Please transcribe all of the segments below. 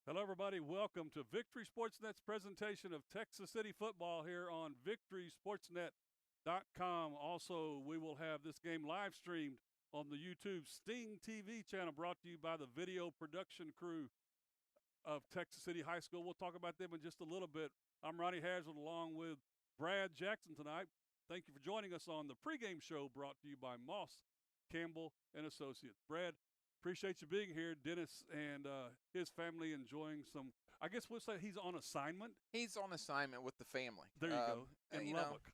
Hello, everybody. Welcome to Victory SportsNet's presentation of Texas City football here on VictorySportsNet.com. Also, we will have this game live streamed on the YouTube Sting TV channel, brought to you by the video production crew of Texas City High School. We'll talk about them in just a little bit. I'm Ronnie Hazard along with Brad Jackson tonight. Thank you for joining us on the pregame show brought to you by Moss, Campbell, and Associates. Brad, appreciate you being here. Dennis and his family enjoying some, I guess we'll say he's on assignment. He's on assignment with the family. There you go, in Lubbock.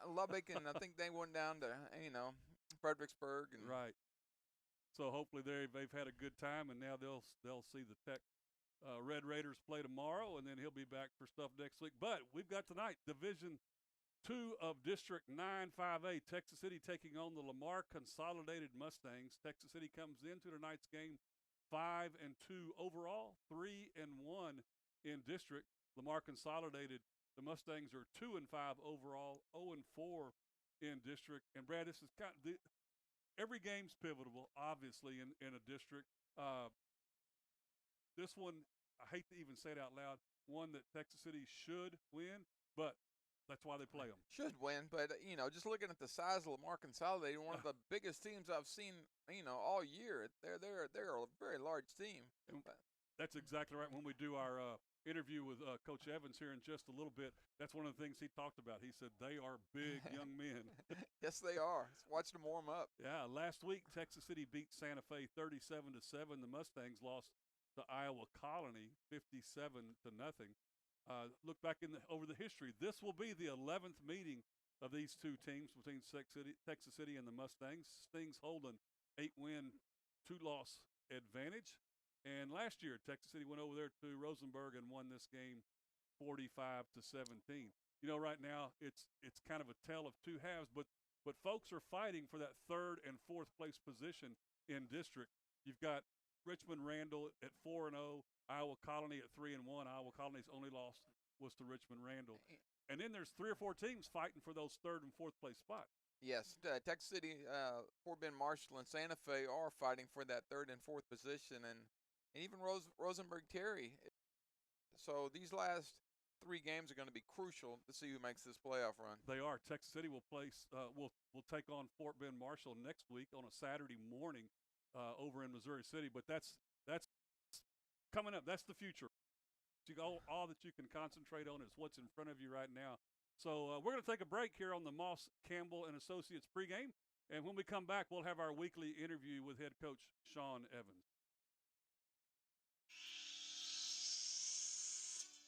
Lubbock, and I think they went down to, Fredericksburg. And Right. So hopefully they've had a good time, and now they'll see the Tech Red Raiders play tomorrow, and then he'll be back for stuff next week. But we've got tonight, Division 2 of District 9 5A, Texas City taking on the Lamar Consolidated Mustangs. Texas City comes into tonight's game 5-2 overall, 3-1 in district. Lamar Consolidated, the Mustangs are 2-5 overall, 0-4 in district. And Brad, this is every game's pivotal, obviously, in a district. This one, I hate to even say it out loud, one that Texas City should win, but that's why they play them. Should win, but, just looking at the size of Lamar Consolidated, one of the biggest teams I've seen, all year. They're a very large team. That's exactly right. When we do our interview with Coach Evans here in just a little bit, that's one of the things he talked about. He said they are big young men. Yes, they are. Watch them warm up. Yeah, last week Texas City beat Santa Fe 37-7. The Mustangs lost to Iowa Colony 57-0. Look back over the history. This will be the 11th meeting of these two teams between Texas City and the Mustangs. Stings hold an 8-win, 2-loss advantage. And last year, Texas City went over there to Rosenberg and won this game 45-17. Right now it's kind of a tale of two halves, but folks are fighting for that third and fourth place position in district. You've got Richmond Randall at 4-0, Iowa Colony at 3-1. Iowa Colony's only loss was to Richmond Randall. And then there's 3 or 4 teams fighting for those third and fourth place spots. Yes, Texas City, Fort Bend Marshall, and Santa Fe are fighting for that third and fourth position, and even Rosenberg Terry. So these last 3 games are going to be crucial to see who makes this playoff run. They are. Texas City will will take on Fort Bend Marshall next week on a Saturday morning over in Missouri City. But that's coming up. That's the future. All that you can concentrate on is what's in front of you right now. So we're going to take a break here on the Moss, Campbell, and Associates pregame. And when we come back, we'll have our weekly interview with head coach Sean Evans.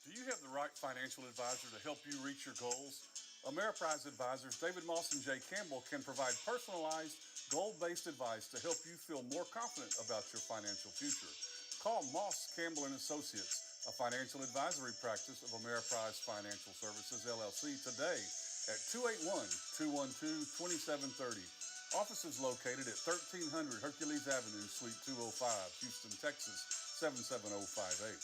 Do you have the right financial advisor to help you reach your goals? Ameriprise advisors David Moss and Jay Campbell can provide personalized, goal-based advice to help you feel more confident about your financial future. Call Moss, Campbell, and Associates, a financial advisory practice of Ameriprise Financial Services, LLC, today at 281-212-2730. Offices located at 1300 Hercules Avenue, Suite 205, Houston, Texas, 77058.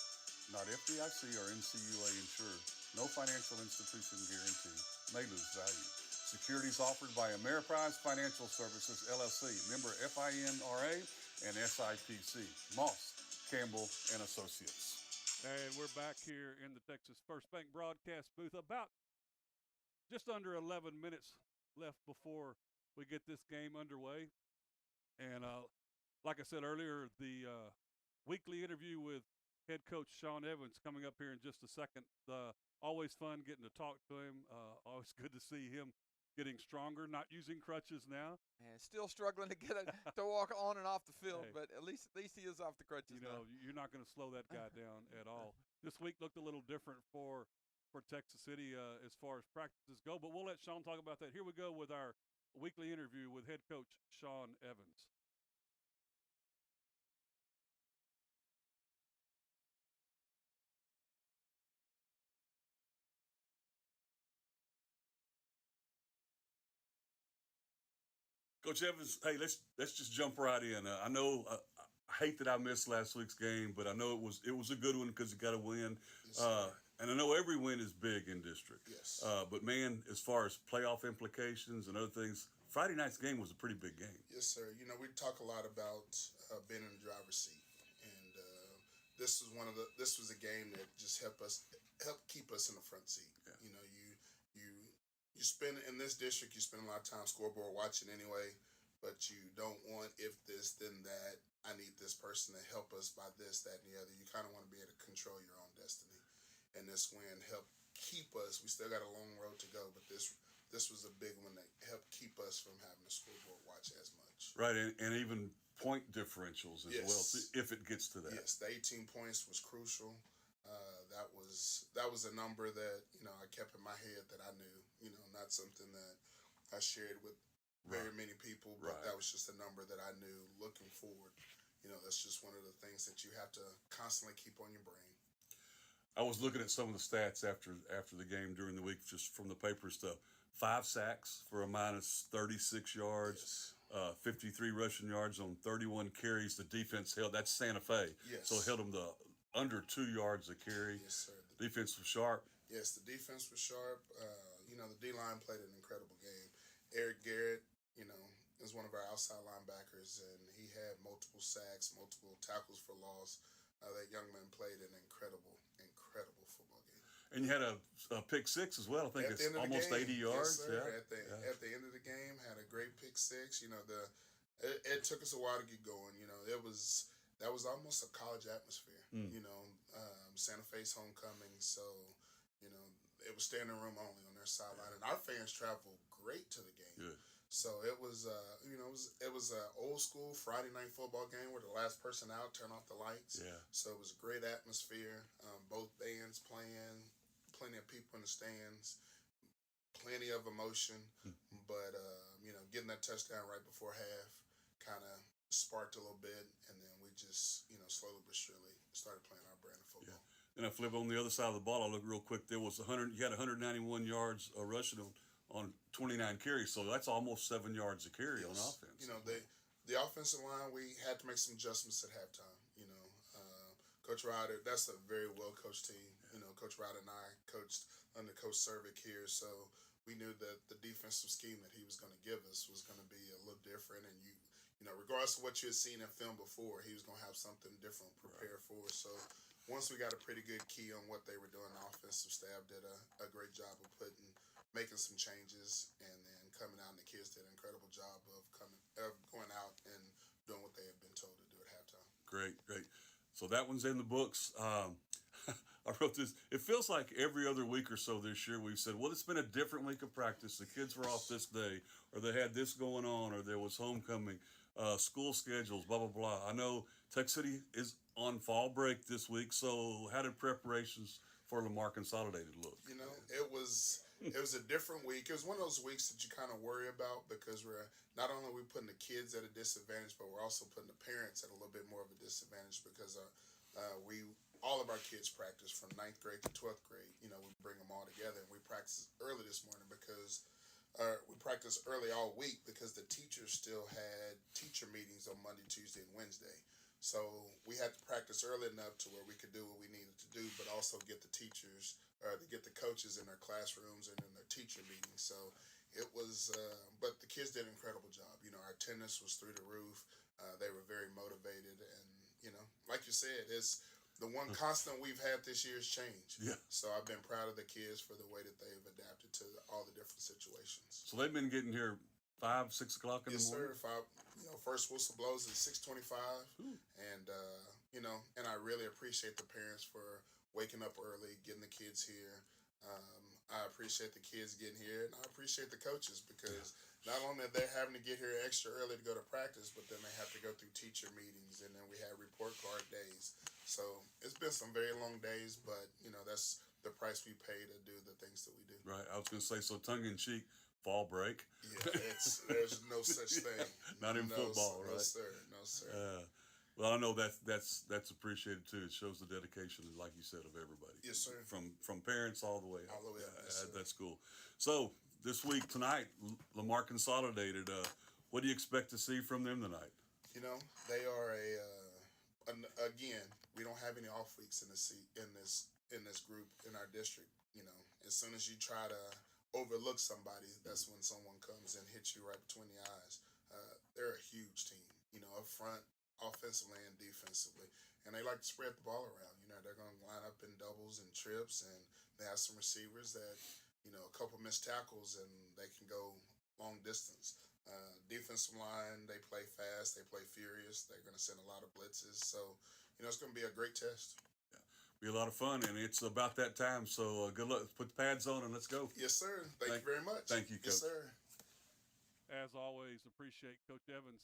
Not FDIC or NCUA insured. No financial institution guarantee. May lose value. Securities offered by Ameriprise Financial Services, LLC, member FINRA and SIPC. Moss, Campbell, and Associates. And we're back here in the Texas First Bank broadcast booth. About just under 11 minutes left before we get this game underway. And like I said earlier, the weekly interview with head coach Sean Evans coming up here in just a second. Always fun getting to talk to him. Always good to see him getting stronger, not using crutches now. And still struggling to to walk on and off the field, but at least he is off the crutches now. You're not going to slow that guy down at all. This week looked a little different for Texas City as far as practices go, but we'll let Sean talk about that. Here we go with our weekly interview with head coach Sean Evans. Coach Evans, hey, let's just jump right in. I know I hate that I missed last week's game, but I know it was a good one because you got to win. Yes, and I know every win is big in district. Yes. But man, as far as playoff implications and other things, Friday night's game was a pretty big game. Yes, sir. We talk a lot about being in the driver's seat, and this was a game that just helped keep us in the front seat. Yeah. You know, you you spend in this district, you spend a lot of time scoreboard watching anyway, but you don't want if this then that. I need this person to help us by this, that, and the other. You kind of want to be able to control your own destiny, and this win helped keep us. We still got a long road to go, but this was a big one that helped keep us from having to scoreboard watch as much. Right, and even point differentials as well, Yes. if it gets to that. Yes, the 18 points was crucial. That was a number that I kept in my head that I knew. Not something that I shared with very Right. many people, but Right. that was just a number that I knew looking forward. That's just one of the things that you have to constantly keep on your brain. I was looking at some of the stats after the game during the week, just from the paper stuff. 5 sacks for a minus 36 yards, Yes. 53 rushing yards on 31 carries. The defense held, that's Santa Fe. Yes. So held them to under 2 yards a carry. Yes, sir. Defense was sharp. Yes, the defense was sharp. The D line played an incredible game. Eric Garrett, is one of our outside linebackers, and he had multiple sacks, multiple tackles for loss. That young man played an incredible, incredible football game. And you had a pick six as well. I think At the it's end of the almost game, 80 yards. yes, sir. Yeah. At the end of the game, had a great pick six. It took us a while to get going. That was almost a college atmosphere. Santa Fe's homecoming, so it was standing room only on their sideline, and our fans traveled great to the game. Good. So it was, it was an old school Friday night football game where the last person out turn off the lights. Yeah. So it was a great atmosphere. Both bands playing, plenty of people in the stands, plenty of emotion. But getting that touchdown right before half kind of sparked a little bit, and then we just slowly but surely started playing our brand of football. Yeah. And I flip on the other side of the ball. I look real quick. There was 100. You had 191 yards rushing on 29 carries, so that's almost 7 yards a carry on offense. The offensive line, we had to make some adjustments at halftime. Coach Ryder, that's a very well coached team. Coach Ryder and I coached under Coach Cervic here, so we knew that the defensive scheme that he was going to give us was going to be a little different, and regardless of what you had seen in film before, he was going to have something different prepared for us. So once we got a pretty good key on what they were doing, the offensive staff did a great job of making some changes, and then coming out, and the kids did an incredible job of going out and doing what they had been told to do at halftime. Great. So that one's in the books. I wrote this. It feels like every other week or so this year we've said, well, it's been a different week of practice. The kids were off this day, or they had this going on, or there was homecoming, school schedules, blah, blah, blah. I know Tech City is on fall break this week, so how did preparations for Lamar Consolidated look? It was a different week. It was one of those weeks that you kind of worry about because we're not only are we putting the kids at a disadvantage, but we're also putting the parents at a little bit more of a disadvantage because all of our kids practice from 9th grade to 12th grade. We bring them all together, and we practice early this morning because we practiced early all week because the teachers still had teacher meetings on Monday, Tuesday, and Wednesday. So we had to practice early enough to where we could do what we needed to do, but also get the teachers to get the coaches in their classrooms and in their teacher meetings. So it was, but the kids did an incredible job. Our attendance was through the roof. They were very motivated, and like you said, it's the one constant we've had this year is change. Yeah. So I've been proud of the kids for the way that they've adapted to all the different situations. So they've been getting here 5, 6 o'clock in the morning? Yes, sir. First whistle blows at 6:25, and and I really appreciate the parents for waking up early, getting the kids here. I appreciate the kids getting here, and I appreciate the coaches because not only are they having to get here extra early to go to practice, but then they have to go through teacher meetings, and then we have report card days. So it's been some very long days, but that's the price we pay to do the things that we do. Right. I was going to say, so tongue in cheek, fall break. Yeah, there's no such thing. Not in football, right? No, sir. No, sir. Well, I know that's appreciated too. It shows the dedication, like you said, of everybody. Yes, sir. From parents all the way up. All the way up. Yes, sir. That's cool. So this week tonight, Lamar Consolidated. What do you expect to see from them tonight? They are again. We don't have any off weeks in this group in our district. As soon as you try to overlook somebody, that's when someone comes and hits you right between the eyes. They're a huge team. Up front, offensively and defensively. And they like to spread the ball around. They're going to line up in doubles and trips, and they have some receivers that, a couple missed tackles and they can go long distance. Defensive line, they play fast, they play furious. They're going to send a lot of blitzes. So, it's going to be a great test. Be a lot of fun, and it's about that time. So good luck. Put the pads on and let's go. Yes, sir. Thank you very much. Thank you, Coach. Yes, sir. As always, appreciate Coach Evans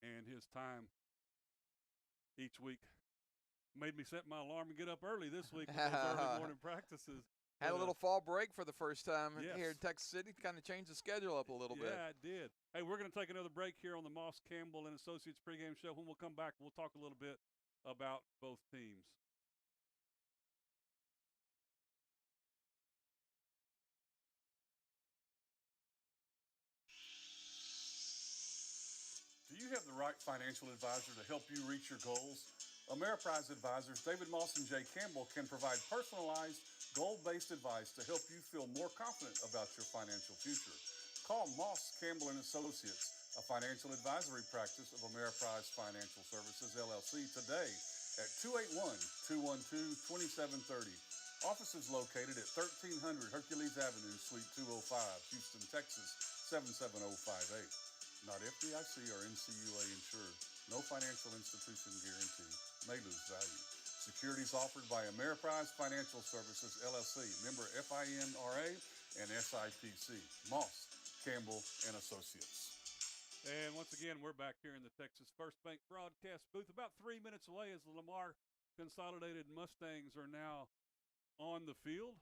and his time each week. Made me set my alarm and get up early this week with those early morning practices. Had a little fall break for the first time yes. here in Texas City. Kind of changed the schedule up a little bit. Yeah, it did. Hey, we're going to take another break here on the Moss Campbell and Associates pregame show. When we'll come back, we'll talk a little bit about both teams. Do you have the right financial advisor to help you reach your goals? Ameriprise advisors David Moss and Jay Campbell can provide personalized, goal-based advice to help you feel more confident about your financial future. Call Moss, Campbell and Associates, a financial advisory practice of Ameriprise Financial Services, LLC, today at 281-212-2730. Offices located at 1300 Hercules Avenue, Suite 205, Houston, Texas, 77058. Not FDIC or NCUA insured. No financial institution guarantee. May lose value. Securities offered by Ameriprise Financial Services, LLC, member FINRA and SIPC. Moss, Campbell and Associates. And once again, we're back here in the Texas First Bank broadcast booth, about 3 minutes away as the Lamar Consolidated Mustangs are now on the field.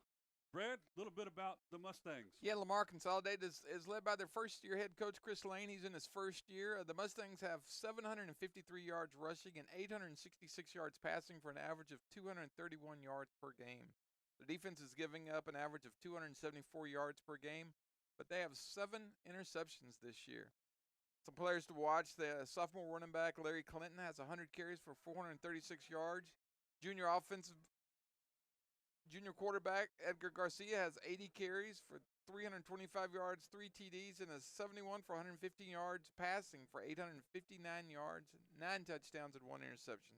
Brad, a little bit about the Mustangs. Yeah, Lamar Consolidated is led by their first-year head coach, Chris Lane. He's in his first year. The Mustangs have 753 yards rushing and 866 yards passing for an average of 231 yards per game. The defense is giving up an average of 274 yards per game, but they have 7 interceptions this year. Some players to watch: the sophomore running back Larry Clinton has 100 carries for 436 yards. Junior quarterback Edgar Garcia has 80 carries for 325 yards, 3 TDs, and a 71 for 115 yards passing for 859 yards, 9 touchdowns, and 1 interception.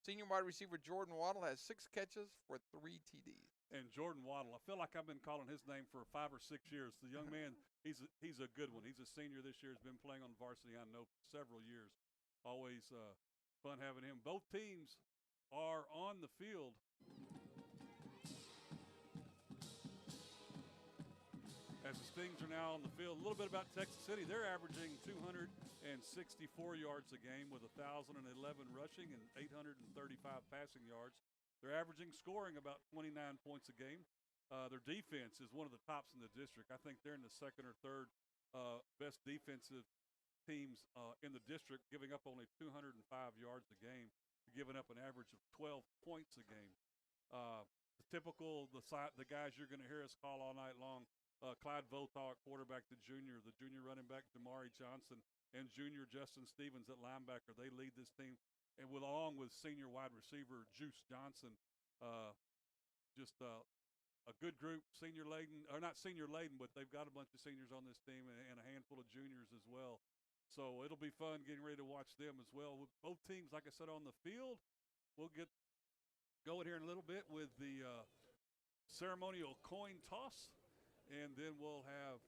Senior wide receiver Jordan Waddle has 6 catches for 3 TDs. And Jordan Waddle, I feel like I've been calling his name for 5 or 6 years. The young man, he's a good one. He's a senior this year. Has been playing on varsity, I know, for several years. Always fun having him. Both teams are on the field. As the Stings are now on the field, a little bit about Texas City. They're averaging 264 yards a game with 1,011 rushing and 835 passing yards. They're averaging scoring about 29 points a game. Their defense is one of the tops in the district. I think they're in the second or third best defensive teams in the district, giving up only 205 yards a game, giving up an average of 12 points a game. The guys you're going to hear us call all night long: Clyde Votaw at quarterback, the junior running back Damari Johnson, and junior Justin Stevens at linebacker. They lead this team, and along with senior wide receiver Juice Johnson. Just a good group, not senior laden, but they've got a bunch of seniors on this team and a handful of juniors as well. So it'll be fun getting ready to watch them as well. With both teams, like I said, on the field. We'll get going here in a little bit with the ceremonial coin toss, and then we'll have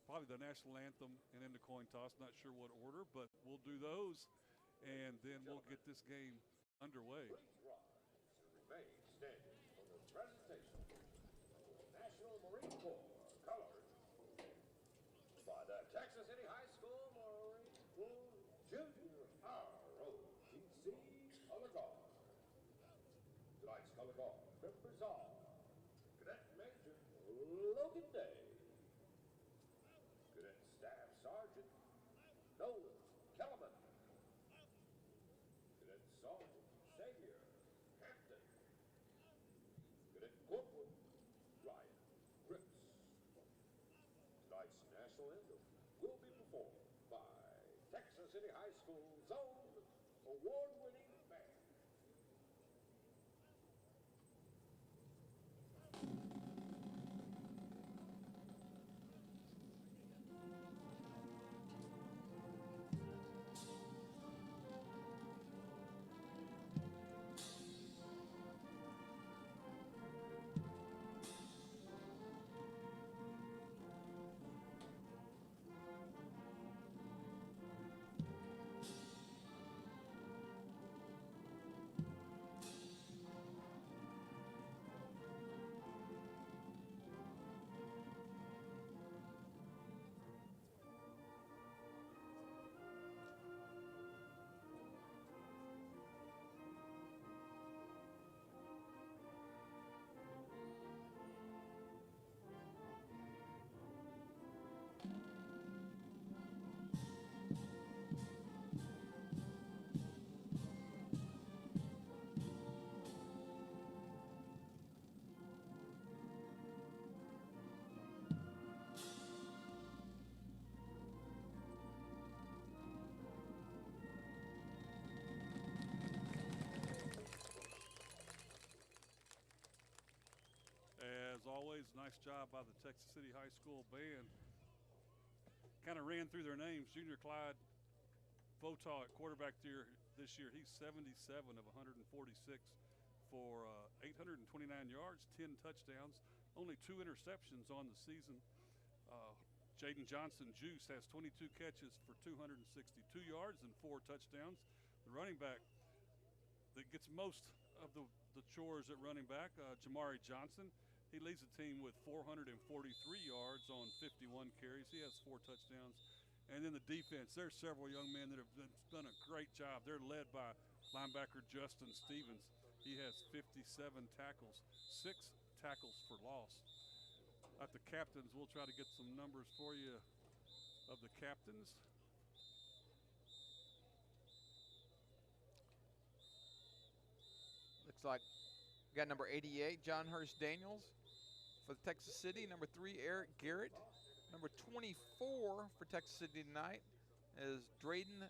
probably the national anthem and then the coin toss. Not sure what order, but we'll do those, and then we'll get this game underway. Remain standing for the presentation of the National Marine Corps colors by the Texas City High School Marine Corps Junior ROTC Color Guard. Tonight's color guard members are Cadet Major Logan Day, Cadet Staff Sergeant Nolan Kellerman, Cadet Sergeant Xavier Hampton, Cadet Corporal Ryan Grips. Tonight's national anthem will be performed by Texas City High School's own award-winning band. as always. Nice job by the Texas City High School band. Kind of ran through their names. Junior Clyde Votaw at quarterback this year. He's 77 of 146 for 829 yards, 10 touchdowns, only 2 interceptions on the season. Jaden Johnson Juice has 22 catches for 262 yards and 4 touchdowns. The running back that gets most of the chores at running back, Jamari Johnson. He leads the team with 443 yards on 51 carries. He has 4 touchdowns. And then the defense, there's several young men that have done a great job. They're led by linebacker Justin Stevens. He has 57 tackles, 6 tackles for loss. At the captains, we'll try to get some numbers for you of the captains. Looks like we got number 88, John Hurst Daniels for Texas City. Number 3, Eric Garrett. Number 24 for Texas City tonight is Drayden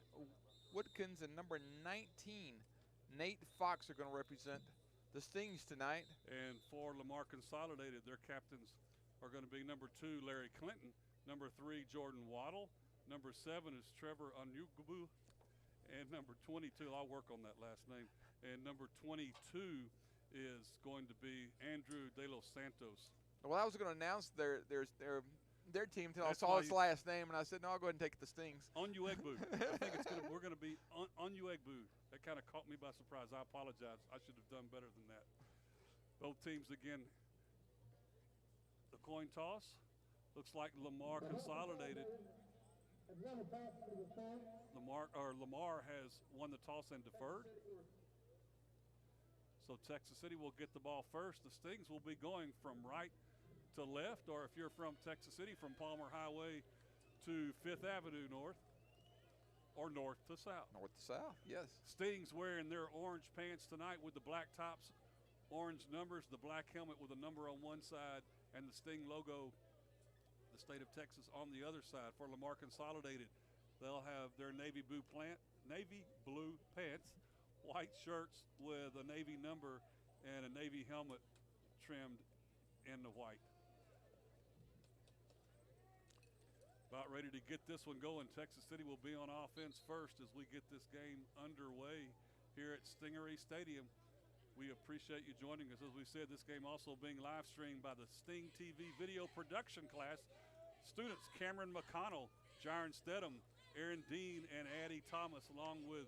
Woodkins, and number 19, Nate Fox, are going to represent the Stings tonight. And for Lamar Consolidated, their captains are going to be number 2, Larry Clinton, number 3, Jordan Waddle, number 7 is Trevor Onyugubu, and number 22, I'll work on that last name, and number 22 is going to be Andrew De Los Santos. Well, I was going to announce their team until I saw his last name, and I said, no, I'll go ahead and take the Stings. Onyuegbu. I think we're going to be Onyuegbu. That kind of caught me by surprise. I apologize. I should have done better than that. Both teams, again, the coin toss. Looks like Lamar Consolidated. Lamar has won the toss and deferred. So Texas City will get the ball first. The Stings will be going from right to left, or if you're from Texas City, from Palmer Highway to 5th Avenue North, or north to south. North to south, yes. Stings wearing their orange pants tonight with the black tops, orange numbers, the black helmet with a number on one side, and the Sting logo, the state of Texas, on the other side. For Lamar Consolidated, they'll have their navy blue pants, white shirts with a navy number, and a navy helmet trimmed in the white. About ready to get this one going. Texas City will be on offense first as we get this game underway here at Stingery Stadium. We appreciate you joining us. As we said, this game also being live streamed by the Sting TV video production class. Students Cameron McConnell, Jaron Stedham, Aaron Dean, and Addie Thomas, along with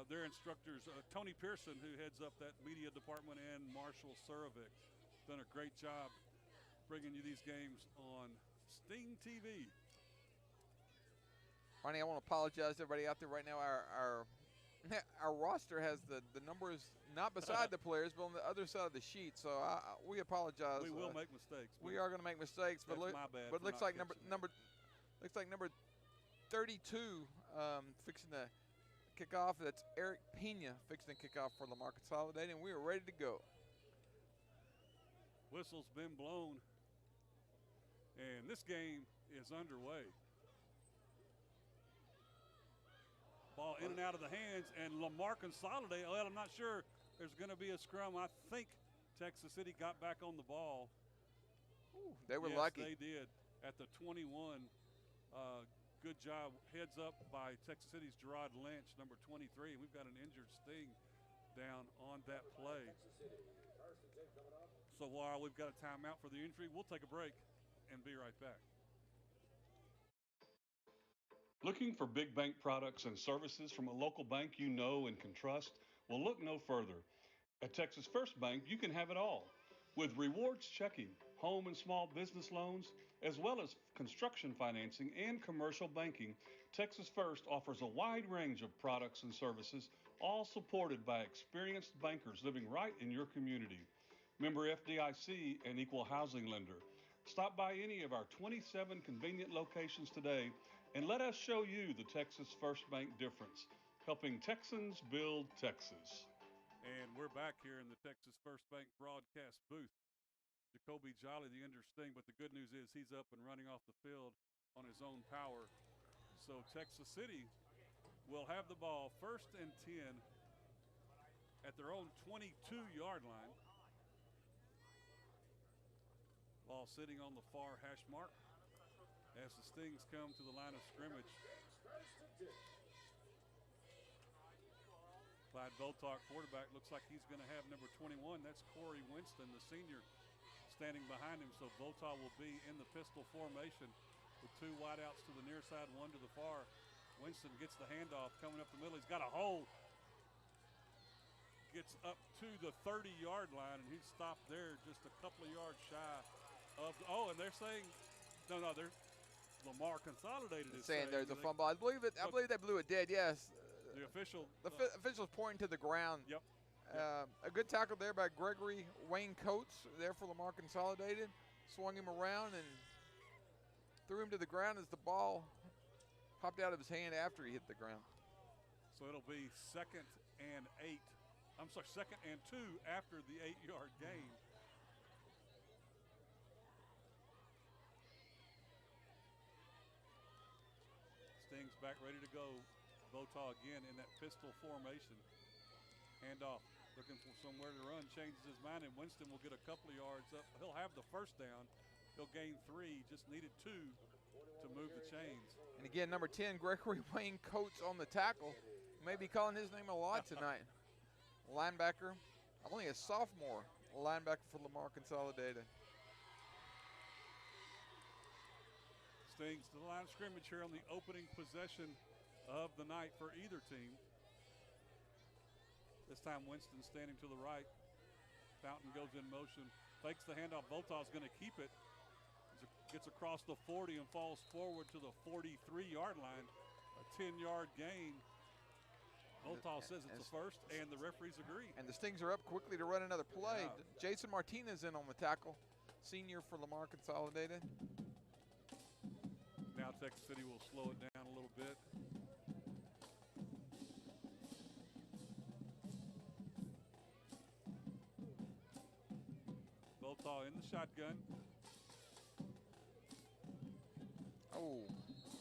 their instructors, Tony Pearson, who heads up that media department, and Marshall Surovic. Done a great job bringing you these games on Sting TV. Ronnie, I want to apologize to everybody out there right now. Our roster has the numbers not beside the players, but on the other side of the sheet. So we apologize. We will make mistakes. We are going to make mistakes, but my bad. But looks like number 32 fixing to kick off. That's Eric Pena fixing to kick off for Lamar Consolidated, and we are ready to go. Whistle's been blown, and this game is underway. Ball in and out of the hands, and Lamar Consolidated. Well, I'm not sure there's going to be a scrum. I think Texas City got back on the ball. Ooh, they were yes, lucky. They did at the 21. Good job. Heads up by Texas City's Gerard Lynch, number 23. And we've got an injured Sting down on that play. So while we've got a timeout for the injury, we'll take a break and be right back. Looking for big bank products and services from a local bank you know and can trust? Well, look no further. At Texas First Bank, you can have it all. With rewards checking, home and small business loans, as well as construction financing and commercial banking, Texas First offers a wide range of products and services, all supported by experienced bankers living right in your community. Member FDIC and equal housing lender. Stop by any of our 27 convenient locations today and let us show you the Texas First Bank difference, helping Texans build Texas. And we're back here in the Texas First Bank broadcast booth. Jacoby Jolly, the injured Sting, but the good news is he's up and running off the field on his own power. So Texas City will have the ball 1st and 10 at their own 22-yard line. Voltaw sitting on the far hash mark as the Stings come to the line of scrimmage. Clyde Voltaw, quarterback, looks like he's going to have number 21. That's Corey Winston, the senior, standing behind him. So Voltaw will be in the pistol formation with 2 wideouts to the near side, 1 to the far. Winston gets the handoff coming up the middle. He's got a hole. Gets up to the 30-yard line, and he's stopped there just a couple of yards shy of and they're saying, no, they're Lamar Consolidated is saying there's a fumble. I believe they blew it dead, yes. The official. The official's pointing to the ground. Yep. A good tackle there by Gregory Wayne Coates there for Lamar Consolidated. Swung him around and threw him to the ground as the ball popped out of his hand after he hit the ground. So it'll be 2nd and 8. I'm sorry, 2nd and 2 after the 8-yard gain. Stings back ready to go. Voltaw again in that pistol formation. Handoff, looking for somewhere to run, changes his mind, and Winston will get a couple of yards up. He'll have the first down. He'll gain 3, just needed 2 to move the chains. And again, number 10, Gregory Wayne Coates on the tackle. May be calling his name a lot tonight. Linebacker, only a sophomore linebacker for Lamar Consolidated. Stings to the line of scrimmage here on the opening possession of the night for either team. This time Winston standing to the right. Fountain goes in motion, fakes the handoff. Voltaw's going to keep it. Gets across the 40 and falls forward to the 43-yard line. A 10-yard gain. Voltaw says it's a first, and the referees agree. And the Stings are up quickly to run another play. Yeah. Jason Martinez in on the tackle, senior for Lamar Consolidated. Now Texas City will slow it down a little bit. Voltaw in the shotgun. Oh,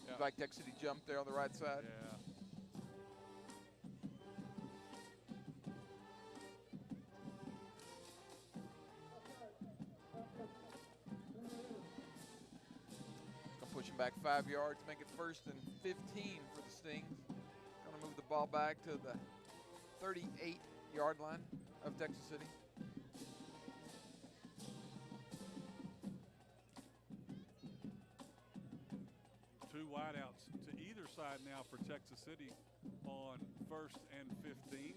yeah. Like Texas City jumped there on the right side. Yeah. Gonna push him back 5 yards, make it 1st and 15 for the Stings. Gonna move the ball back to the 38-yard line of Texas City. Wideouts to either side now for Texas City on 1st and 15.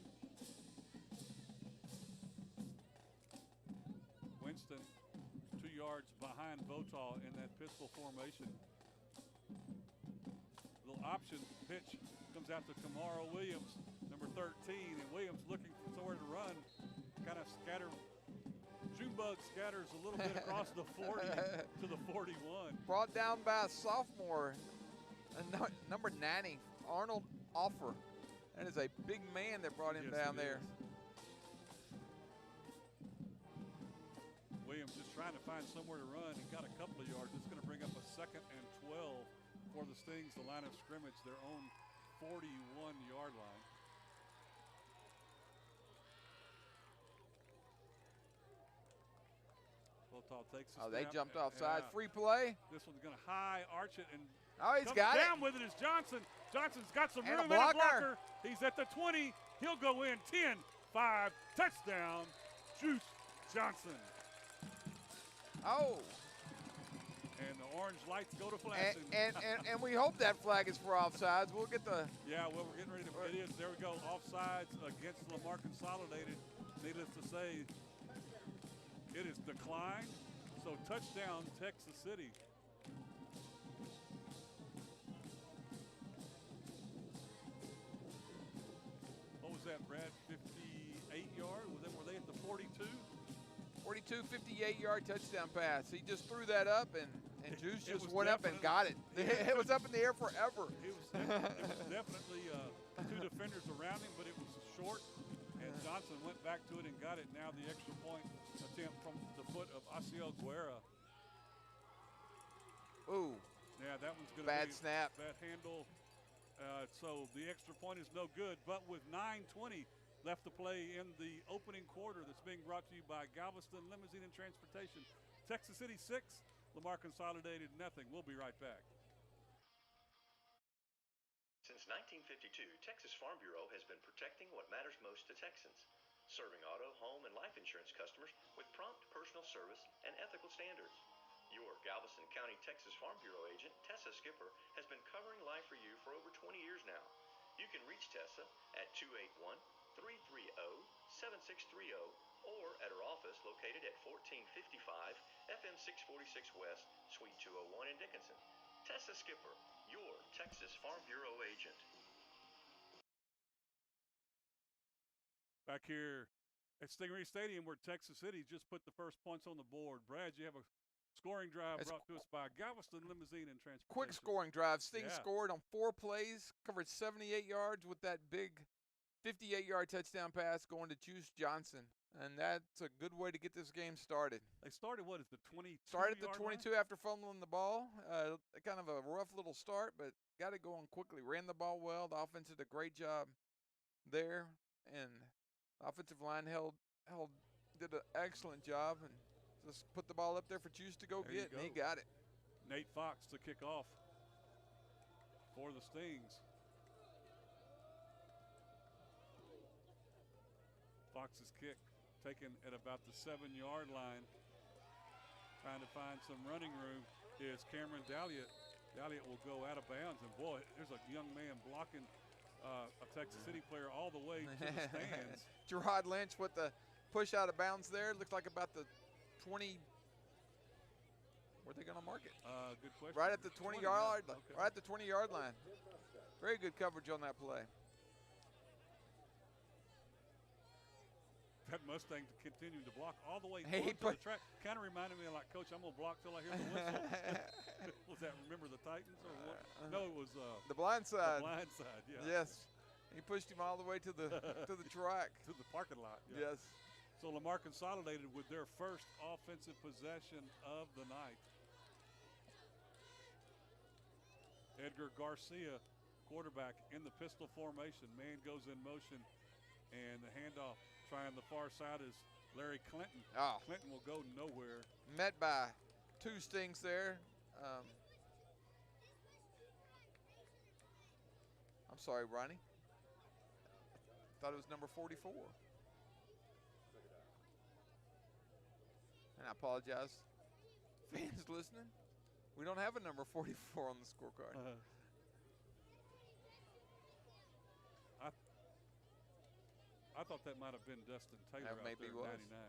Winston 2 yards behind Voltaw in that pistol formation. Little option pitch comes out to Kamara Williams, number 13, and Williams looking for somewhere to run. Kind of Junebug scatters a little bit across the 40 to the 41. Brought down by a sophomore. Number 90, Arnold Offer. That is a big man that brought him down there. Williams just trying to find somewhere to run. He got a couple of yards. It's going to bring up a 2nd and 12 for the Stings, the line of scrimmage, their own 41-yard line. Voltaw takes the snap. They jumped offside. Free play. This one's going to high arch it and he's got it. Down with it is Johnson. Johnson's got some room and a blocker. He's at the 20. He'll go in 10-5. Touchdown, Juice Johnson. Oh. And the orange lights go to flashing. And we hope that flag is for offsides. We'll get the. Yeah, well, we're getting ready to. It is. There we go. Offsides against Lamar Consolidated. Needless to say, it is declined. So touchdown, Texas City. That Brad 58-yard? Were they at the 42? 42, 58-yard touchdown pass. He just threw that up, and Juice just went up and got it. It was up in the air forever. It was definitely 2 defenders around him, but it was short, and Johnson went back to it and got it. Now the extra point attempt from the foot of Asiel Guerra. Ooh. Yeah, that one's going to be bad snap. Bad handle. So the extra point is no good, but with 9:20 left to play in the opening quarter, that's being brought to you by Galveston Limousine and Transportation, Texas City 6, Lamar Consolidated nothing. We'll be right back. Since 1952, Texas Farm Bureau has been protecting what matters most to Texans, serving auto, home, and life insurance customers with prompt personal service and ethical standards. Your Galveston County, Texas Farm Bureau agent, Tessa Skipper, has been covering life for you for over 20 years now. You can reach Tessa at 281-330-7630 or at her office located at 1455 FM 646 West, Suite 201 in Dickinson. Tessa Skipper, your Texas Farm Bureau agent. Back here at Stingray Stadium, where Texas City just put the first points on the board. Brad, you have a scoring drive brought to us by Galveston Limousine and Transportation. Quick scoring drive. Sting Yeah. scored on 4 plays, covered 78 yards with that big 58-yard touchdown pass going to Juice Johnson. And that's a good way to get this game started. They started, what is the 22? Started at the 22 after fumbling the ball. Kind of a rough little start, but got it going quickly. Ran the ball well. The offense did a great job there. And the offensive line did an excellent job and just put the ball up there for Juice to go There you get, and go. he got it. Nate Fox to kick off for the Stings. Fox's kick taken at about the 7-yard line. Trying to find some running room is Cameron Dalliot. Dalliot will go out of bounds, and boy, there's a young man blocking a Texas City player all the way to the stands. Gerard Lynch with the push out of bounds there. Looks like about the 20. Where are they going to mark it? Good question. Right at the 20-yard line. Okay. Right at the 20-yard line. Very good coverage on that play. That Mustang continuing to block all the way Hey, onto the track. Kind of reminded me of like, Coach, I'm going to block till I hear the whistle. Was that Remember the Titans or what? No, it was The blind side. the blind side, yeah. Yes. He pushed him all the way to the track. To the parking lot. Yeah. Yes. So Lamar Consolidated with their first offensive possession of the night. Edgar Garcia, quarterback, in the pistol formation. Man goes in motion, and the handoff trying the far side is Larry Clinton. Oh. Clinton will go nowhere. Met by 2 Stings there. I'm sorry, Ronnie. Thought it was number 44. And I apologize. Fans listening, we don't have a number 44 on the scorecard. I thought that might have been Dustin Taylor That out maybe there, was. 99.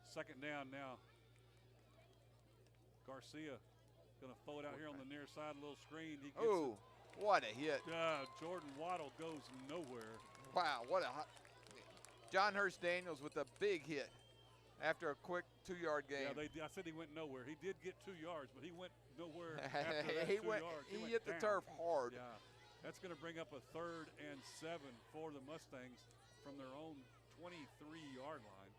Second down now. Garcia going to throw it out here on the near side, a little screen. He gets Oh, what a hit. Jordan Waddle goes nowhere. Wow, what a hot. John Hurst Daniels with a big hit after a quick 2-yard gain. Yeah, I said he went nowhere. He did get 2 yards, but he went nowhere after that 2 yards. He went hit the down. turf hard. Yeah, that's going to bring up a 3rd and 7 for the Mustangs from their own 23-yard line.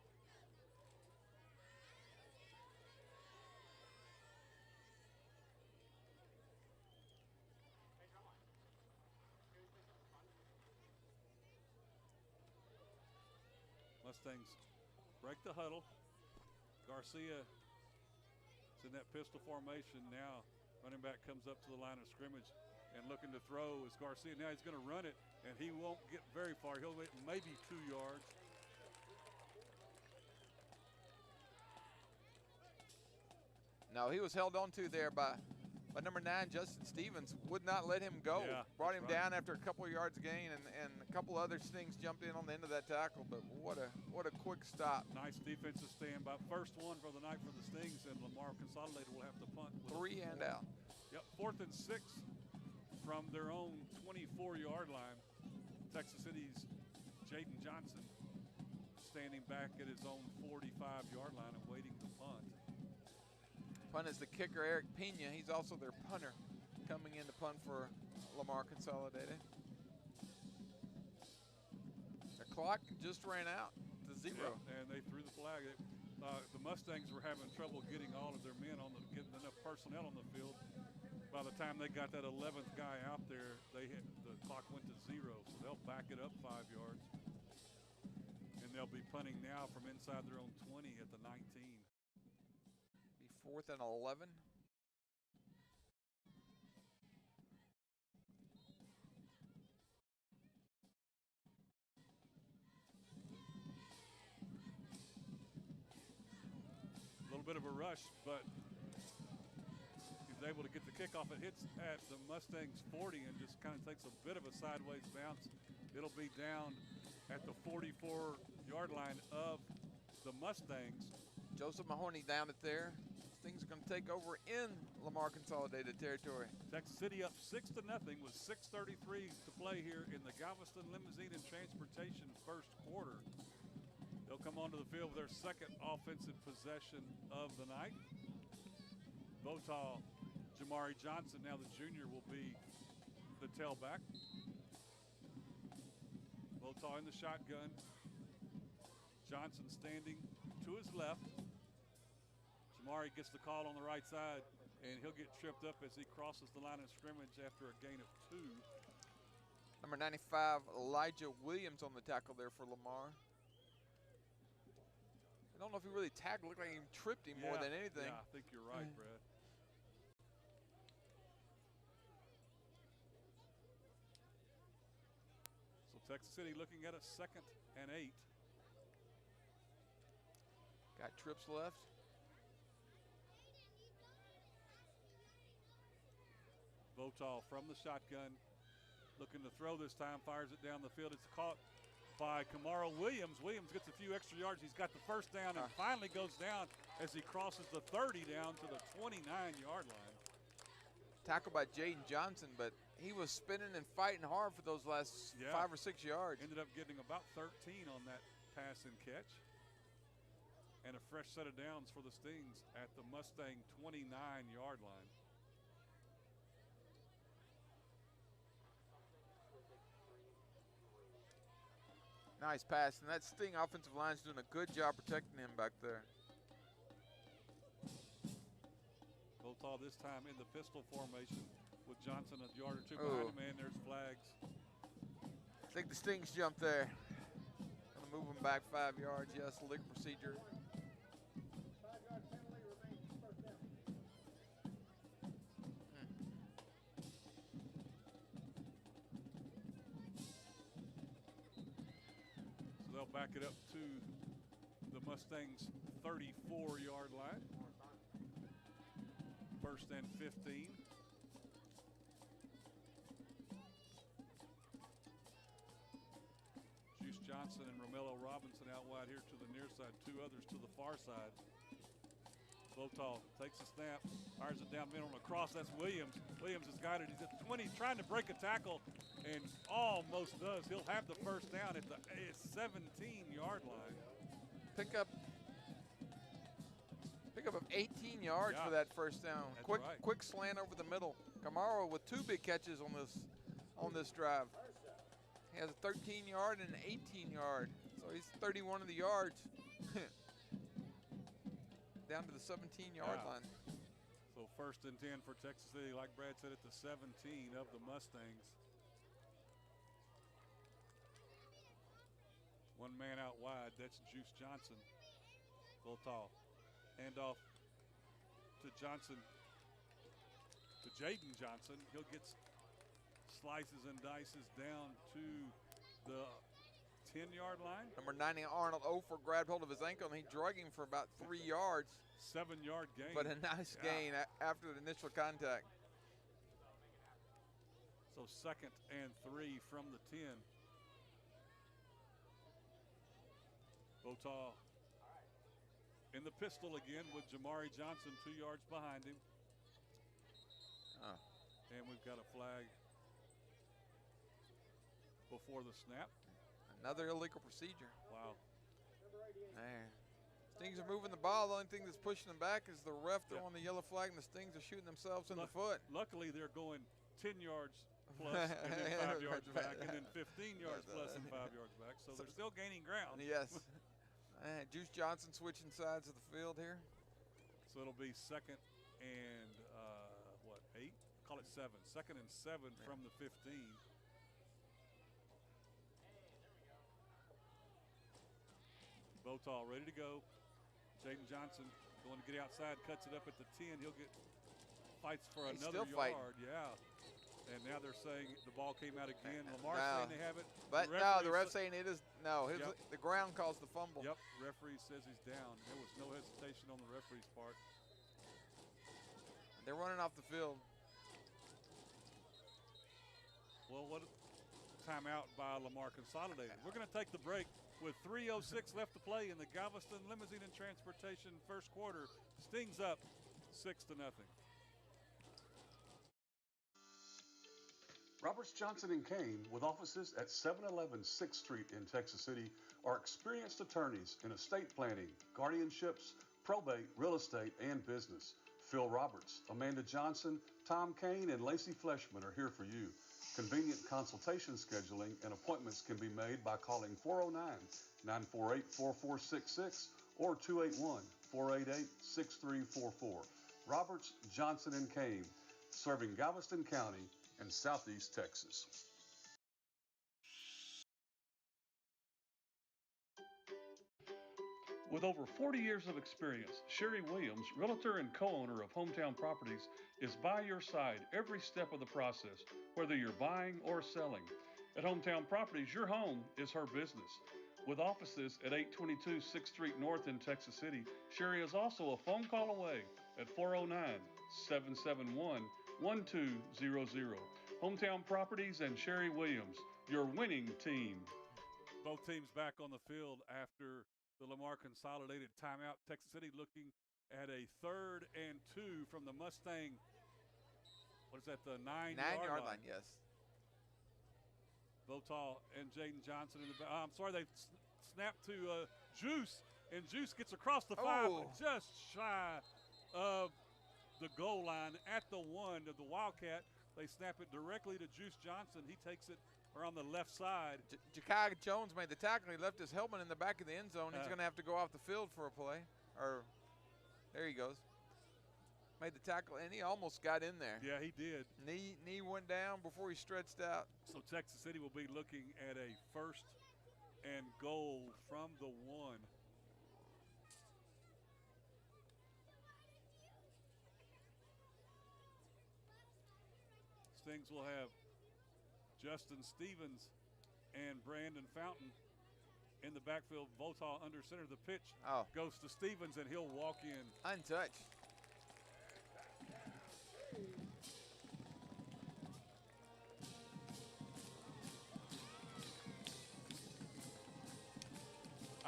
Mustangs break the huddle. Garcia is in that pistol formation now. Running back comes up to the line of scrimmage and looking to throw is Garcia. Now he's going to run it, and he won't get very far. He'll get maybe 2 yards. No, he was held on to there by number 9, Justin Stevens. Would not let him go. Yeah, Brought him that's right. down after a couple of yards gain, and a couple other Stings jumped in on the end of that tackle. But what a quick stop. Nice defensive stand by. First one for the night for the Stings, and Lamar Consolidated will have to punt. With 3 and out. Yep, 4th and 6 from their own 24-yard line. Texas City's Jaden Johnson standing back at his own 45-yard line and waiting to punt. Punt is the kicker, Eric Pena. He's also their punter coming in to punt for Lamar Consolidated. The clock just ran out to 0. Yep, and they threw the flag. The Mustangs were having trouble getting all of their men getting enough personnel on the field. By the time they got that 11th guy out there, the clock went to 0, so they'll back it up 5 yards. And they'll be punting now from inside their own 20 at the 19. 4th and 11. A little bit of a rush, but he's able to get the kickoff. It hits at the Mustangs 40 and just kind of takes a bit of a sideways bounce. It'll be down at the 44-yard line of the Mustangs. Joseph Mahoney down it there. Things are going to take over in Lamar Consolidated territory. Texas City up 6-0 with 6:33 to play here in the Galveston Limousine and Transportation first quarter. They'll come onto the field with their second offensive possession of the night. Votaw, Jamari Johnson, now the junior, will be the tailback. Votaw in the shotgun. Johnson standing to his left. Jamari gets the call on the right side, and he'll get tripped up as he crosses the line of scrimmage after a gain of 2. Number 95, Elijah Williams on the tackle there for Lamar. I don't know if he really tackled. Looked like he tripped him more than anything. Yeah, I think you're right, Brad. So Texas City looking at a 2nd and 8. Got trips left. Votaw from the shotgun, looking to throw this time, fires it down the field. It's caught by Kamaro Williams. Williams gets a few extra yards. He's got the first down and finally goes down as he crosses the 30 down to the 29-yard line. Tackled by Jaden Johnson, but he was spinning and fighting hard for those last 5 or 6 yards. Ended up getting about 13 on that pass and catch. And a fresh set of downs for the Stings at the Mustang 29-yard line. Nice pass, and that Sting offensive line is doing a good job protecting him back there. Votaw this time in the pistol formation with Johnson a yard or 2 behind him, and there's flags. I think the Stings jumped there. Gonna move him back 5 yards. Yes, legal procedure. 5-yard penalty remains first down. So they'll back it up to the Mustangs' 34-yard line. 1st and 15. Juice Johnson and Romello Robinson out wide here to the near side, 2 others to the far side. Votaw takes a snap, fires it down middle on a cross. That's Williams. Williams has got it. He's at 20, trying to break a tackle, and almost does. He'll have the first down at the 17-yard line. Pick up of 18 yards for that first down. That's Quick slant over the middle. Kamaro with 2 big catches on this drive. He has a 13-yard and an 18-yard. So he's 31 of the yards. Down to the 17-yard line. So 1st and 10 for Texas City, like Brad said, at the 17 of the Mustangs. 1 man out wide, that's Juice Johnson. Votaw. Handoff to Johnson, to Jaden Johnson. He'll get slices and dices down to the 10-yard line. Number 90, Arnold Ofer grabbed hold of his ankle, and he dragged him for about 3 yards. 7-yard gain. But a nice gain after the initial contact. So 2nd and 3 from the 10. Votaw in the pistol again with Jamari Johnson 2 yards behind him. And we've got a flag before the snap. Another illegal procedure. Wow. Man. Stings are moving the ball. The only thing that's pushing them back is the ref throwing the yellow flag, and the Stings are shooting themselves in the foot. Luckily, they're going 10 yards plus and then 5 yards back, and then 15 yards plus and 5 yards back. So they're still gaining ground. Yes. Juice Johnson switching sides of the field here. So it'll be 2nd and 8? Call it 7. 2nd and 7 from the 15. Votaw ready to go. Jaden Johnson Going to get outside, cuts it up at the 10. He'll get fights for He's another still fighting. yard. Yeah. And now they're saying the ball came out again. Lamar No. saying they have it. But no, the ref's saying it is no. Yep. The ground calls the fumble. Yep, referee says he's down. There was no hesitation on the referee's part. They're running off the field. Well, what a timeout by Lamar Consolidated. We're going to take the break with 3:06 left to play in the Galveston Limousine and Transportation first quarter. Stings up 6-0. Roberts, Johnson & Kane, with offices at 711 6th Street in Texas City, are experienced attorneys in estate planning, guardianships, probate, real estate, and business. Phil Roberts, Amanda Johnson, Tom Kane, and Lacey Fleshman are here for you. Convenient consultation scheduling and appointments can be made by calling 409-948-4466 or 281-488-6344. Roberts, Johnson & Kane, serving Galveston County and Southeast Texas. With over 40 years of experience, Sherry Williams, realtor and co-owner of Hometown Properties, is by your side every step of the process, whether you're buying or selling. At Hometown Properties, your home is her business. With offices at 822 6th Street North in Texas City, Sherry is also a phone call away at 409-771-1200. Hometown Properties and Sherry Williams, your winning team. Both teams back on the field after the Lamar Consolidated timeout. Texas City looking at a 3rd and 2 from the Mustang. What is that, the 9-yard line? Yes. Votal and Jaden Johnson in the back. I'm sorry, they snapped to Juice, and Juice gets across the 5, just shy of the goal line at the 1 of the Wildcat. They snap it directly to Juice Johnson. He takes it around the left side. Ja'Kai Jones made the tackle. He left his helmet in the back of the end zone. He's going to have to go off the field for a play. There he goes. Made the tackle, and he almost got in there. Yeah, he did. Knee went down before he stretched out. So Texas City will be looking at a 1st and goal from the 1. Stings will have Justin Stevens and Brandon Fountain in the backfield. Votaw under center. The pitch goes to Stevens, and he'll walk in. Untouched.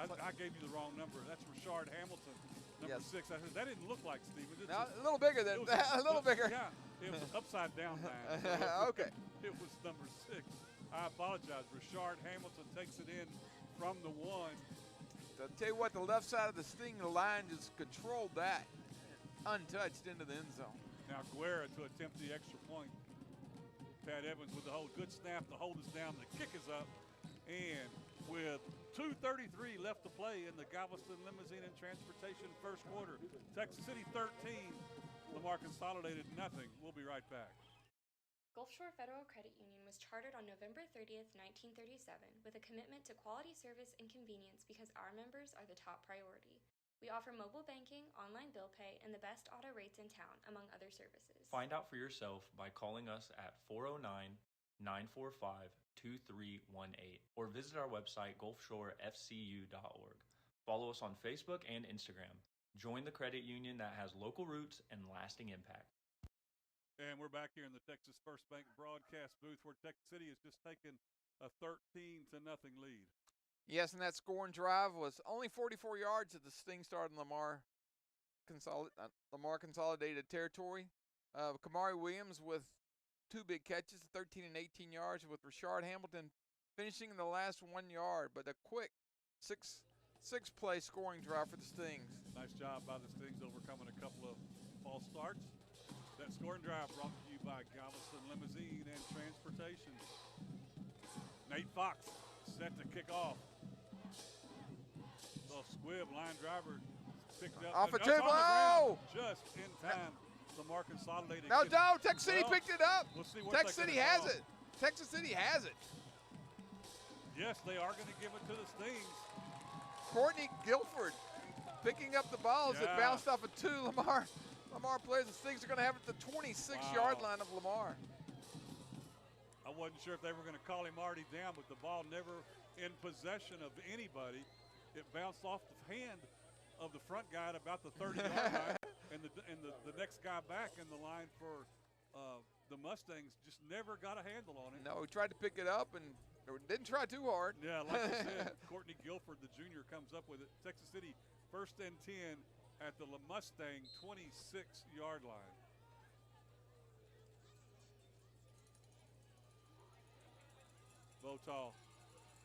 I gave you the wrong number. That's Rashard Hamilton, number 6. That didn't look like Stevens. No, a little bigger than that. A little bigger. Yeah, it was upside down 9. Okay. It was number 6. I apologize. Rashard Hamilton takes it in from the 1. I'll tell you what, the left side of the Sting line just controlled that. Untouched into the end zone. Now Guerra to attempt the extra point. Pat Evans with the hold. Good snap. The hold is down. The kick is up. And with 2:33 left to play in the Galveston Limousine and Transportation first quarter, Texas City 13, Lamar Consolidated nothing. We'll be right back. Gulf Shore Federal Credit Union was chartered on November 30th, 1937, with a commitment to quality service and convenience because our members are the top priority. We offer mobile banking, online bill pay, and the best auto rates in town, among other services. Find out for yourself by calling us at 409-945-2318 or visit our website gulfshorefcu.org. Follow us on Facebook and Instagram. Join the credit union that has local roots and lasting impact. And we're back here in the Texas First Bank broadcast booth where Texas City has just taken a 13-0 lead. Yes, and that scoring drive was only 44 yards at the Sting started in Lamar Consolidated territory. Kamari Williams with 2 big catches, 13 and 18 yards, with Rashard Hamilton finishing in the last 1 yard. But a quick six-play scoring drive for the Stings. Nice job by the Stings overcoming a couple of false starts. That scoring drive brought to you by Galveston Limousine and Transportation. Nate Fox set to kick off. Little squib line driver picked up. Off a just table. Oh! Just in time. Lamar Consolidated. No, Texas City picked it up. We'll see what Texas City has it. Texas City has it. Yes, they are going to give it to the Stings. Courtney Guilford picking up the balls that Yeah. bounced off of 2. Lamar plays. The Stings are going to have it at the 26-yard line of Lamar. I wasn't sure if they were going to call him already down, but the ball never in possession of anybody. It bounced off the hand of the front guy at about the 30-yard line, and the next guy back in the line for the Mustangs just never got a handle on it. No, he tried to pick it up and didn't try too hard. Yeah, like you said, Courtney Guilford, the junior, comes up with it. Texas City 1st and 10 at the Mustang 26-yard line. Votaw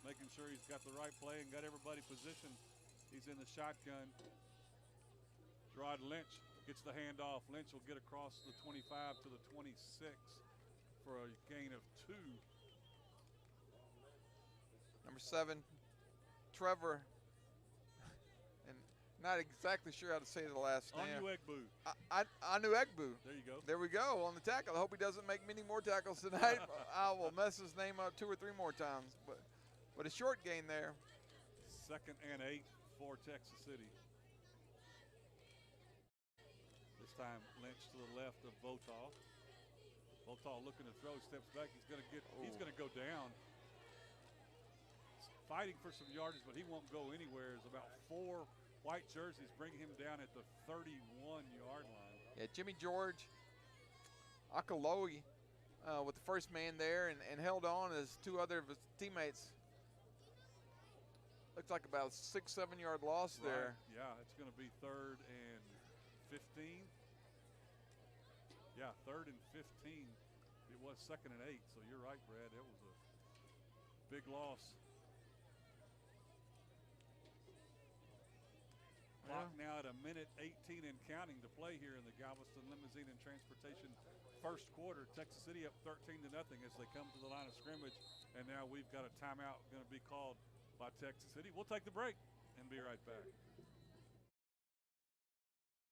making sure he's got the right play and got everybody positioned. He's in the shotgun. Gerard Lynch gets the handoff. Lynch will get across the 25 to the 26 for a gain of 2. Number 7, Trevor. And not exactly sure how to say the last name. Anuegbu. Anuegbu. There you go. There we go on the tackle. I hope he doesn't make many more tackles tonight. I will mess his name up 2 or 3 more times. But a short gain there. 2nd and 8 for Texas City. This time Lynch to the left of Votaw. Votaw looking to throw, steps back. He's going to go down. Fighting for some yardage, but he won't go anywhere. There's about 4 white jerseys bringing him down at the 31-yard line. Yeah, Jimmy George Akalohi with the first man there and held on as 2 other of his teammates. Looks like about a 6-7 yard loss there. Yeah, it's going to be 3rd and 15. Yeah, 3rd and 15. It was 2nd and 8, so you're right, Brad. It was a big loss. Clock now at 1:18 and counting to play here in the Galveston Limousine and Transportation first quarter. Texas City up 13-0 as they come to the line of scrimmage, and now we've got a timeout going to be called by Texas City. We'll take the break and be right back.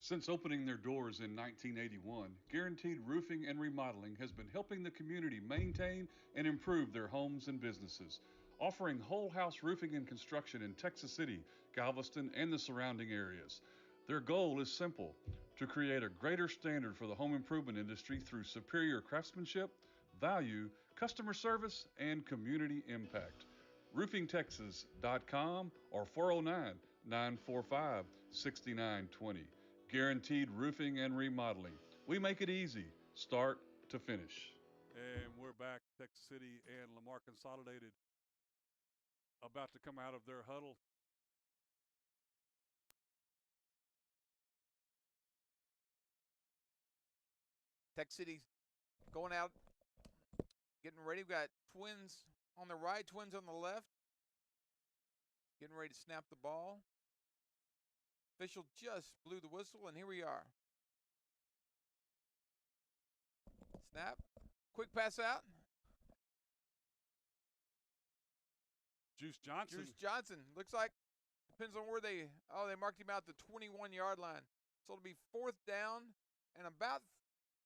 Since opening their doors in 1981, Guaranteed Roofing and Remodeling has been helping the community maintain and improve their homes and businesses, offering whole house roofing and construction in Texas City, Galveston, and the surrounding areas. Their goal is simple: to create a greater standard for the home improvement industry through superior craftsmanship, value, customer service, and community impact. RoofingTexas.com or 409-945-6920. Guaranteed Roofing and Remodeling. We make it easy, start to finish. And we're back. Texas City and Lamar Consolidated about to come out of their huddle. Texas City going out, getting ready. We've got twins on the right, twins on the left. Getting ready to snap the ball. Official just blew the whistle, and here we are. Snap. Quick pass out. Juice Johnson. Juice Johnson. Looks like, depends on where they marked him out the 21-yard line. So it'll be 4th down and about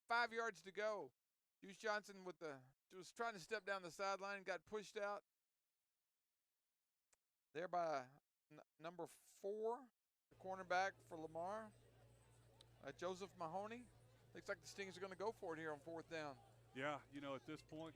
5 yards to go. Juice Johnson was trying to step down the sideline, got pushed out. There by number 4, the cornerback for Lamar, Joseph Mahoney. Looks like the Stings are going to go for it here on 4th down. Yeah, at this point,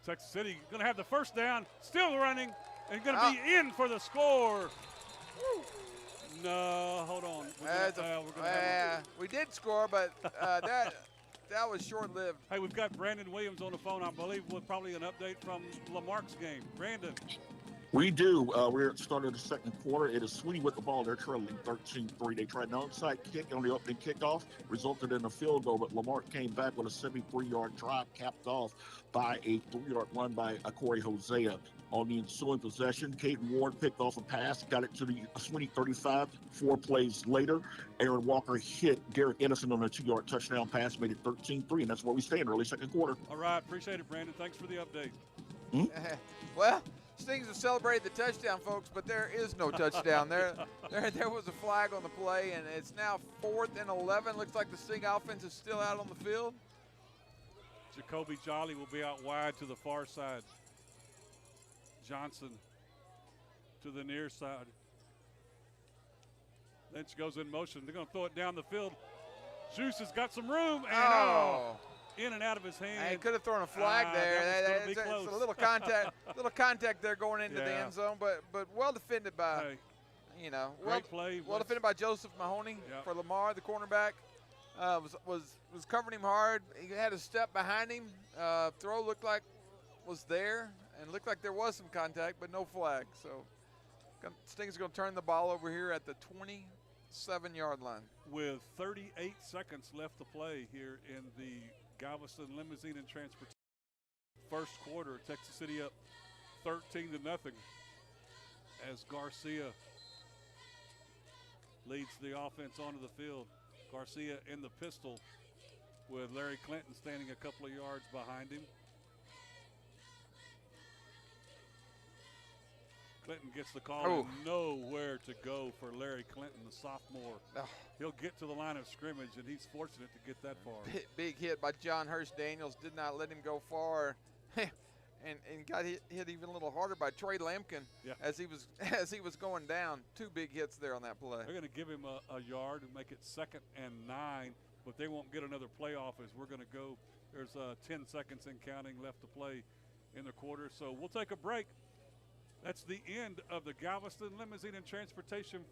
Texas City going to have the first down, still running, and going to be in for the score. No, hold on. We did score, but that was short-lived. Hey, we've got Brandon Williams on the phone, I believe, with probably an update from Lamarck's game. Brandon. We do. We're at the start of the second quarter. It is Sweetie with the ball. They're trailing 13-3. They tried an onside kick on the opening kickoff, resulted in a field goal, but Lamar came back with a 73-yard drive, capped off by a 3-yard run by Corey Hosea. On the ensuing possession, Caden Ward picked off a pass, got it to the Sweetie 35. 4 plays later, Aaron Walker hit Derek Edison on a 2-yard touchdown pass, made it 13-3, and that's where we stand early second quarter. All right, appreciate it, Brandon. Thanks for the update. Well, Stings have celebrated the touchdown, folks, but there is no touchdown. There was a flag on the play, and it's now 4th and 11. Looks like the Sting offense is still out on the field. Jacoby Jolly will be out wide to the far side. Johnson to the near side. Lynch goes in motion. They're going to throw it down the field. Juice has got some room. And in and out of his hand. He could have thrown a flag there. It's a little contact there going into the end zone, but well defended by, great play. Well defended by Joseph Mahoney for Lamar, the cornerback. Was covering him hard. He had a step behind him. Throw looked like was there, and looked like there was some contact, but no flag. So Sting's going to turn the ball over here at the 27-yard line. With 38 seconds left to play here in the Galveston Limousine and Transportation first quarter, Texas City up 13-0 as Garcia leads the offense onto the field. Garcia in the pistol with Larry Clinton standing a couple of yards behind him. Clinton gets the call and nowhere to go for Larry Clinton, the sophomore. He'll get to the line of scrimmage, and he's fortunate to get that far. Big hit by John Hurst Daniels, did not let him go far. and got hit even a little harder by Trey Lampkin as he was going down. Two big hits there on that play. They're going to give him a yard and make it 2nd and 9, but they won't get another playoff as we're going to go. There's 10 seconds and counting left to play in the quarter, so we'll take a break. That's the end of the Galveston Limousine and Transportation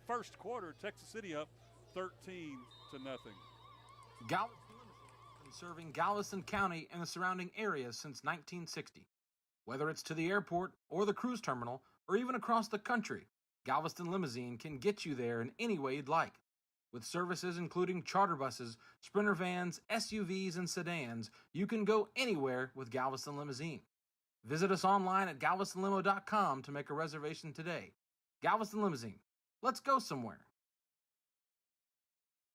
first quarter. Texas City up 13-0. Galveston Limousine been serving Galveston County and the surrounding areas since 1960. Whether it's to the airport or the cruise terminal or even across the country, Galveston Limousine can get you there in any way you'd like. With services including charter buses, sprinter vans, SUVs, and sedans, you can go anywhere with Galveston Limousine. Visit us online at galvestonlimo.com to make a reservation today. Galveston Limousine. Let's go somewhere.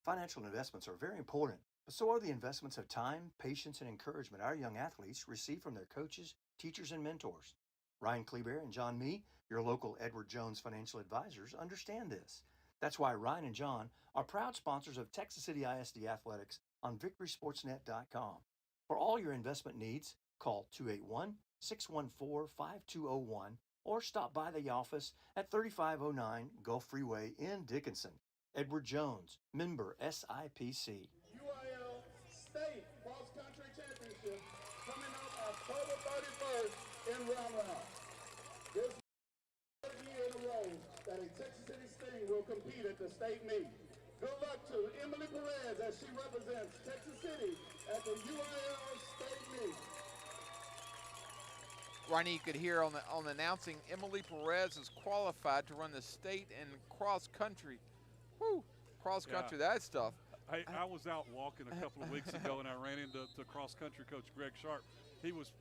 Financial investments are very important, but so are the investments of time, patience, and encouragement our young athletes receive from their coaches, teachers, and mentors. Ryan Kleber and John Mee, your local Edward Jones financial advisors, understand this. That's why Ryan and John are proud sponsors of Texas City ISD Athletics on VictorySportsNet.com. For all your investment needs, call 281-614-5201 or stop by the office at 3509 Gulf Freeway in Dickinson. Edward Jones, member SIPC. UIL State Cross Country Championship coming up October 31st in Round Round. This is the third year in a row that a Texas City Sting will compete at the state meet. Good luck to Emily Perez as she represents Texas City at the UIL State meet. Ronnie, you could hear on the announcing, Emily Perez is qualified to run the state and cross country. Woo, cross country, that's tough. I was out walking a couple of weeks ago and I ran into cross country coach Greg Sharp. He was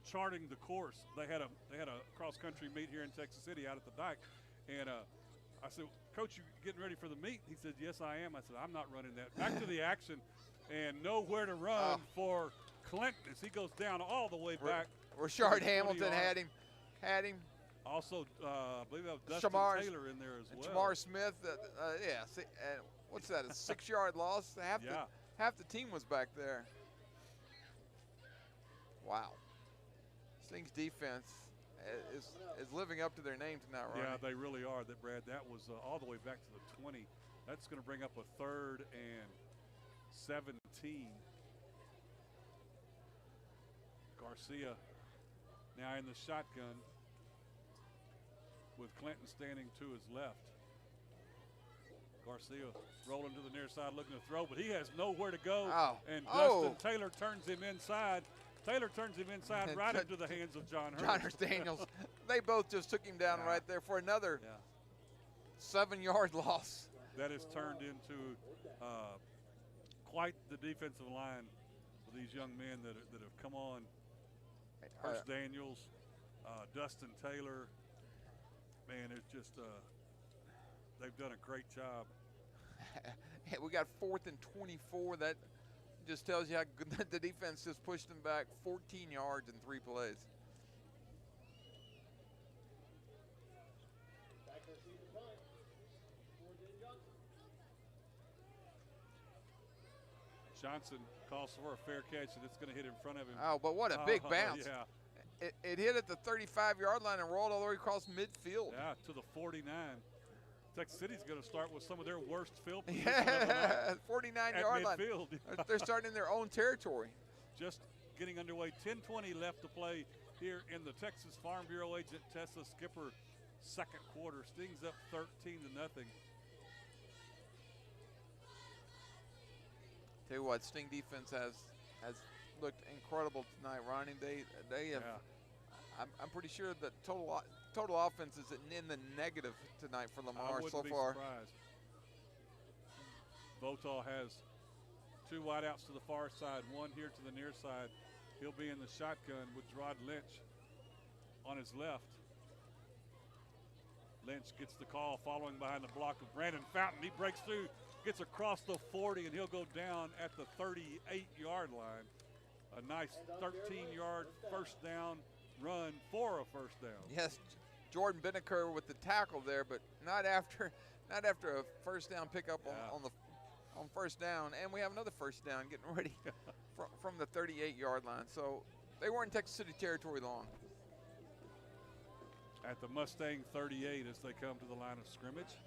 charting the course. They had a cross country meet here in Texas City out at the dike, and I said, Coach, you getting ready for the meet? He said, yes, I am. I said, I'm not running that. Back to the action, and nowhere to run for Clinton as he goes down all the way back. Rashard Hamilton had him. Also, I believe that was Dustin Taylor in there as well. Shamar Smith, what's that, a 6-yard loss? Half the team was back there. Wow. Sting's defense is living up to their name tonight, right? Yeah, they really are, Brad. That was all the way back to the 20. That's going to bring up a 3rd and 17. Garcia now in the shotgun with Clinton standing to his left. Garcia rolling to the near side looking to throw, but he has nowhere to go. And Dustin Taylor turns him inside. Right into the hands of John Hurst. John Hurst Daniels. They both just took him down right there for another 7-yard loss. That has turned into quite the defensive line for these young men that have come on. Hurst Daniels, Dustin Taylor. Man, it's just they've done a great job. We got 4th and 24. That just tells you how good the defense just pushed them back 14 yards in 3 plays. Johnson calls for a fair catch, and it's going to hit in front of him. Oh, but what a big bounce. Yeah. It hit at the 35-yard line and rolled all the way across midfield. Yeah, to the 49. Texas City's going to start with some of their worst field position Yeah, 49-yard line. They're starting in their own territory. Just getting underway. 10:20 left to play here in the Texas Farm Bureau agent Tessa Skipper second quarter. Stings up 13-0. Tell you what, Sting defense has looked incredible tonight, Ronnie. They have. Yeah. I'm pretty sure that total offense is in the negative tonight for Lamar so far. Surprised. Votaw has two wideouts to the far side, one here to the near side. He'll be in the shotgun with Rod Lynch on his left. Lynch gets the call following behind the block of Brandon Fountain. He breaks through, gets across the 40, and he'll go down at the 38-yard line. A nice 13-yard first down run for a first down. Yes, Jordan Binneker with the tackle there, but not after a first down pickup on first down. And we have another first down getting ready from the 38-yard line. So they weren't in Texas City territory long. At the Mustang 38 as they come to the line of scrimmage.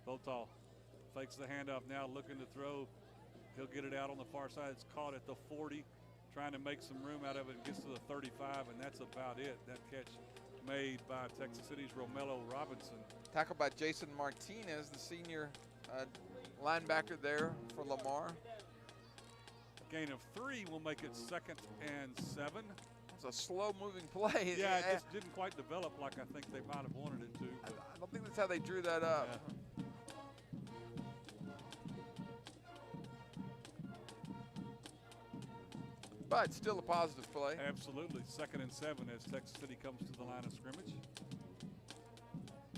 Votaw fakes the handoff now, looking to throw. He'll get it out on the far side. It's caught at the 40, trying to make some room out of it, and gets to the 35, and that's about it. That catch made by Texas City's Romello Robinson. Tackled by Jason Martinez, the senior linebacker there for Lamar. Gain of 3 will make it 2nd and 7. It's a slow-moving play. Yeah, it just didn't quite develop like I think they might have wanted it to. I don't think that's how they drew that up. Yeah. But still a positive play. Absolutely. 2nd and 7 as Texas City comes to the line of scrimmage.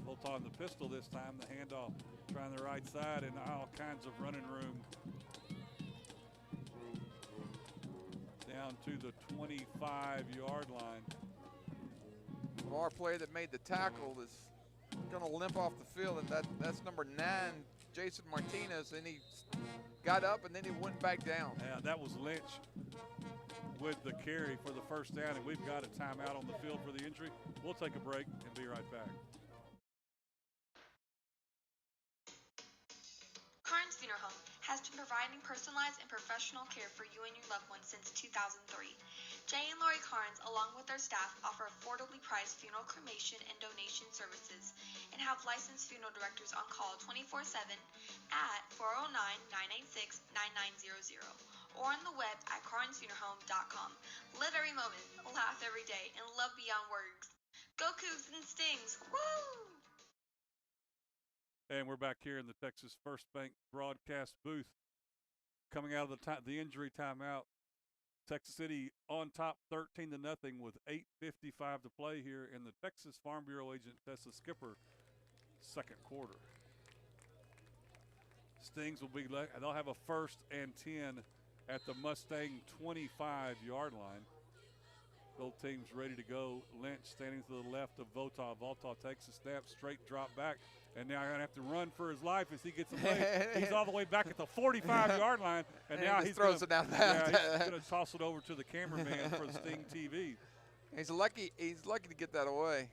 Bolt on the pistol this time. The handoff trying the right side and all kinds of running room. Down to the 25-yard line. Our player that made the tackle is going to limp off the field, and that's number 9, Jason Martinez, and he got up and then he went back down. Yeah, that was Lynch with the carry for the first down, and we've got a timeout on the field for the injury. We'll take a break and be right back. Carnes Funeral Home has been providing personalized and professional care for you and your loved ones since 2003. Jay and Lori Carnes, along with their staff, offer affordably priced funeral cremation and donation services and have licensed funeral directors on call 24/7 at 409-986-9900 or on the web at carnesfuneralhome.com. Live every moment, laugh every day, and love beyond words. Go Cougs and Stings! Woo! And we're back here in the Texas First Bank broadcast booth. Coming out of the injury timeout, Texas City on top 13-0 with 8:55 to play here in the Texas Farm Bureau agent Tessa Skipper second quarter. Stings will be, they'll have a 1st and 10 at the Mustang 25-yard line. Both teams ready to go. Lynch standing to the left of Votaw. Votaw takes a snap, straight drop back, and now he's going to have to run for his life as he gets away. He's all the way back at the 45-yard line, and now he throws it down. Yeah, he's going to toss it over to the cameraman for the Sting TV. He's lucky to get that away.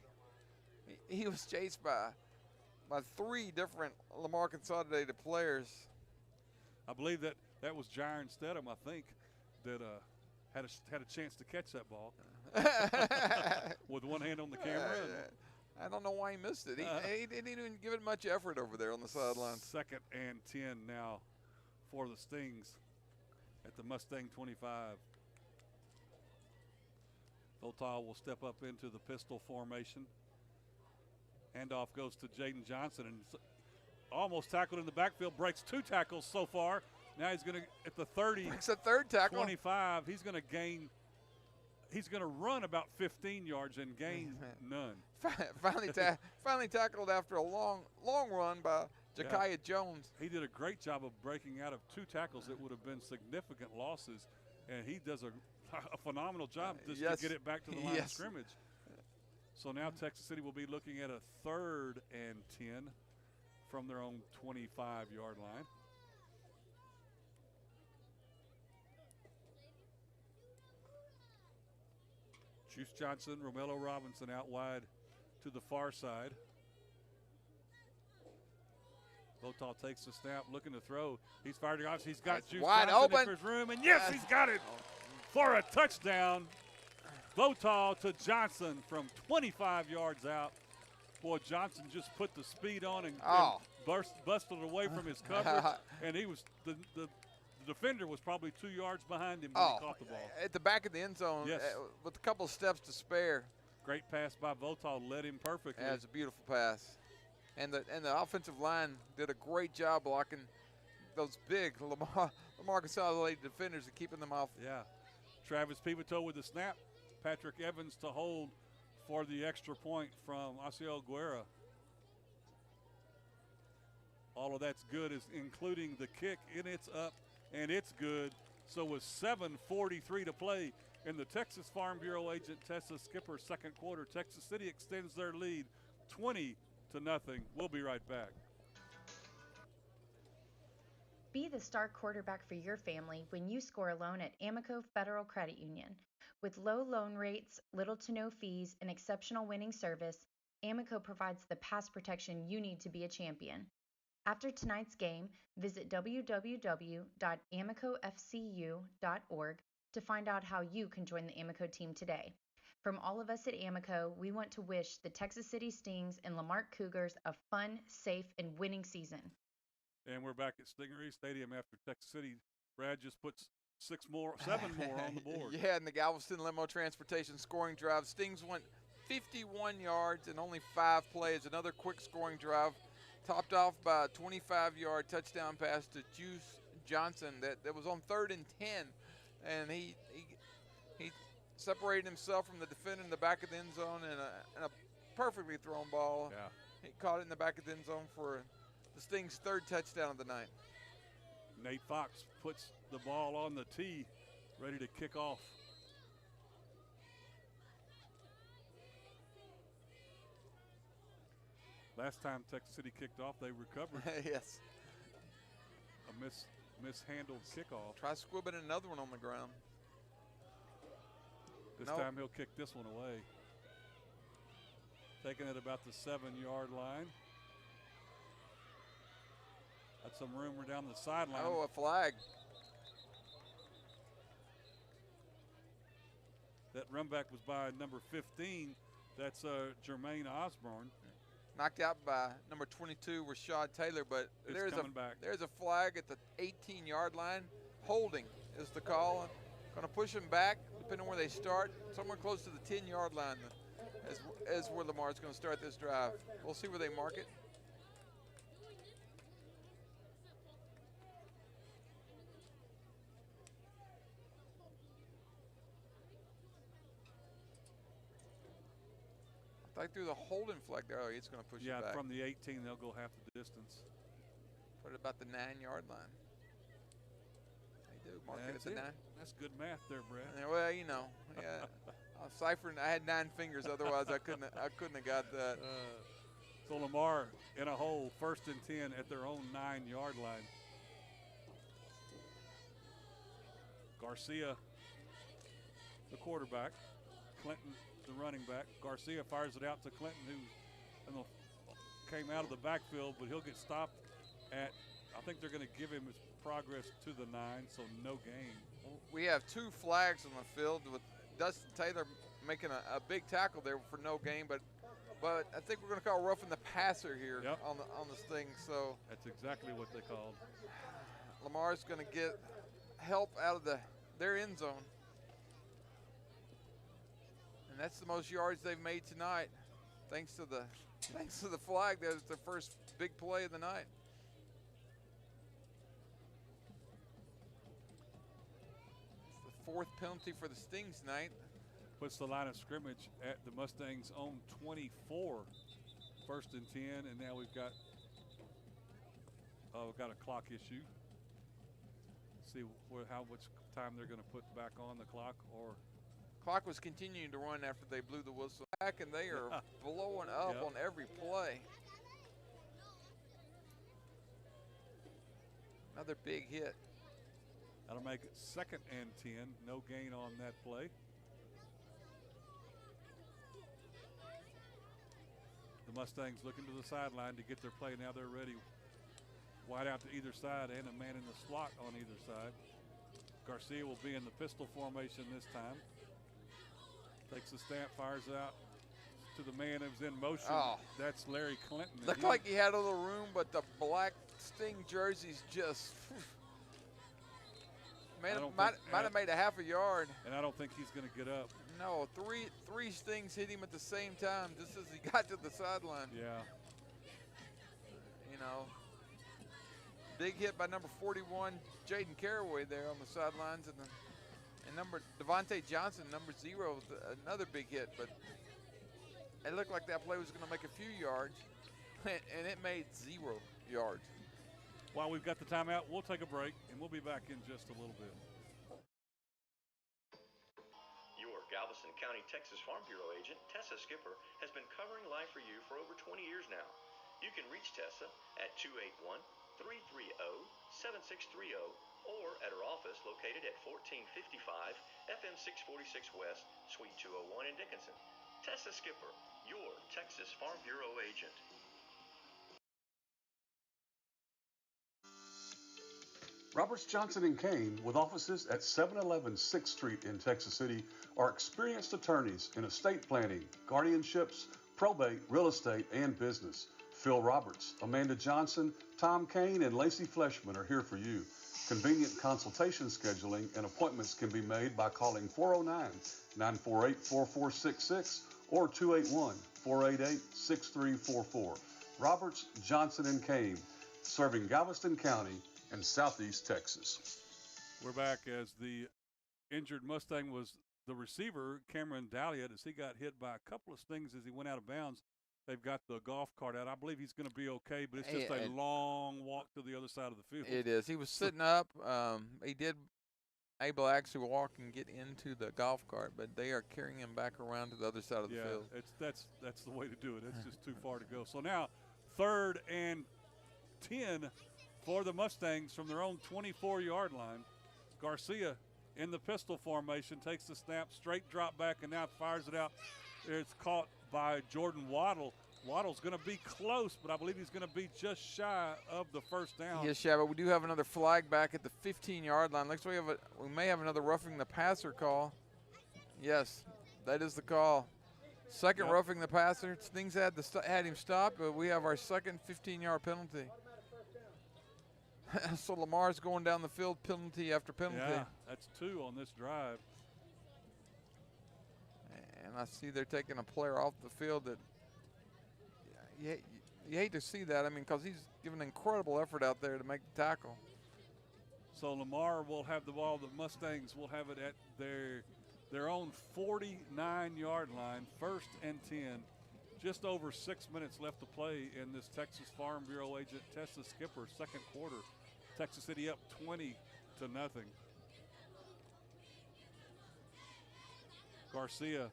He was chased by 3 different Lamar Consolidated players. I believe that was Jaron Stedham, I think, that had a chance to catch that ball with one hand on the camera. I don't know why he missed it. He didn't even give it much effort over there on the sideline. 2nd and 10 now for the Stings at the Mustang 25. Votaw will step up into the pistol formation. Handoff goes to Jaden Johnson and almost tackled in the backfield. Breaks 2 tackles so far. Now he's going to, at the 30. It's a 3rd tackle. 25, he's going to run about 15 yards and gain none. Finally tackled after a long run by Ja'Kiah Jones. He did a great job of breaking out of 2 tackles that would have been significant losses, and he does a phenomenal job just to get it back to the line of scrimmage. So now Texas City will be looking at a 3rd and 10 from their own 25-yard line. Juice Johnson, Romello Robinson out wide to the far side. Votaw takes the snap, looking to throw. He's fired it off. He's got That's Juice wide Johnson open. in for his room, and yes, he's got it for a touchdown. Votaw to Johnson from 25 yards out. Boy, Johnson just put the speed on and busted away from his coverage, and he was the defender was probably 2 yards behind him when he caught the ball. At the back of the end zone, Yes. With a couple of steps to spare. Great pass by Votaw, led him perfectly. That's a beautiful pass. And the offensive line did a great job blocking those big Lamar Consolidated defenders and keeping them off. Yeah. Travis Pivotal with the snap. Patrick Evans to hold for the extra point from Asiel Guerra. All of that's good, including the kick, and it's up, and it's good. So with 7:43 to play in the Texas Farm Bureau agent Tessa Skipper second quarter, Texas City extends their lead 20-0. We'll be right back. Be the star quarterback for your family when you score a loan at Amico Federal Credit Union. With low loan rates, little to no fees, and exceptional winning service, Amico provides the pass protection you need to be a champion. After tonight's game, visit www.amicofcu.org to find out how you can join the Amico team today. From all of us at Amico, we want to wish the Texas City Stings and Lamar Cougars a fun, safe, and winning season. And we're back at Stingery Stadium after Texas City. Brad just puts 7 more on the board. Yeah, in the Galveston Limo Transportation scoring drive. Stings went 51 yards in only 5 plays. Another quick scoring drive, topped off by a 25-yard touchdown pass to Juice Johnson that was on 3rd and 10. And he separated himself from the defender in the back of the end zone and a perfectly thrown ball. Yeah. He caught it in the back of the end zone for the Stings' 3rd touchdown of the night. Nate Fox puts the ball on the tee, ready to kick off. Last time Texas City kicked off, they recovered. Yes. A mishandled kickoff. Try squibbing another one on the ground. This time he'll kick this one away. Taking it about the 7-yard line. Got some room down the sideline. Oh, a flag. That run back was by number 15. That's Jermaine Osborne. Knocked out by number 22, Rashad Taylor, but there's a flag at the 18-yard line. Holding is the call. Going to push him back, depending on where they start. Somewhere close to the 10-yard line is where Lamar's going to start this drive. We'll see where they mark it. I threw the holding flag there. Oh, he's going to push it back. Yeah, from the 18, they'll go half the distance. Put it about the 9-yard line. They do mark it at the 9. That's good math there, Brad. Yeah, well, you know, yeah. Ciphering. I had 9 fingers. Otherwise, I couldn't have got that. So Lamar in a hole, 1st and 10 at their own 9-yard line. Garcia, the quarterback. Clinton, the running back. Garcia fires it out to Clinton, who came out of the backfield, but he'll get stopped at, I think they're going to give him his progress to the 9, so no gain. We have 2 flags on the field with Dustin Taylor making a big tackle there for no gain, but I think we're going to call roughing the passer here on the Sting. So that's exactly what they called. Lamar's going to get help out of their end zone. And that's the most yards they've made tonight, thanks to the flag. That was their first big play of the night. It's the 4th penalty for the Stings tonight. Puts the line of scrimmage at the Mustangs' own 24. 1st and 10, and now we've got a clock issue. See how much time they're going to put back on the clock, or. Clock was continuing to run after they blew the whistle back, and they are blowing up on every play. Another big hit. That'll make it 2nd and 10. No gain on that play. The Mustangs looking to the sideline to get their play. Now they're ready. Wide out to either side and a man in the slot on either side. Garcia will be in the pistol formation this time. Takes the snap, fires out to the man who's in motion. Oh. That's Larry Clinton. Looked like he had a little room, but the black Sting jerseys just might have made a half a yard. And I don't think he's going to get up. No, three Stings hit him at the same time just as he got to the sideline. Yeah. You know, big hit by number 41, Jaden Caraway there on the sidelines, and number Devontae Johnson, number 0, another big hit. But it looked like that play was going to make a few yards, and it made 0 yards. While we've got the timeout, we'll take a break, and we'll be back in just a little bit. Your Galveston County, Texas Farm Bureau agent, Tessa Skipper, has been covering life for you for over 20 years now. You can reach Tessa at 281-330-7630 or at her office located at 1455 FM 646 West, Suite 201 in Dickinson. Tessa Skipper, your Texas Farm Bureau agent. Roberts, Johnson & Kane, with offices at 711 6th Street in Texas City, are experienced attorneys in estate planning, guardianships, probate, real estate, and business. Phil Roberts, Amanda Johnson, Tom Kane, and Lacey Fleshman are here for you. Convenient consultation scheduling and appointments can be made by calling 409-948-4466 or 281-488-6344. Roberts, Johnson & Kane, serving Galveston County and Southeast Texas. We're back as the injured Mustang was the receiver, Cameron Dahlia, as he got hit by a couple of Stings as he went out of bounds. They've got the golf cart out. I believe he's going to be okay, but it's just a long walk to the other side of the field. It is. He was sitting up. He did able to actually walk and get into the golf cart, but they are carrying him back around to the other side of the field. That's the way to do it. It's just too far to go. So now 3rd and 10 for the Mustangs from their own 24-yard line. Garcia in the pistol formation, takes the snap, straight drop back, and now fires it out. It's caught by Jordan Waddle. Waddle's going to be close, but I believe he's going to be just shy of the first down. Yes, Shabba, we do have another flag back at the 15-yard line. Looks like we may have another roughing the passer call. Yes, that is the call. Second roughing the passer. Stings had him stopped, but we have our second 15-yard penalty. So Lamar's going down the field penalty after penalty. Yeah, that's 2 on this drive. And I see they're taking a player off the field that you hate to see that. I mean, because he's given incredible effort out there to make the tackle. So Lamar will have the ball. The Mustangs will have it at their own 49-yard line, 1st and 10. Just over 6 minutes left to play in this Texas Farm Bureau agent Tessa Skipper second quarter. Texas City up 20-0. Garcia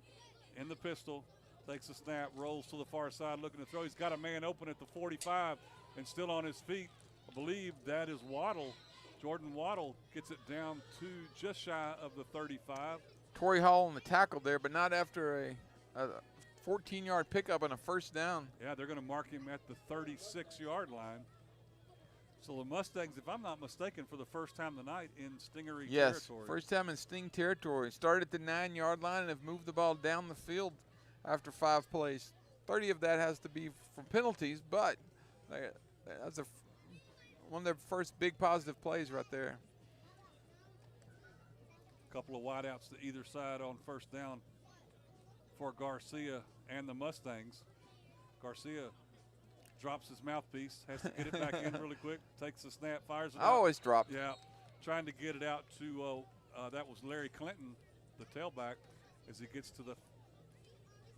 in the pistol, takes a snap, rolls to the far side, looking to throw. He's got a man open at the 45 and still on his feet. I believe that is Waddle. Jordan Waddle gets it down to just shy of the 35. Torrey Hall on the tackle there, but not after a 14-yard pickup and a first down. Yeah, they're going to mark him at the 36-yard line. So the Mustangs, if I'm not mistaken, for the first time tonight in Stingery territory. Yes, first time in Sting territory. Started at the 9-yard line and have moved the ball down the field after 5 plays. 30 of that has to be from penalties, but that's one of their first big positive plays right there. A couple of wideouts to either side on first down for Garcia and the Mustangs. Garcia drops his mouthpiece, has to get it back in really quick, takes the snap, fires it out. Always drop. Yeah, trying to get it out to, that was Larry Clinton, the tailback, as he gets to the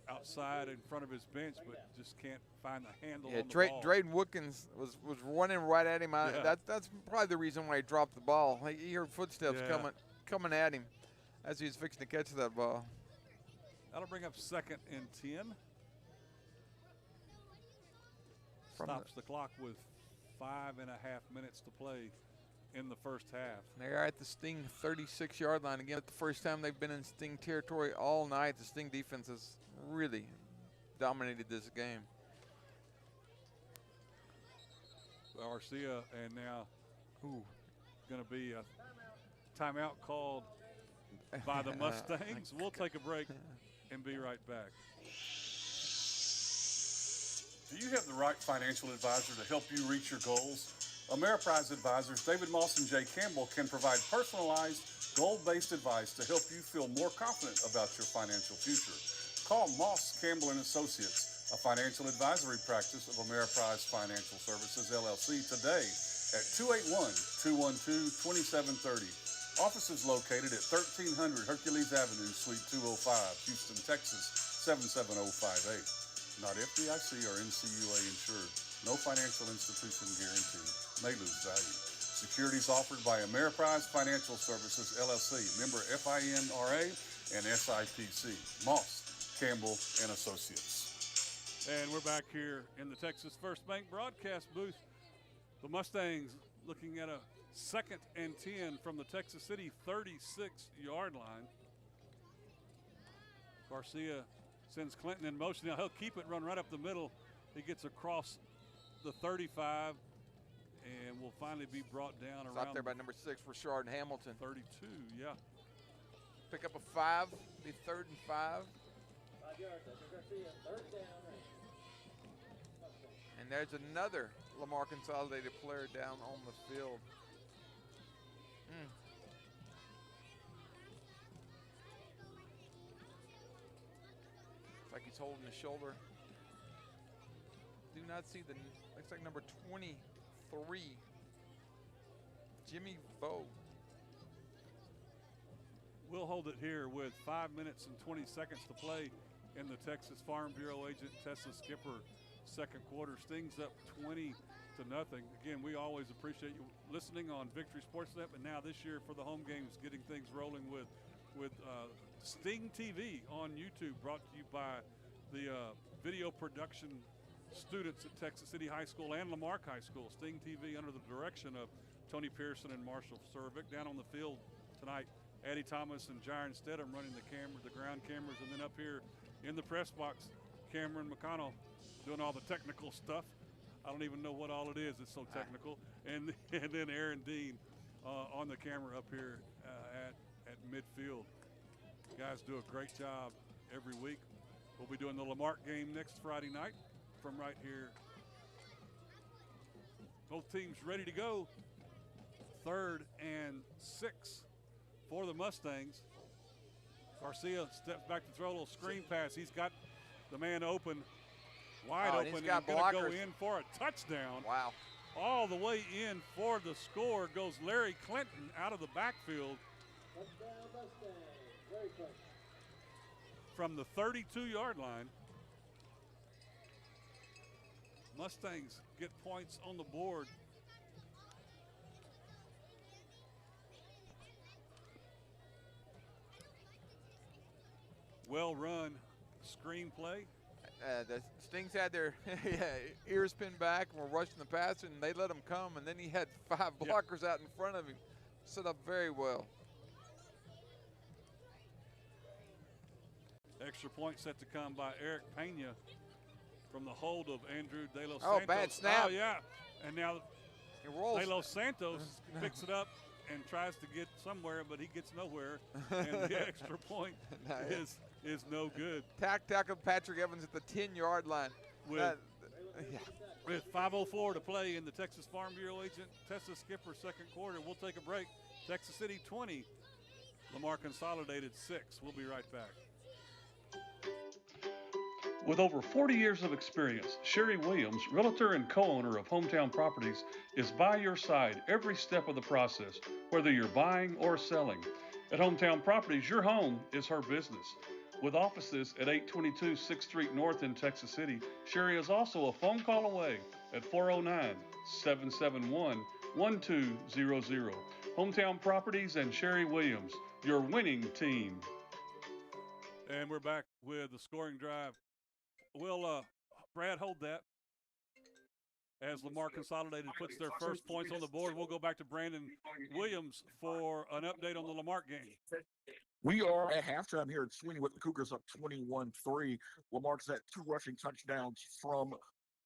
outside in front of his bench, but just can't find the handle on the ball. Drayden Woodkins was running right at him. That's probably the reason why he dropped the ball. He heard footsteps coming at him as he was fixing to catch that ball. That'll bring up 2nd and 10. Stops the clock with 5.5 minutes to play in the first half. They are at the Sting 36-yard line again. At the first time they've been in Sting territory all night. The Sting defense has really dominated this game. Garcia, and now going to be a timeout called by the Mustangs. We'll take a break and be right back. Do you have the right financial advisor to help you reach your goals? Ameriprise advisors David Moss and Jay Campbell can provide personalized, goal-based advice to help you feel more confident about your financial future. Call Moss, Campbell & Associates, a financial advisory practice of Ameriprise Financial Services, LLC, today at 281-212-2730. Offices located at 1300 Hercules Avenue, Suite 205, Houston, Texas, 77058. Not FDIC or NCUA insured. No financial institution guarantee. May lose value. Securities offered by Ameriprise Financial Services, LLC, member FINRA and SIPC. Moss, Campbell & Associates. And we're back here in the Texas First Bank broadcast booth. The Mustangs looking at a 2nd and 10 from the Texas City 36-yard line. Garcia sends Clinton in motion. Now he'll keep it, run right up the middle. He gets across the 35 and will finally be brought down It's around out there by number 6, Rashard Hamilton. 32, yeah. Pick up a 5, be 3rd and 5. 5 yards, that's Garcia, 3rd down. And there's another Lamar Consolidated player down on the field. Looks like he's holding his shoulder. Do not see the, looks like number 23, Jimmy Bowe. We'll hold it here with 5 minutes and 20 seconds to play in the Texas Farm Bureau agent Tessa Skipper second quarter. Stings up 20-0. Again, we always appreciate you listening on Victory SportsNet, but now this year for the home games, getting things rolling with Sting TV on YouTube, brought to you by the video production students at Texas City High School and Lamarck High School. Sting TV under the direction of Tony Pearson and Marshall Cervic. Down on the field tonight, Addie Thomas and Jaron Stedham running the ground cameras, and then up here in the press box, Cameron McConnell doing all the technical stuff. I don't even know what all it is. It's so technical. And then Aaron Dean on the camera up here at midfield. Guys do a great job every week. We'll be doing the Lamarck game next Friday night from right here. Both teams ready to go. 3rd and 6 for the Mustangs. Garcia steps back to throw a little screen pass. He's got the man open, wide open, He's and got going to go blockers. in for a touchdown. Wow. All the way in for the score goes Larry Clinton out of the backfield Touchdown Mustangs, very close. from the 32-yard line. Mustangs get points on the board. Well run screenplay. The Stings had their ears pinned back and were rushing the passer, and they let him come, and then he had 5 blockers out in front of him. Set up very well. Extra point set to come by Eric Pena from the hold of Andrew De Los Oh, Santos. bad snap. Oh, yeah. And now He rolls. De Los Santos picks it up and tries to get somewhere, but he gets nowhere. And the extra point is no good. Tackle Patrick Evans at the 10-yard line. With 5:04 to play in the Texas Farm Bureau agent Tessa Skipper second quarter. We'll take a break. Texas City 20, Lamar Consolidated 6. We'll be right back. With over 40 years of experience, Sherry Williams, realtor and co-owner of Hometown Properties, is by your side every step of the process, whether you're buying or selling. At Hometown Properties, your home is her business. With offices at 822 6th Street North in Texas City, Sherry is also a phone call away at 409-771-1200. Hometown Properties and Sherry Williams, your winning team. And we're back with the scoring drive. We'll, Brad, hold that. as Lamar Consolidated puts their first points on the board. We'll go back to Brandon Williams for an update on the Lamar game. We are at halftime here at Sweeney with the Cougars up 21-3. Lamar's at 2 rushing touchdowns from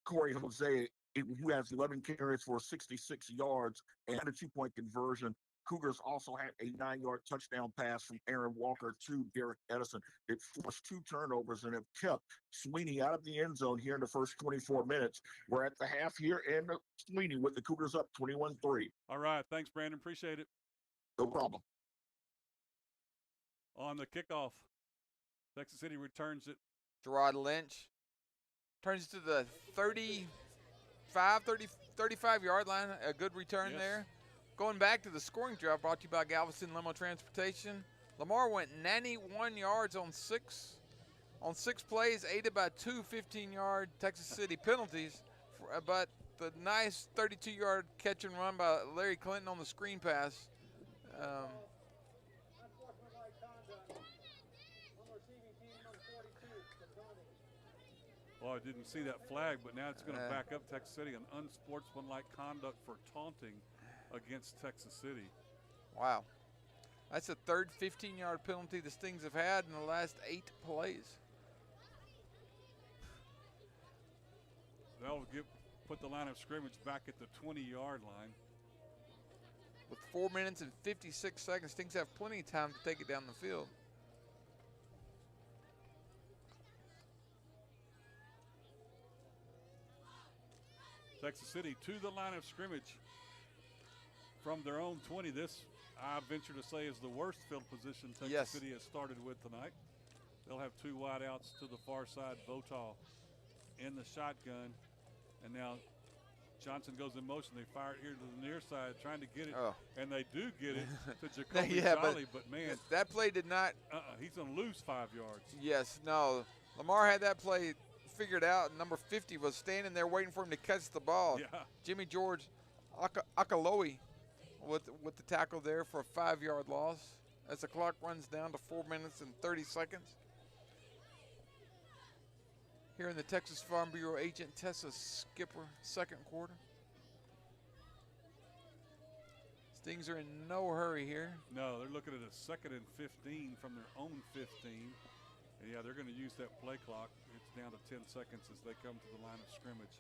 Corey Jose, who has 11 carries for 66 yards and a 2-point conversion. Cougars also had a 9-yard touchdown pass from Aaron Walker to Derek Edison. It forced 2 turnovers and have kept Sweeney out of the end zone here in the first 24 minutes. We're at the half here in Sweeney with the Cougars up 21-3. All right. Thanks, Brandon. Appreciate it. No problem. On the kickoff, Texas City returns it. Gerard Lynch turns it to the 35-yard line. A good return there. Going back to the scoring drive brought to you by Galveston Limo Transportation. Lamar went 91 yards on six plays, aided by 2 15-yard Texas City penalties. But the nice 32-yard catch and run by Larry Clinton on the screen pass. Well, I didn't see that flag, but now it's going to back up Texas City. An unsportsmanlike conduct for taunting against Texas City. Wow. That's the third 15-yard penalty the Stings have had in the last 8 plays. That'll put the line of scrimmage back at the 20-yard line. With 4 minutes and 56 seconds, Stings have plenty of time to take it down the field. Texas City to the line of scrimmage from their own 20. This, I venture to say, is the worst field position Texas City has started with tonight. They'll have 2 wideouts to the far side. Votaw in the shotgun. And now Johnson goes in motion. They fire it here to the near side, trying to get it. And they do get it to Jacoby Jolly. But, man. That play did not. He's going to lose 5 yards. Yes, no. Lamar had that play figured out. Number 50 was standing there waiting for him to catch the ball. Yeah. Jimmy George Akalohi with the tackle there for a 5-yard loss as the clock runs down to 4 minutes and 30 seconds. Here in the Texas Farm Bureau Agent Tessa Skipper second quarter. Stings are in no hurry here. No, they're looking at a 2nd and 15 from their own 15. And yeah, they're going to use that play clock. It's down to 10 seconds as they come to the line of scrimmage.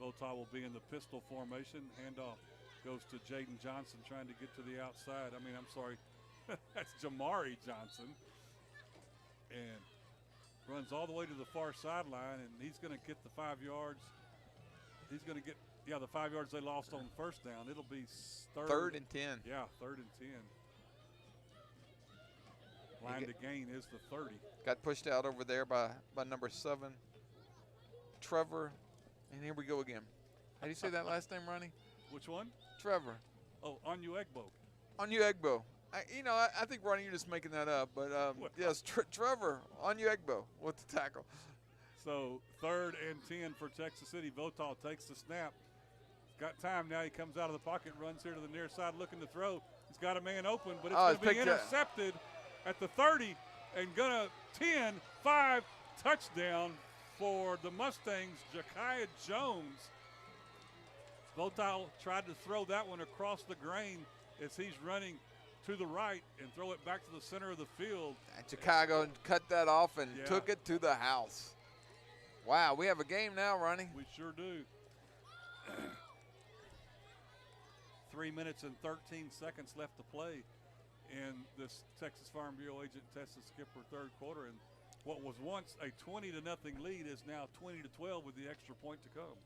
Votaw will be in the pistol formation. Handoff goes to Jaden Johnson trying to get to the outside. I'm sorry. That's Jamari Johnson. And runs all the way to the far sideline, and he's going to get the 5 yards. He's going to get, the 5 yards they lost on first down. It'll be third and 10. Yeah, 3rd and 10. Line to gain is the 30. Got pushed out over there by number 7, Trevor. And here we go again. How do you say that last name, Ronnie? Which one? Trevor. Oh, Onuegbo. Onuegbo. I think, Ronnie, you're just making that up. But, yes, Trevor Onuegbo with the tackle. So 3rd and 10 for Texas City. Votaw takes the snap. Got time now. He comes out of the pocket, runs here to the near side looking to throw. He's got a man open, but it's going to be intercepted at the 30 and going to 10-5 touchdown for the Mustangs, Ja'Kiah Jones. Votaw tried to throw that one across the grain as he's running to the right and throw it back to the center of the field. Chicago cut that off and took it to the house. Wow, we have a game now, Ronnie. We sure do. 3 minutes and 13 seconds left to play in this Texas Farm Bureau Agent Tessa Skipper 3rd quarter. And what was once a 20-0 lead is now 20-12 with the extra point to come.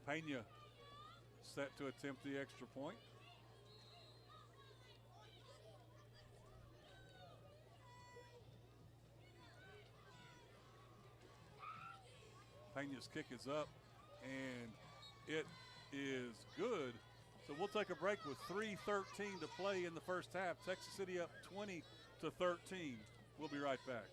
Pena set to attempt the extra point. Pena's kick is up, and it is good. So we'll take a break with 3:13 to play in the first half. Texas City up 20-13. We'll be right back.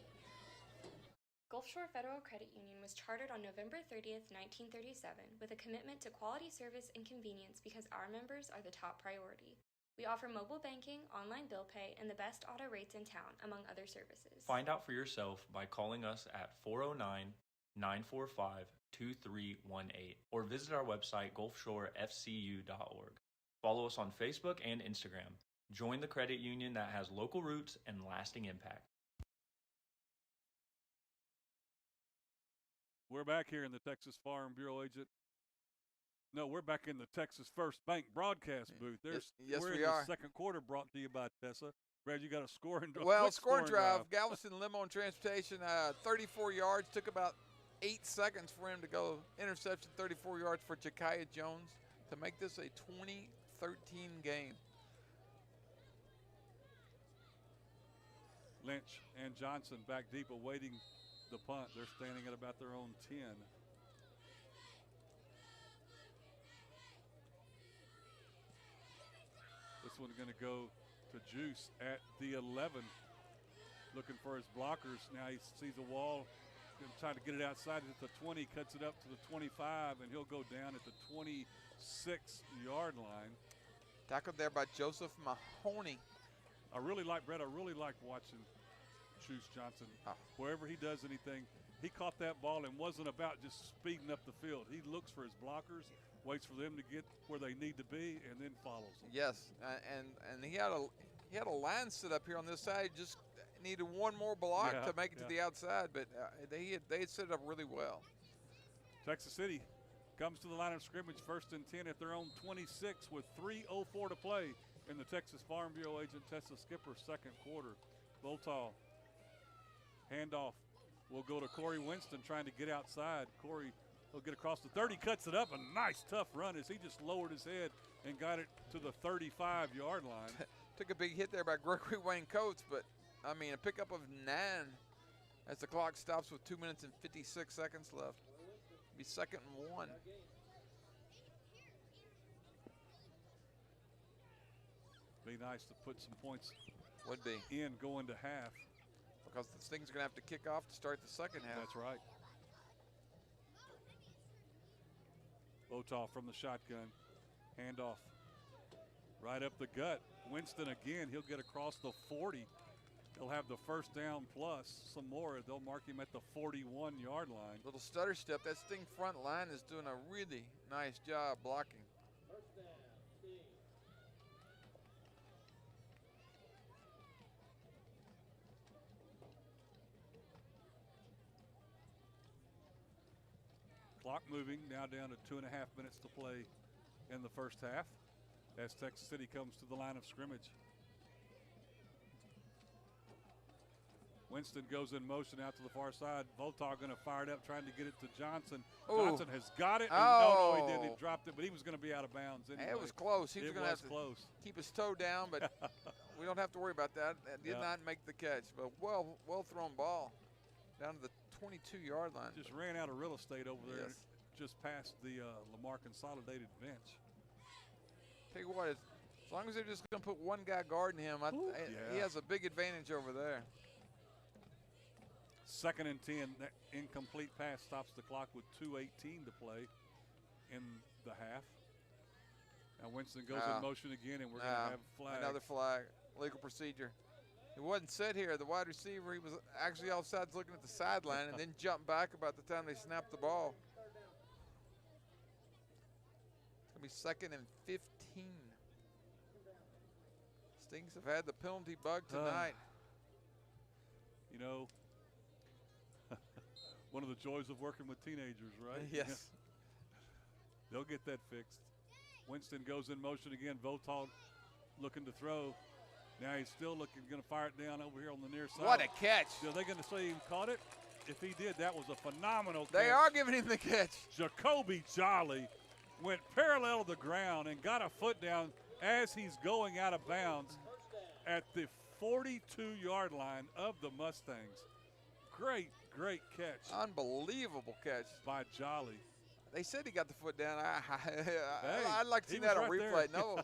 Gulf Shore Federal Credit Union was chartered on November 30th, 1937, with a commitment to quality service and convenience because our members are the top priority. We offer mobile banking, online bill pay, and the best auto rates in town, among other services. Find out for yourself by calling us at 409-945-2318 or visit our website gulfshorefcu.org. Follow us on Facebook and Instagram. Join the credit union that has local roots and lasting impact. We're back here in the Texas Farm Bureau Agent. No, we're back in the Texas First Bank broadcast booth. Yes, we're we in are. the second quarter, brought to you by Tessa. Brad, you got a scoring drive. Well, scoring drive. Galveston Limo and Transportation, 34 yards. Took about 8 seconds for him to go. Interception, 34 yards for Ja'Kiah Jones to make this a 2013 game. Lynch and Johnson back deep awaiting the punt. They're standing at about their own 10. This one's going to go to Juice at the 11, looking for his blockers. Now he sees a wall, trying to get it outside at the 20, cuts it up to the 25, and he'll go down at the 26-yard line. Tackled there by Joseph Mahoney. I really like watching Juice Johnson. Wherever he does anything, he caught that ball and wasn't about just speeding up the field. He looks for his blockers, waits for them to get where they need to be, and then follows them. Yes, and he had a line set up here on this side. Just needed one more block to make it to the outside, but they had set it up really well. Texas City comes to the line of scrimmage, 1st and 10 at their own 26 with 3:04 to play in the Texas Farm Bureau Agent Tessa Skipper second quarter. Voltall, handoff will go to Corey Winston trying to get outside. Corey will get across the 30, cuts it up. A nice, tough run as he just lowered his head and got it to the 35-yard line. Took a big hit there by Gregory Wayne Coates, but, I mean, a pickup of 9 as the clock stops with 2 minutes and 56 seconds left. Be 2nd and 1. Be nice to put some points Would be. in going to half. Because the Stings are going to have to kick off to start the second half. That's right. Votaw from the shotgun. Handoff. Right up the gut. Winston again. He'll get across the 40. He'll have the first down plus some more. They'll mark him at the 41-yard line. Little stutter step. That Sting front line is doing a really nice job blocking. Clock moving now down to 2.5 minutes to play in the first half as Texas City comes to the line of scrimmage. Winston goes in motion out to the far side. Voltaw going to fire it up, trying to get it to Johnson. Ooh. Johnson has got it. No, he didn't. He dropped it, but he was going to be out of bounds anyway. It was close. He was going to have to close. Keep his toe down, but we don't have to worry about that. That did not make the catch, but well thrown ball down to the 22-yard line. Just ran out of real estate over there, Yes. just past the Lamar Consolidated bench. Tell you what, as long as they're just going to put one guy guarding him, he has a big advantage over there. 2nd and 10. That incomplete pass stops the clock with 2:18 to play in the half. Now Winston goes in motion again, and we're going to have a flag. Another flag, legal procedure. It wasn't set here. The wide receiver, he was actually offsides looking at the sideline and then jumped back about the time they snapped the ball. It's going to be 2nd and 15. Stings have had the penalty bug tonight. You know, one of the joys of working with teenagers, right? Yes. They'll get that fixed. Winston goes in motion again. Votaw looking to throw. Now he's still looking, going to fire it down over here on the near side. What a catch. Are they going to say he caught it? If he did, that was a phenomenal catch. They are giving him the catch. Jacoby Jolly went parallel to the ground and got a foot down as he's going out of bounds at the 42-yard line of the Mustangs. Great catch. Unbelievable catch. By Jolly. They said he got the foot down. I'd like to see that on replay. No,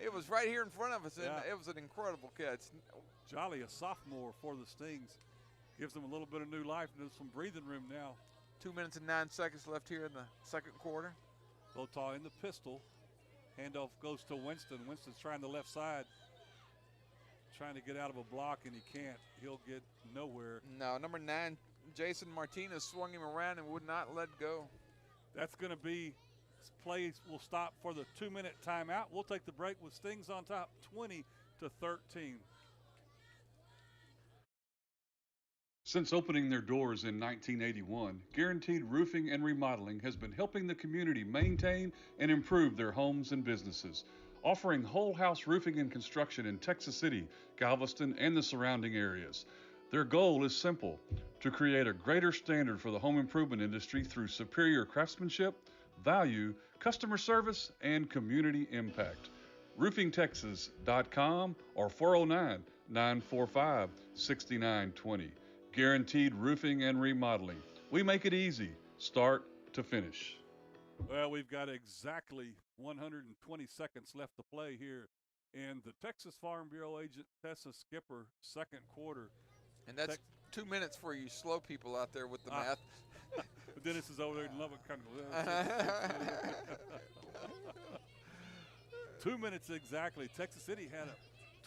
it was right here in front of us, and it was an incredible catch. Jolly, a sophomore for the Stings, gives them a little bit of new life and some breathing room now. 2 minutes and 9 seconds left here in the second quarter. Votaw in the pistol. Handoff goes to Winston. Winston's trying the left side, trying to get out of a block, and he can't. He'll get nowhere. No, number 9, Jason Martinez swung him around and would not let go. That's going to be, play will stop for the 2-minute timeout. We'll take the break with Stings on top, 20-13. Since opening their doors in 1981, Guaranteed Roofing and Remodeling has been helping the community maintain and improve their homes and businesses, offering whole house roofing and construction in Texas City, Galveston, and the surrounding areas. Their goal is simple: to create a greater standard for the home improvement industry through superior craftsmanship, value, customer service, and community impact. RoofingTexas.com or 409-945-6920. Guaranteed Roofing and Remodeling. We make it easy, start to finish. Well, we've got exactly 120 seconds left to play here in the Texas Farm Bureau agent Tessa Skipper second quarter. And that's 2 minutes for you slow people out there with the math. Dennis is over there in Lubbock County. 2 minutes exactly. Texas City had a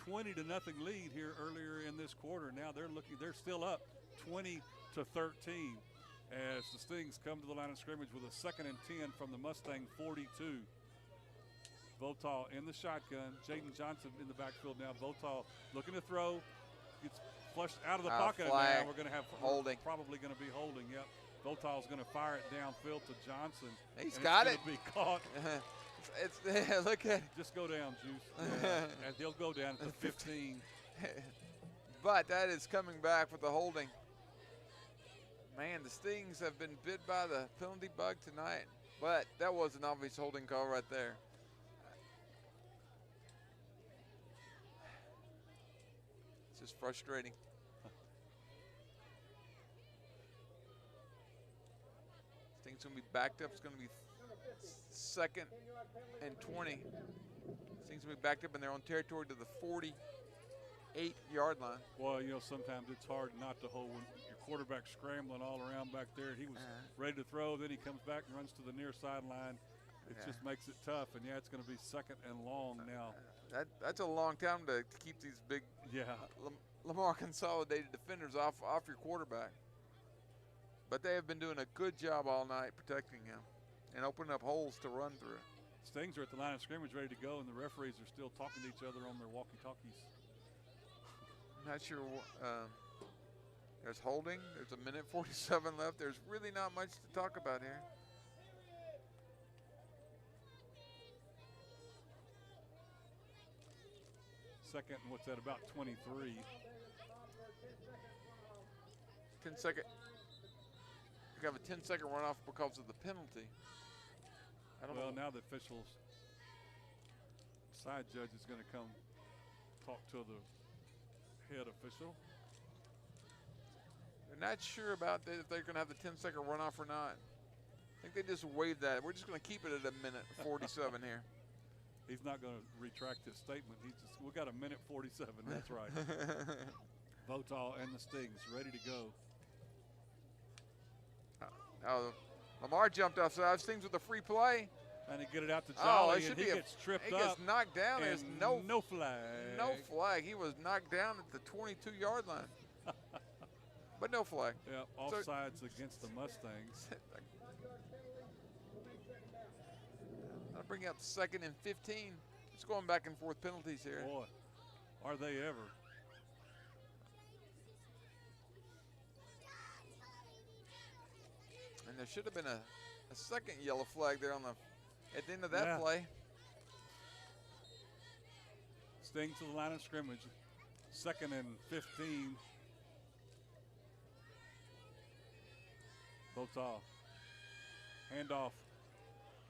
20-0 lead here earlier in this quarter. Now they're still up 20-13 as the Stings come to the line of scrimmage with a 2nd and 10 from the Mustang 42. Votaw in the shotgun. Jaden Johnson in the backfield now. Votaw looking to throw. Gets flushed out of the pocket. Flag. And now we're going to have holding. Probably going to be holding. Yep. Votaw's going to fire it downfield to Johnson. He's got it. It's going to be caught. Look at. Just go down, Juice. Yeah. And he'll go down to 15. But that is coming back with the holding. Man, the Stings have been bit by the penalty bug tonight. But that was an obvious holding call right there. It's just frustrating. Stings going to be backed up. It's going to be 2nd and 20. Stings going to be backed up in their own territory to the 48-yard line. Well, sometimes it's hard not to hold when your quarterback's scrambling all around back there. He was ready to throw, then he comes back and runs to the near sideline. It just makes it tough, and it's going to be 2nd and long now. That's a long time to keep these big Lamar Consolidated defenders off your quarterback. But they have been doing a good job all night protecting him and opening up holes to run through. Stings are at the line of scrimmage ready to go, and the referees are still talking to each other on their walkie-talkies. Not sure. There's holding. There's 1:47 left. There's really not much to talk about here. Second, and what's that, about 23. 10-second. You have a 10-second runoff because of the penalty. I don't know. Now the officials, side judge is going to come talk to the head official. They're not sure about if they're going to have the 10-second runoff or not. I think they just waived that. We're just going to keep it at 1:47 here. He's not going to retract his statement. We got 1:47. That's right. Votaw and the Stings ready to go. Lamar jumped offside. Stings with a free play. And he get it out to Jolly, and he gets tripped up. He gets knocked down. There's no flag. No flag. He was knocked down at the 22-yard line. But no flag. Yeah, offsides against the Mustangs. I'll bring up 2nd and 15. It's going back and forth penalties here. Boy, are they ever. And there should have been a second yellow flag there at the end of that play. Stings to the line of scrimmage. 2nd and 15. Votaw. Handoff.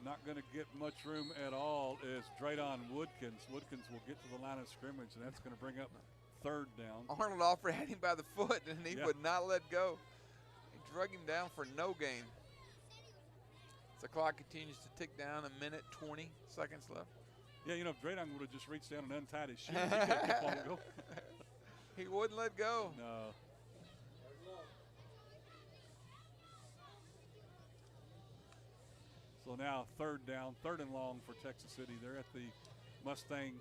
Not going to get much room at all is Draydon Woodkins. Woodkins will get to the line of scrimmage, and that's going to bring up 3rd down. Arnold Alford had him by the foot, and he would not let go. He drug him down for no gain. The clock continues to tick down. 1:20 left. Yeah, if Draydon would have just reached down and untied his shoe, he could have kept on going. He wouldn't let go. No. So So now third and long for Texas City. They're at the Mustang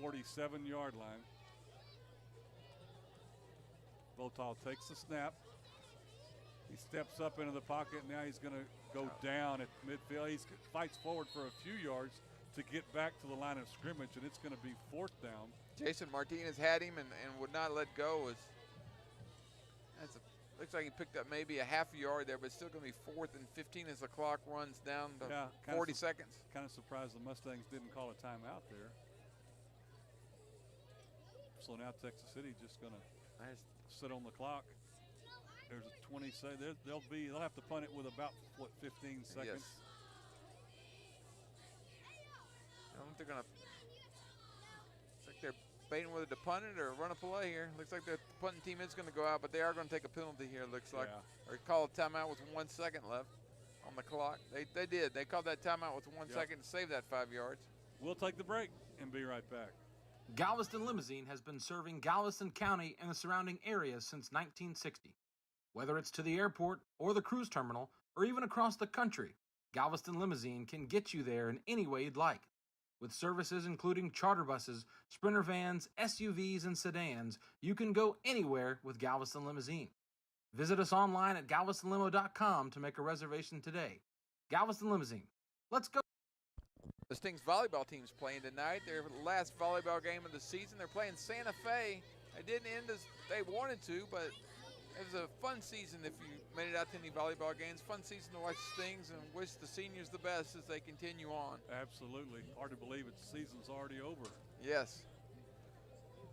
47-yard line. Votaw takes the snap. He steps up into the pocket. Now he's going to go down at midfield. He fights forward for a few yards to get back to the line of scrimmage, and it's going to be fourth down. Jason Martinez had him and would not let go. Looks like he picked up maybe a half a yard there, but it's still going to be 4th and 15 as the clock runs down to 40 seconds. Kind of surprised the Mustangs didn't call a timeout there. So now Texas City just going to sit on the clock. There's a 20 second. They'll have to punt it with about 15 seconds. Yes. I don't think they're going to. Looks like they're baiting whether to punt it or run a play here. Looks like the punting team is going to go out, but they are going to take a penalty here. Looks like, or call a timeout with 1 second left on the clock. They did. They called that timeout with 1 second to save that 5 yards. We'll take the break and be right back. Galveston Limousine has been serving Galveston County and the surrounding areas since 1960. Whether it's to the airport or the cruise terminal or even across the country, Galveston Limousine can get you there in any way you'd like. With services including charter buses, Sprinter vans, SUVs, and sedans, you can go anywhere with Galveston Limousine. Visit us online at galvestonlimo.com to make a reservation today. Galveston Limousine. Let's go. The Stings volleyball team's playing tonight. Their last volleyball game of the season. They're playing Santa Fe. It didn't end as they wanted to, but it was a fun season if you made it out to any volleyball games. Fun season to watch the Stings, and wish the seniors the best as they continue on. Absolutely. Hard to believe the season's already over. Yes.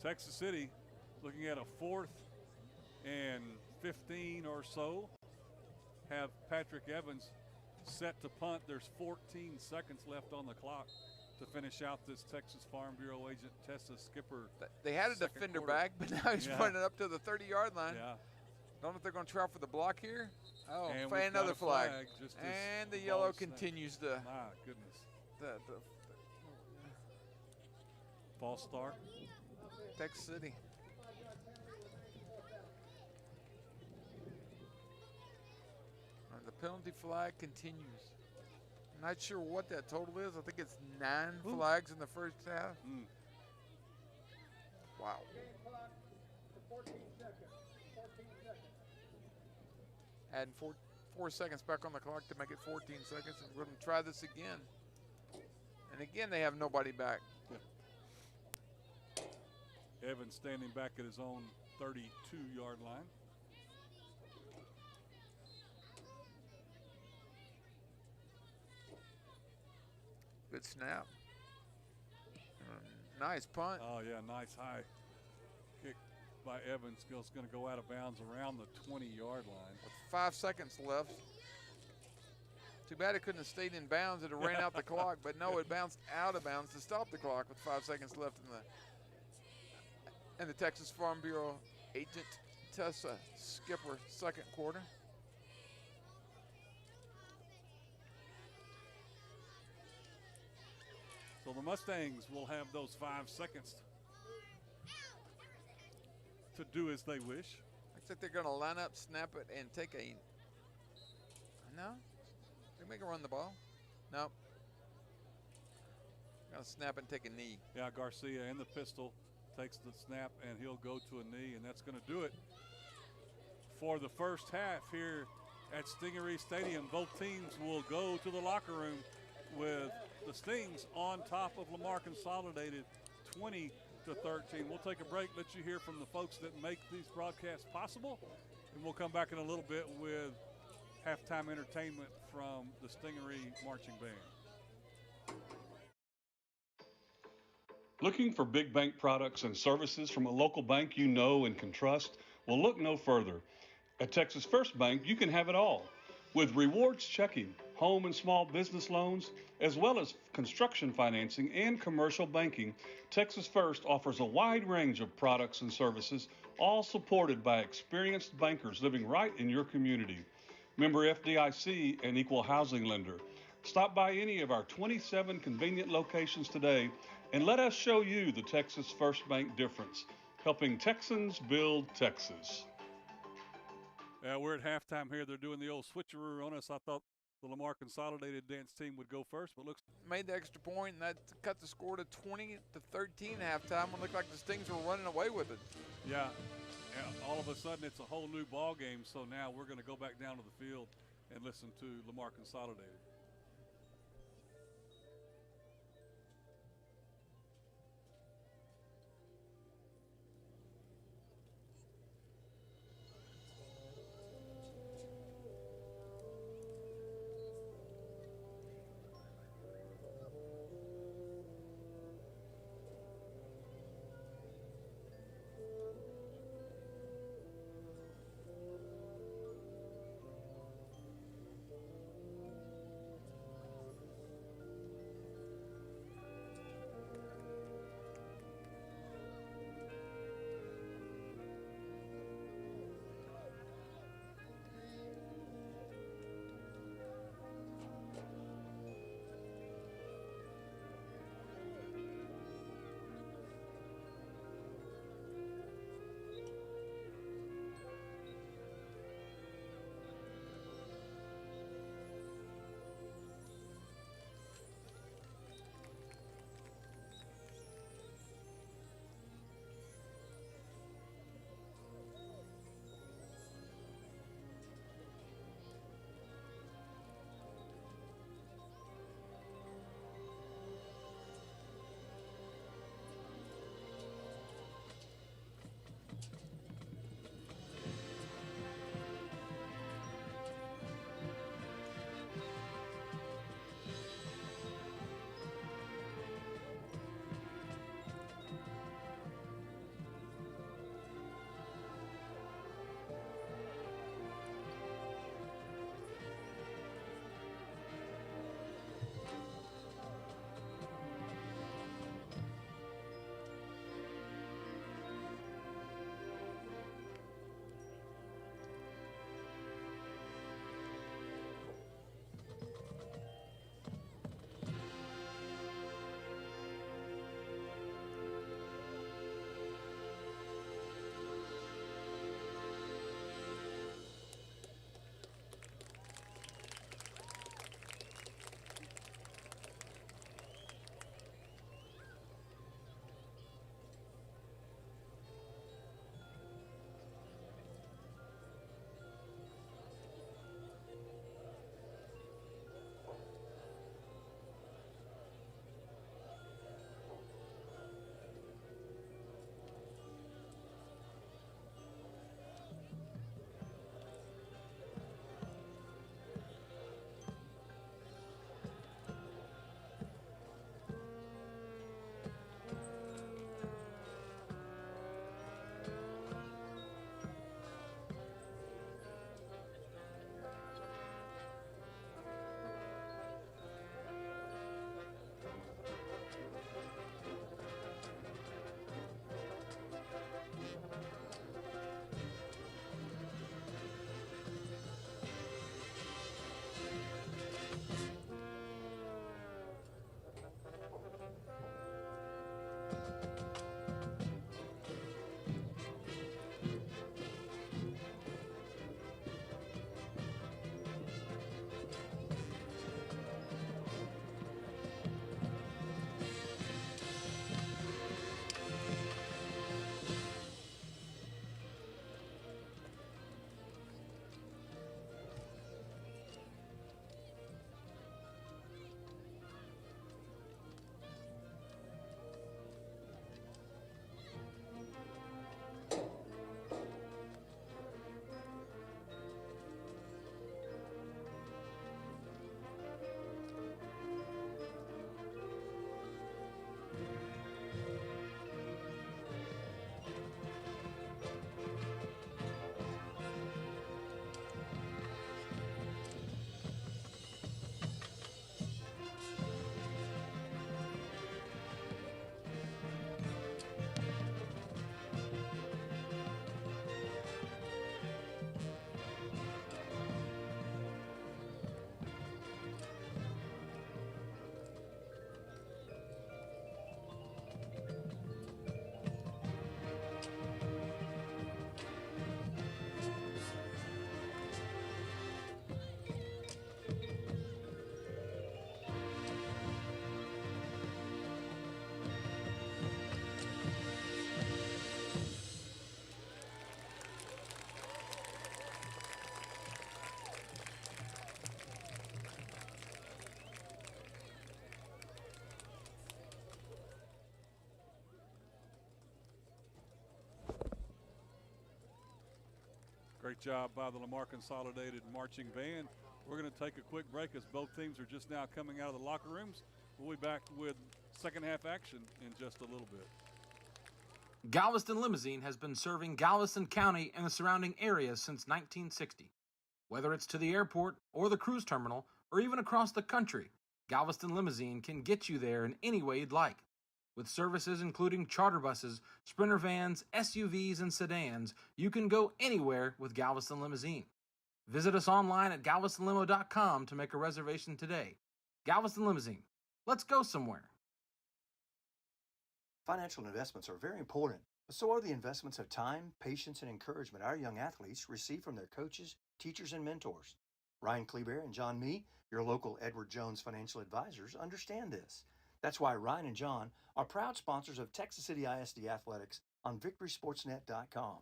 Texas City looking at a 4th and 15 or so. Have Patrick Evans set to punt. There's 14 seconds left on the clock to finish out this Texas Farm Bureau agent Tessa Skipper. They had a defender back, but now he's running up to the 30-yard line. Yeah. Don't know if they're going to try for the block here. Oh, and another flag. And the yellow continues to. My goodness. The false start. Texas City. And the penalty flag continues. I'm not sure what that total is. I think it's 9 flags in the first half. Wow. Adding 4 seconds back on the clock to make it 14 seconds. And we're going to try this again. And again, they have nobody back. Evans standing back at his own 32-yard line. Good snap. Nice punt. Oh, yeah, nice high kick by Evans. It's going to go out of bounds around the 20-yard line. With 5 seconds left. Too bad it couldn't have stayed in bounds. It would have ran out the clock, but no, it bounced out of bounds to stop the clock with 5 seconds left in the Texas Farm Bureau agent Tessa Skipper second quarter. So the Mustangs will have those 5 seconds to do as they wish. Looks like they're going to line up, snap it, and take a. No? They make a run the ball. Nope. Going to snap and take a knee. Yeah, Garcia in the pistol takes the snap, and he'll go to a knee, and that's going to do it for the first half here at Stingery Stadium. Both teams will go to the locker room with the Stings on top of Lamar Consolidated 20-13. We'll take a break, let you hear from the folks that make these broadcasts possible, and we'll come back in a little bit with halftime entertainment from the Stingery Marching Band. Looking for big bank products and services from a local bank you know and can trust? Well, look no further. At Texas First Bank, you can have it all. With rewards checking, home and small business loans, as well as construction financing and commercial banking, Texas First offers a wide range of products and services, all supported by experienced bankers living right in your community. Member FDIC and equal housing lender. Stop by any of our 27 convenient locations today and let us show you the Texas First Bank difference, helping Texans build Texas. We're at halftime here. They're doing the old switcheroo on us. I thought the Lamar Consolidated dance team would go first, but looks Made the extra point, and that cut the score to 20-13 halftime. It looked like the Stings were running away with it. yeah. All of a sudden it's a whole new ball game. So now we're going to go back down to the field and listen to Lamar Consolidated. Great job by the Lamar Consolidated marching band. We're going to take a quick break as both teams are just now coming out of the locker rooms. We'll be back with second half action in just a little bit. Galveston Limousine has been serving Galveston County and the surrounding areas since 1960. Whether it's to the airport or the cruise terminal or even across the country, Galveston Limousine can get you there in any way you'd like. With services including charter buses, sprinter vans, SUVs, and sedans, you can go anywhere with Galveston Limousine. Visit us online at galvestonlimo.com to make a reservation today. Galveston Limousine. Let's go somewhere. Financial investments are very important, but so are the investments of time, patience, and encouragement our young athletes receive from their coaches, teachers, and mentors. Ryan Kleber and John Mee, your local Edward Jones financial advisors, understand this. That's why Ryan and John are proud sponsors of Texas City ISD Athletics on VictorySportsNet.com.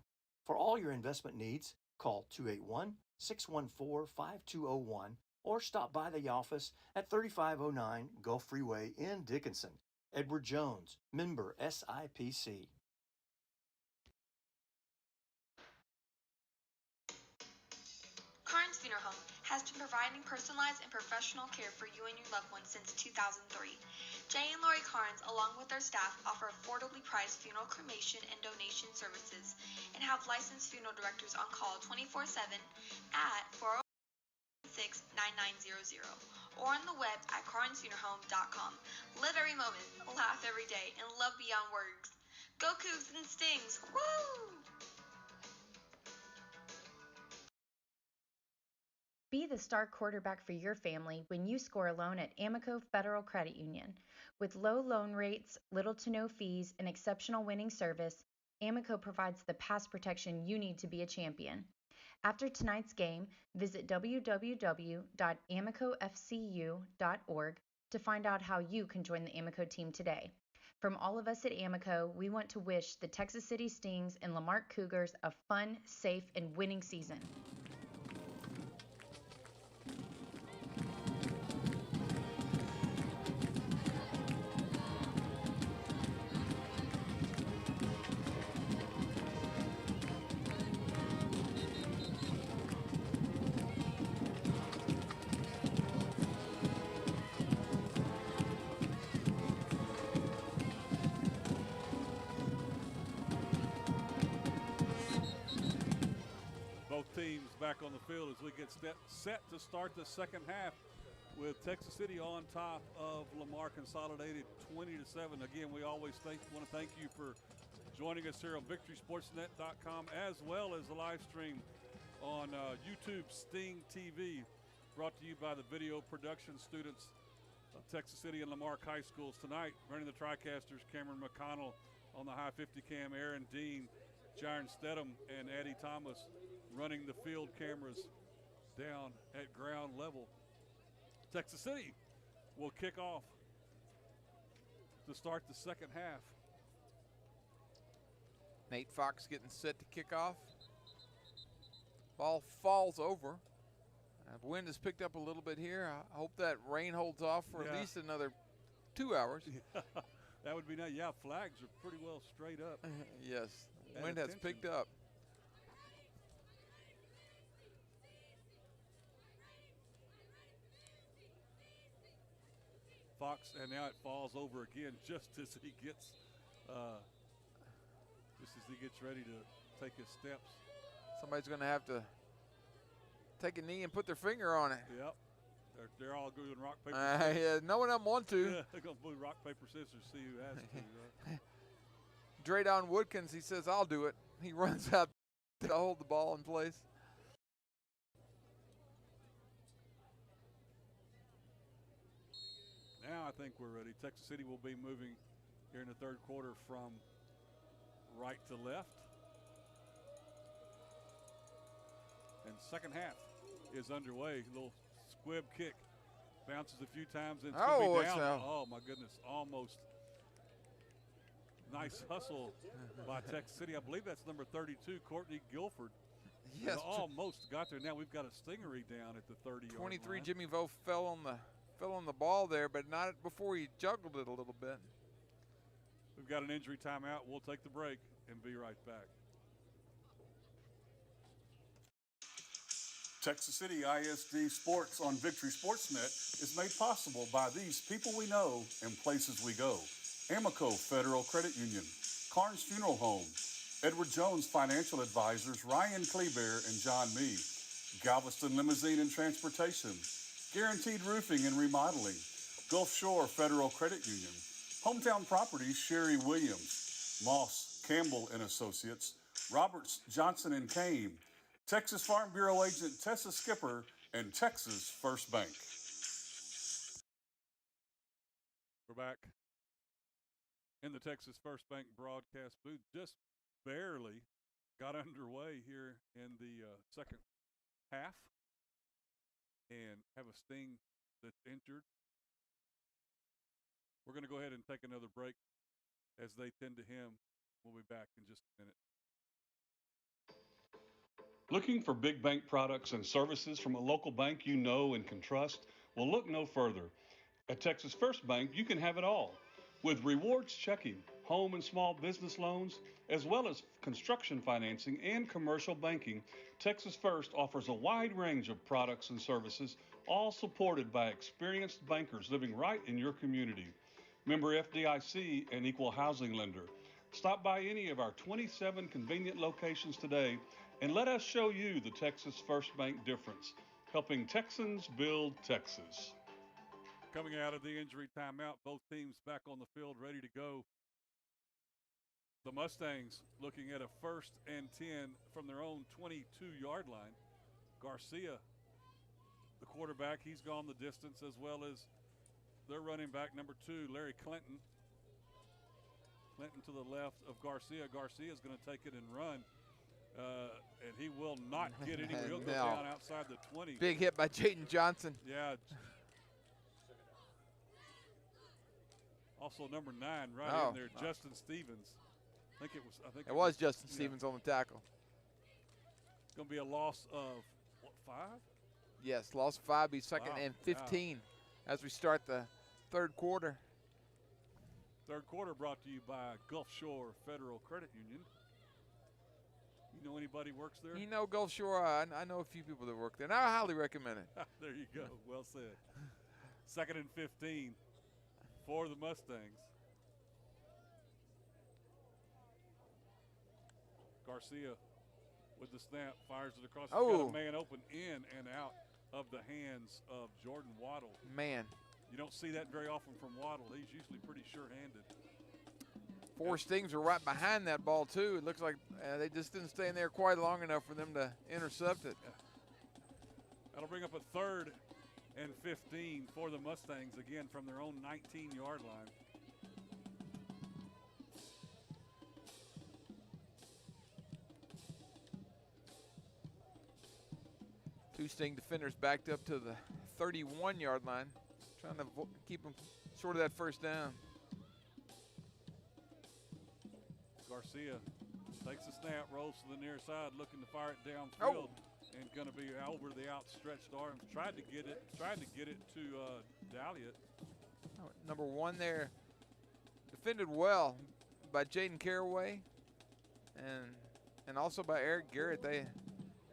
For all your investment needs, call 281-614-5201 or stop by the office at 3509 Gulf Freeway in Dickinson. Edward Jones, member SIPC. Carnes Funeral Home has been providing personalized and professional care for you and your loved ones since 2003. Jay and Lori Carnes, along with their staff, offer affordably priced funeral cremation and donation services and have licensed funeral directors on call 24/7 at 406-9900 or on the web at carnesfuneralhome.com. Live every moment, laugh every day, and love beyond words. Go Cougs and Stings! Woo! Be the star quarterback for your family when you score a loan at Amico Federal Credit Union. With low loan rates, little to no fees, and exceptional winning service, Amico provides the pass protection you need to be a champion. After tonight's game, visit www.amicofcu.org to find out how you can join the Amico team today. From all of us at Amico, we want to wish the Texas City Stings and Lamar Cougars a fun, safe, and winning season. Teams back on the field as we get set to start the second half with Texas City on top of Lamar Consolidated 20-7. Again, we always want to thank you for joining us here on VictorySportsNet.com as well as the live stream on YouTube Sting TV, brought to you by the video production students of Texas City and Lamar High Schools. Tonight, running the TriCasters, Cameron McConnell; on the high 50 cam, Aaron Dean, Jaron Stedham, and Addie Thomas running the field cameras down at ground level. Texas City will kick off to start the second half. Nate Fox getting set to kick off. Ball falls over. The wind has picked up a little bit here. I hope that rain holds off for at least another 2 hours. Yeah, that would be nice. Yeah, flags are pretty well straight up. Yes, the wind has picked up. Fox, and now it falls over again just as he gets ready to take his steps. Somebody's going to have to take a knee and put their finger on it. Yep. They're all doing rock, paper, scissors. Yeah, no one of them want to. Yeah, they're going to do rock, paper, scissors, see who has to. Draydon Woodkins, he says, I'll do it. He runs out to hold the ball in place. Now I think we're ready. Texas City will be moving here in the third quarter from right to left. And second half is underway. A little squib kick. Bounces a few times and it's going to be down. Oh, my goodness. Almost. Nice hustle by Texas City. I believe that's number 32, Courtney Guilford. Yes. Almost got there. Now we've got a stingery down at the 30-yard 23, line. Jimmy Vo fell on the ball there, but not before he juggled it a little bit. We've got an injury timeout. We'll take the break and be right back. Texas City ISD Sports on Victory SportsNet is made possible by these people we know and places we go. Amico Federal Credit Union, Carnes Funeral Home, Edward Jones Financial Advisors, Ryan Kleber and John Mee, Galveston Limousine and Transportation, Guaranteed Roofing and Remodeling, Gulf Shore Federal Credit Union, Hometown Properties, Sherry Williams, Moss, Campbell and Associates, Roberts, Johnson and Kane, Texas Farm Bureau Agent Tessa Skipper, and Texas First Bank. We're back in the Texas First Bank broadcast booth. Just barely got underway here in the second half and have a Sting that's injured. We're going to go ahead and take another break as they tend to him. We'll be back in just a minute. Looking for big bank products and services from a local bank you know and can trust? Well, look no further. At Texas First Bank, you can have it all. With rewards checking, home and small business loans, as well as construction financing and commercial banking, Texas First offers a wide range of products and services, all supported by experienced bankers living right in your community. Member FDIC and equal housing lender. Stop by any of our 27 convenient locations today and let us show you the Texas First Bank difference, helping Texans build Texas. Coming out of the injury timeout, both teams back on the field ready to go. The Mustangs looking at a 1st and 10 from their own 22-yard line. Garcia, the quarterback, he's gone the distance, as well as their running back, number 2, Larry Clinton. Clinton to the left of Garcia. Garcia is going to take it and run. And he will not get anywhere. He'll go down outside the 20. Big hit by Jaden Johnson. Yeah. Also number 9 right in there, Justin Stevens. I think it was Justin Stevens on the tackle. It's going to be a loss of, what, 5? Yes, loss of 5, be second and 15 as we start the third quarter. Third quarter brought to you by Gulf Shore Federal Credit Union. You know anybody works there? You know Gulf Shore, I know a few people that work there, and I highly recommend it. There you go. Well said. Second and 15 for the Mustangs. Garcia with the snap, fires it across. He's got a man open in and out of the hands of Jordan Waddle. Man. You don't see that very often from Waddle. He's usually pretty sure-handed. 4 Stings were right behind that ball, too. It looks like they just didn't stay in there quite long enough for them to intercept it. That'll bring up a 3rd and 15 for the Mustangs, again from their own 19-yard line. Two Sting defenders backed up to the 31-yard line, trying to keep them short of that first down. Garcia takes the snap, rolls to the near side, looking to fire it downfield, and going to be over the outstretched arms. Tried to get it to Dalliot. Number 1 there, defended well by Jaden Caraway, and also by Eric Garrett. They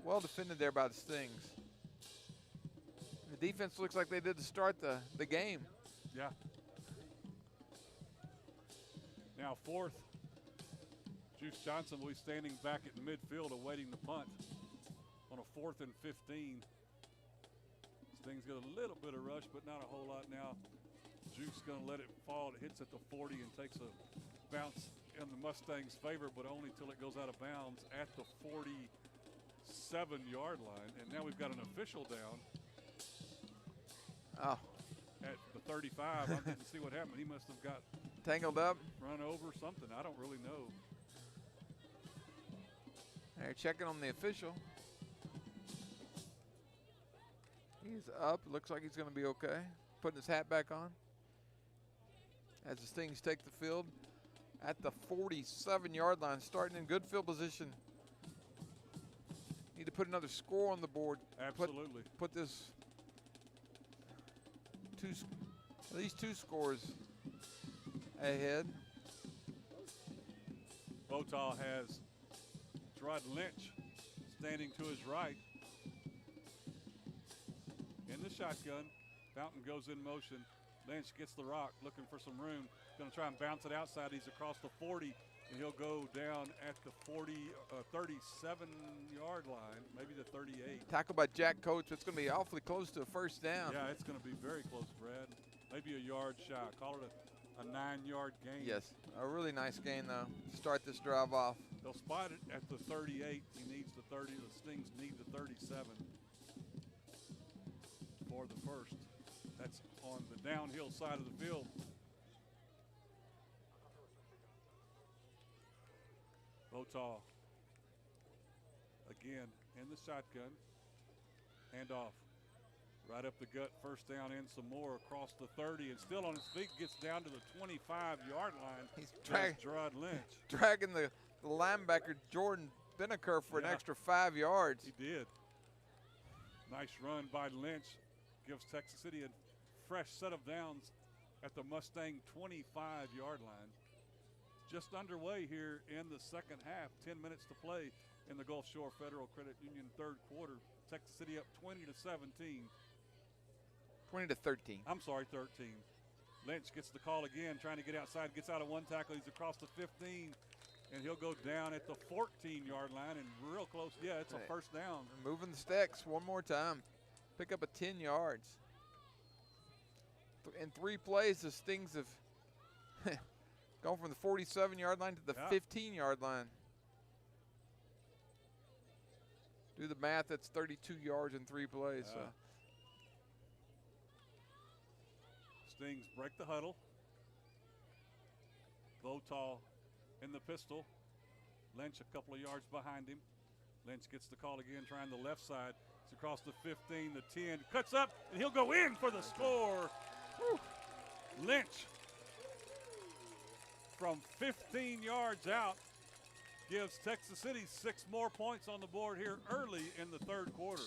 well defended there by the Stings. The defense looks like they did to start the game. Yeah. Now 4th. Juice Johnson will be standing back at midfield awaiting the punt on a 4th and 15. Stings got a little bit of rush, but not a whole lot now. Juice going to let it fall. It hits at the 40 and takes a bounce in the Mustangs' favor, but only till it goes out of bounds at the 47-yard line. And now we've got an official down. At the 35. I didn't see what happened. He must have got tangled up, run over, something. I don't really know. They're checking on the official. He's up. Looks like he's going to be okay. Putting his hat back on. As the Stings take the field at the 47-yard line, starting in good field position. Need to put another score on the board. Absolutely. Put this at least 2 scores ahead. Botal has Gerard Lynch standing to his right. shotgun. Fountain goes in motion. Lynch gets the rock, looking for some room. Going to try and bounce it outside. He's across the 40, and he'll go down at the 37-yard line, maybe the 38. Tackled by Jack Coates. It's going to be awfully close to a first down. Yeah, it's going to be very close, Brad. Maybe a yard shy. Call it a 9-yard gain. Yes, a really nice gain, though, to start this drive off. They'll spot it at the 38. He needs the 30. The Stings need the 37 for the first. That's on the downhill side of the field. Votaw again in the shotgun. Handoff. Right up the gut, first down in some more across the 30, and still on his feet, gets down to the 25-yard line. He's Gerard Lynch. Dragging the linebacker, Jordan Binneker, for an extra 5 yards. He did. Nice run by Lynch. Gives Texas City a fresh set of downs at the Mustang 25-yard line. Just underway here in the second half. 10 minutes to play in the Gulf Shore Federal Credit Union third quarter. Texas City up 20-17. 20-13. I'm sorry, 13. Lynch gets the call again, trying to get outside. Gets out of one tackle. He's across the 15, and he'll go down at the 14-yard line and real close. Yeah, it's a first down. Moving the sticks one more time. Pick up a 10 yards. In 3 plays, the Stings have gone from the 47-yard line to the 15-yard line. Do the math, that's 32 yards in 3 plays. So. Stings break the huddle. Votaw in the pistol. Lynch a couple of yards behind him. Lynch gets the call again, trying the left side. It's across the 15, the 10. Cuts up, and he'll go in for the score. Whew. Lynch from 15 yards out gives Texas City 6 more points on the board here early in the third quarter.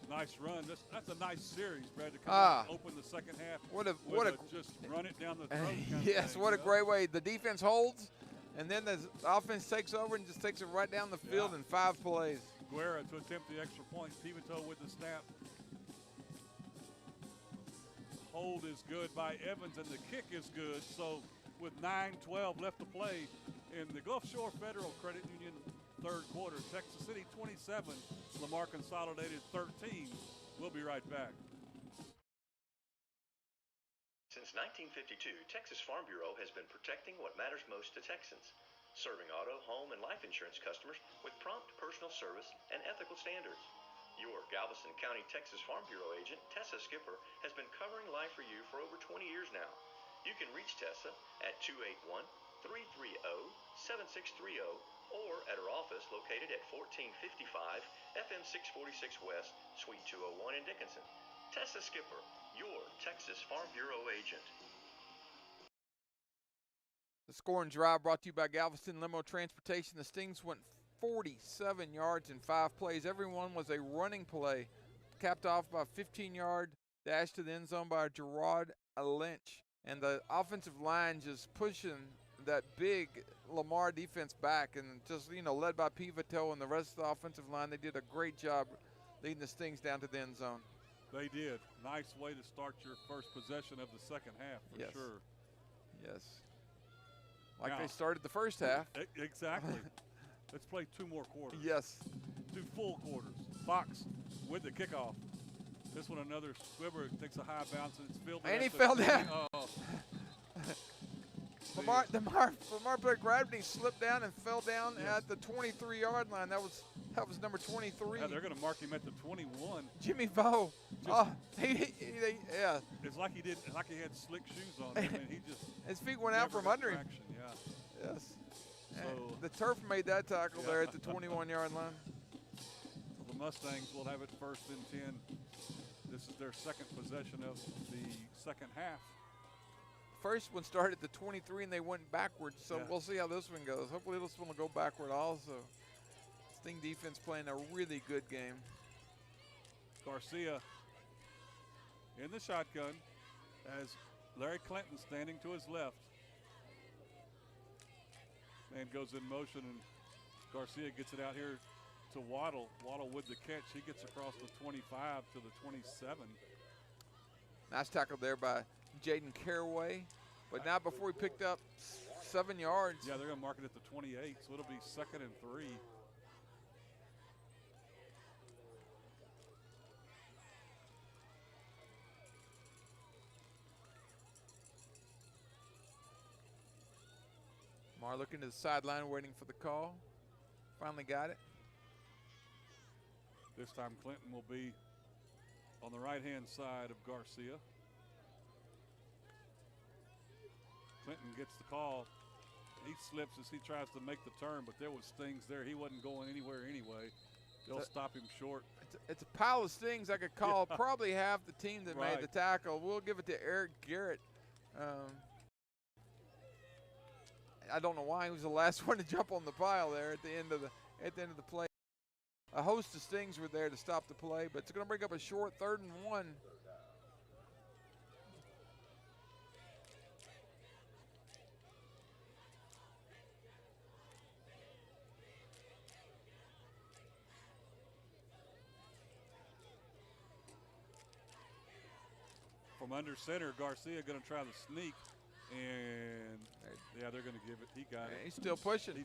Nice run. That's a nice series, Brad, to come out and open the second half. Just run it down the throat. Yes, what a great way. The defense holds, and then the offense takes over and just takes it right down the field in 5 plays. Guerra to attempt the extra point. Pivotal with the snap. Hold is good by Evans, and the kick is good. So with 9:12 left to play in the Gulf Shore Federal Credit Union third quarter, Texas City 27, Lamar Consolidated 13. We'll be right back. Since 1952, Texas Farm Bureau has been protecting what matters most to Texans, serving auto, home, and life insurance customers with prompt personal service and ethical standards. Your Galveston County, Texas Farm Bureau agent, Tessa Skipper, has been covering life for you for over 20 years now. You can reach Tessa at 281-330-7630 or at her office located at 1455 FM 646 West, Suite 201 in Dickinson. Tessa Skipper, your Texas Farm Bureau agent. The scoring drive brought to you by Galveston Limo Transportation. The Stings went 47 yards in 5 plays. Every one was a running play, capped off by a 15-yard dash to the end zone by Gerard Lynch. And the offensive line just pushing that big Lamar defense back, and just, led by Pivotal and the rest of the offensive line. They did a great job leading the Stings down to the end zone. They did. Nice way to start your first possession of the second half, for sure. Yes. Like they started the first half. Exactly. Let's play 2 more quarters. Yes. 2 full quarters. Fox with the kickoff. This one, another Squibber takes a high bounce, and it's fielded. And he fell down. Oh. Lamar grabbed and he slipped down and fell down at the 23-yard line. That was number 23. Yeah, they're going to mark him at the 21. Jimmy Vo. It's like he had slick shoes on him, and he just his feet went out from under him. Yeah. Yes. So the turf made that tackle there at the 21-yard line. So the Mustangs will have it first and 10. This is their second possession of the second half. First one started at the 23 and they went backwards, so we'll see how this one goes. Hopefully this one will go backward also. Sting defense playing a really good game. Garcia in the shotgun as Larry Clinton standing to his left. and goes in motion, and Garcia gets it out here to Waddle. Waddle with the catch. He gets across the 25 to the 27. Nice tackle there by Jaden Caraway. But now before he picked up 7 yards. Yeah, they're going to mark it at the 28, so it'll be 2nd and 3. Lamar looking to the sideline, waiting for the call. Finally got it. This time Clinton will be on the right-hand side of Garcia. Clinton gets the call. He slips as he tries to make the turn, but there was stings there. He wasn't going anywhere anyway. They'll stop him short. It's a pile of stings I could call probably half the team that made the tackle. We'll give it to Eric Garrett. I don't know why he was the last one to jump on the pile there at the end of the play. A host of stings were there to stop the play, but it's going to bring up a short 3rd and 1. From under center, Garcia going to try to sneak, and yeah, they're going to give it. He got it. He's still pushing. He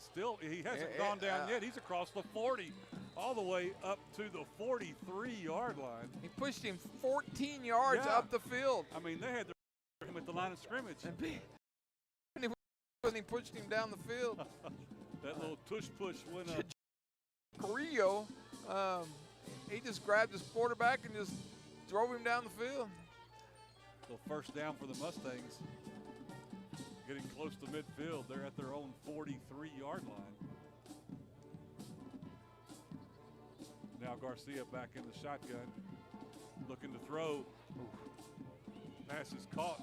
hasn't gone down yet. He's across the 40, all the way up to the 43-yard line. He pushed him 14 yards up the field. I mean, they had him at the line of scrimmage. And he pushed him down the field. That little tush-push went up. Carrillo, he just grabbed his quarterback and just drove him down the field. So first down for the Mustangs. Getting close to midfield. They're at their own 43-yard line. Now Garcia back in the shotgun. Looking to throw. Pass is caught.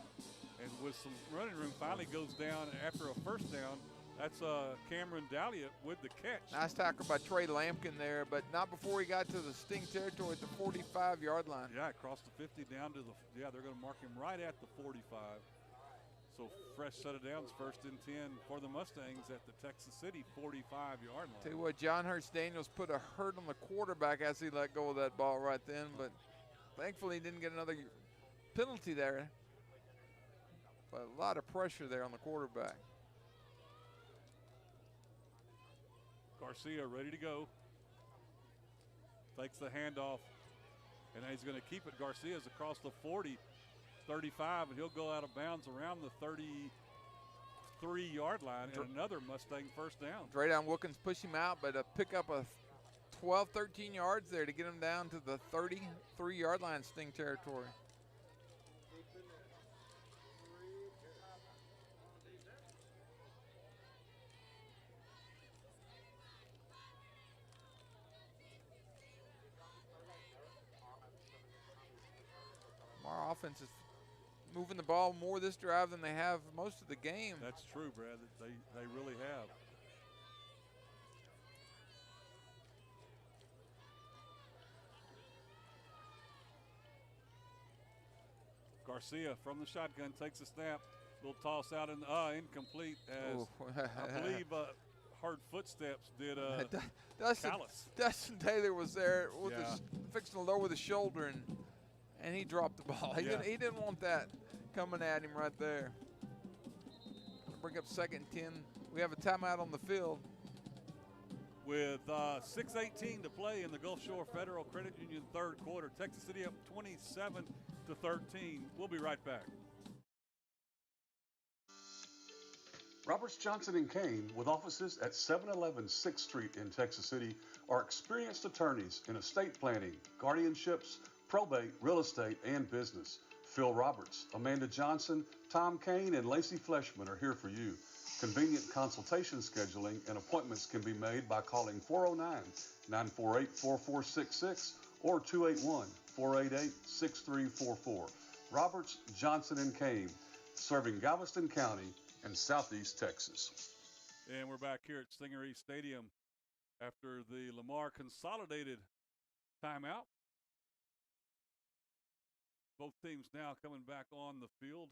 And with some running room, finally goes down after a first down. That's Cameron Dahlia with the catch. Nice tackle by Trey Lampkin there, but not before he got to the sting territory at the 45-yard line. Yeah, across the 50 down to the, they're going to mark him right at the 45. So fresh set of downs, 1st and 10 for the Mustangs at the Texas City 45-yard line. Tell you what, John Hurst Daniels put a hurt on the quarterback as he let go of that ball right then, but thankfully he didn't get another penalty there. But a lot of pressure there on the quarterback. Garcia ready to go. Takes the handoff, and he's going to keep it. Garcia's across the 40, 35, and he'll go out of bounds around the 33-yard line, and another Mustang first down. Draydon Wilkins push him out, but pick up a 12, 13 yards there to get him down to the 33-yard line sting territory. Our offense is moving the ball more this drive than they have most of the game. That's true, Brad. They really have. Garcia from the shotgun takes a snap. Little toss out and incomplete as I believe heard footsteps did Callis. Dustin Taylor was there with fixing to lower the shoulder and he dropped the ball. He didn't want that coming at him right there. Bring up 2nd and 10. We have a timeout on the field. With 6:18 to play in the Gulf Shore Federal Credit Union 3rd quarter. Texas City up 27-13. We'll be right back. Roberts, Johnson & Kane, with offices at 711 6th Street in Texas City, are experienced attorneys in estate planning, guardianships, probate, real estate, and business. Phil Roberts, Amanda Johnson, Tom Kane, and Lacey Fleshman are here for you. Convenient consultation scheduling and appointments can be made by calling 409-948-4466 or 281-488-6344. Roberts, Johnson & Kane, serving Galveston County and Southeast Texas. And we're back here at Stingery Stadium after the Lamar Consolidated timeout. Both teams now coming back on the field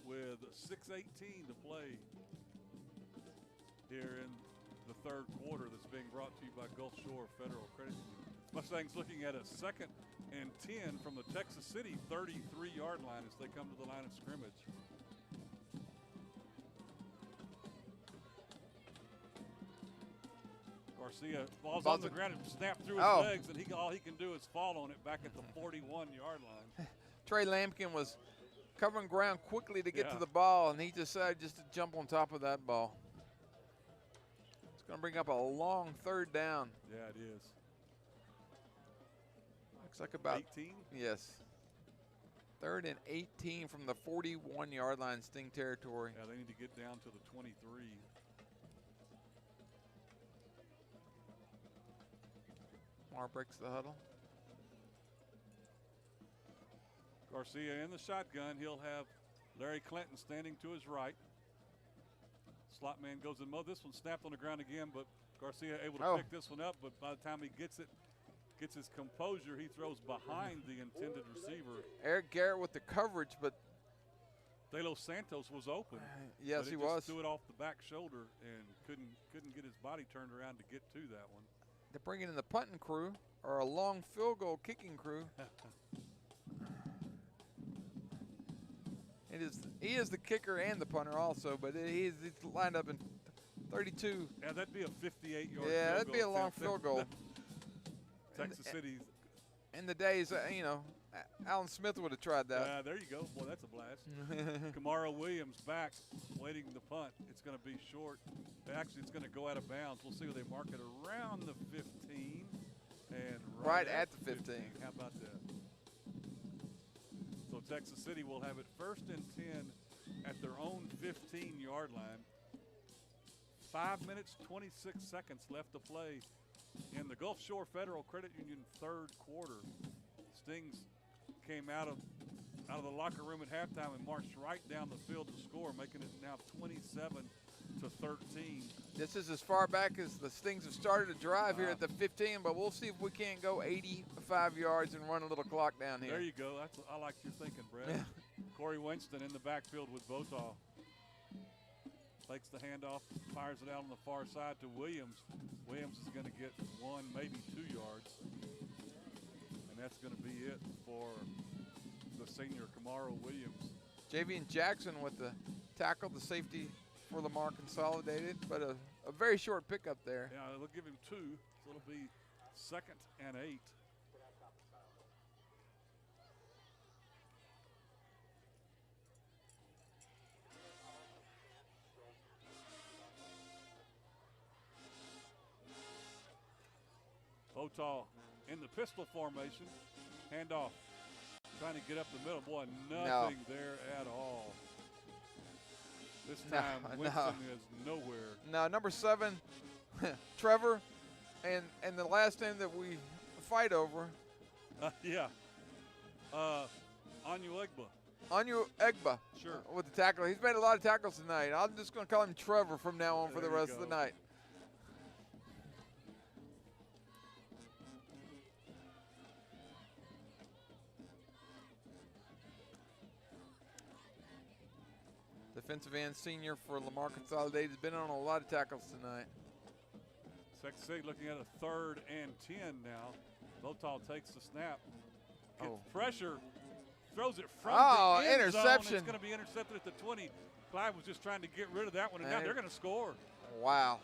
with 6:18 to play here in the third quarter that's being brought to you by Gulf Shore Federal Credit Union. Mustangs looking at a 2nd and 10 from the Texas City 33-yard line as they come to the line of scrimmage. Garcia, ball's on the ground and snapped through his legs, and all he can do is fall on it back at the 41-yard line. Trey Lampkin was covering ground quickly to get to the ball, and he decided just to jump on top of that ball. It's going to bring up a long 3rd down. Yeah, it is. Looks like about 18? Yes. 3rd and 18 from the 41-yard line, Sting territory. Yeah, they need to get down to the 23. Lamar breaks the huddle. Garcia in the shotgun. He'll have Larry Clinton standing to his right. Slot man goes in mode. This one snapped on the ground again, but Garcia able to pick this one up. But by the time he gets his composure, he throws behind the intended receiver. Eric Garrett with the coverage, but De Los Santos was open. Yes, he was. Threw it off the back shoulder and couldn't get his body turned around to get to that one. They're bringing in the punting crew or a long field goal kicking crew. He is the kicker and the punter also, but he's lined up in 32. Yeah, that'd be a 58-yard. Yeah, that'd be a long field goal. Texas City. In the days, Alan Smith would have tried that. Yeah, there you go. Boy, that's a blast. Kamara Williams back, waiting the punt. It's going to be short. Actually, it's going to go out of bounds. We'll see where they mark it around the 15 and right at the 15. How about that? So Texas City will have it 1st and 10 at their own 15-yard line. 5 minutes, 26 seconds left to play in the Gulf Shore Federal Credit Union 3rd quarter. Stings came out of the locker room at halftime and marched right down the field to score, making it now 27-13. This is as far back as the Stings have started to drive here at the 15, but we'll see if we can't go 85 yards and run a little clock down here. There you go. I like your thinking, Brett. Corey Winston in the backfield with Votaw. Takes the handoff, fires it out on the far side to Williams. Williams is going to get 1, maybe 2 yards. And that's going to be it for the senior, Kamara Williams. Javian Jackson with the tackle, the safety for Lamar Consolidated, but a very short pickup there. Yeah, they'll give him 2, so it'll be 2nd and 8. Votaw in the pistol formation. Handoff. Trying to get up the middle. Boy, nothing there at all. This time, Winston is nowhere. No, number 7, Trevor, and the last name that we fight over. Yeah. Anu Egba. Anu Egba. Sure. With the tackle. He's made a lot of tackles tonight. I'm just going to call him Trevor from now on for the rest of the night. Defensive end senior for Lamar Consolidated has been on a lot of tackles tonight. Texas City looking at a 3rd and 10 now. Votaw takes the snap. Gets pressure. Throws it from the end interception. zone. It's going to be intercepted at the 20. Clyde was just trying to get rid of that one, and now they're going to score. Wow.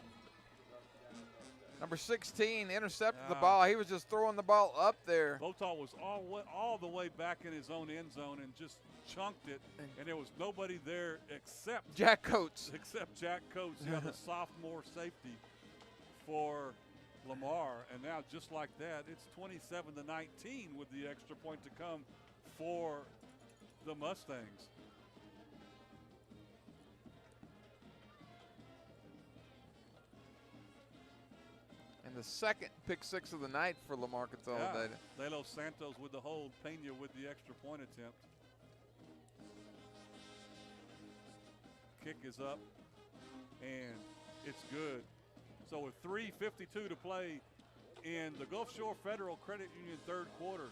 Number 16 intercepted the ball. He was just throwing the ball up there. Votaw was all the way back in his own end zone and just chunked it, and there was nobody there except Jack Coates. Except Jack Coates, the sophomore safety for Lamar. And now just like that, it's 27-19 with the extra point to come for the Mustangs. And the 2nd pick 6 of the night for Lamar Consolidated. Yeah. De Los Santos with the hold, Pena with the extra point attempt. Kick is up, and it's good. So with 3:52 to play in the Gulf Shore Federal Credit Union 3rd quarter,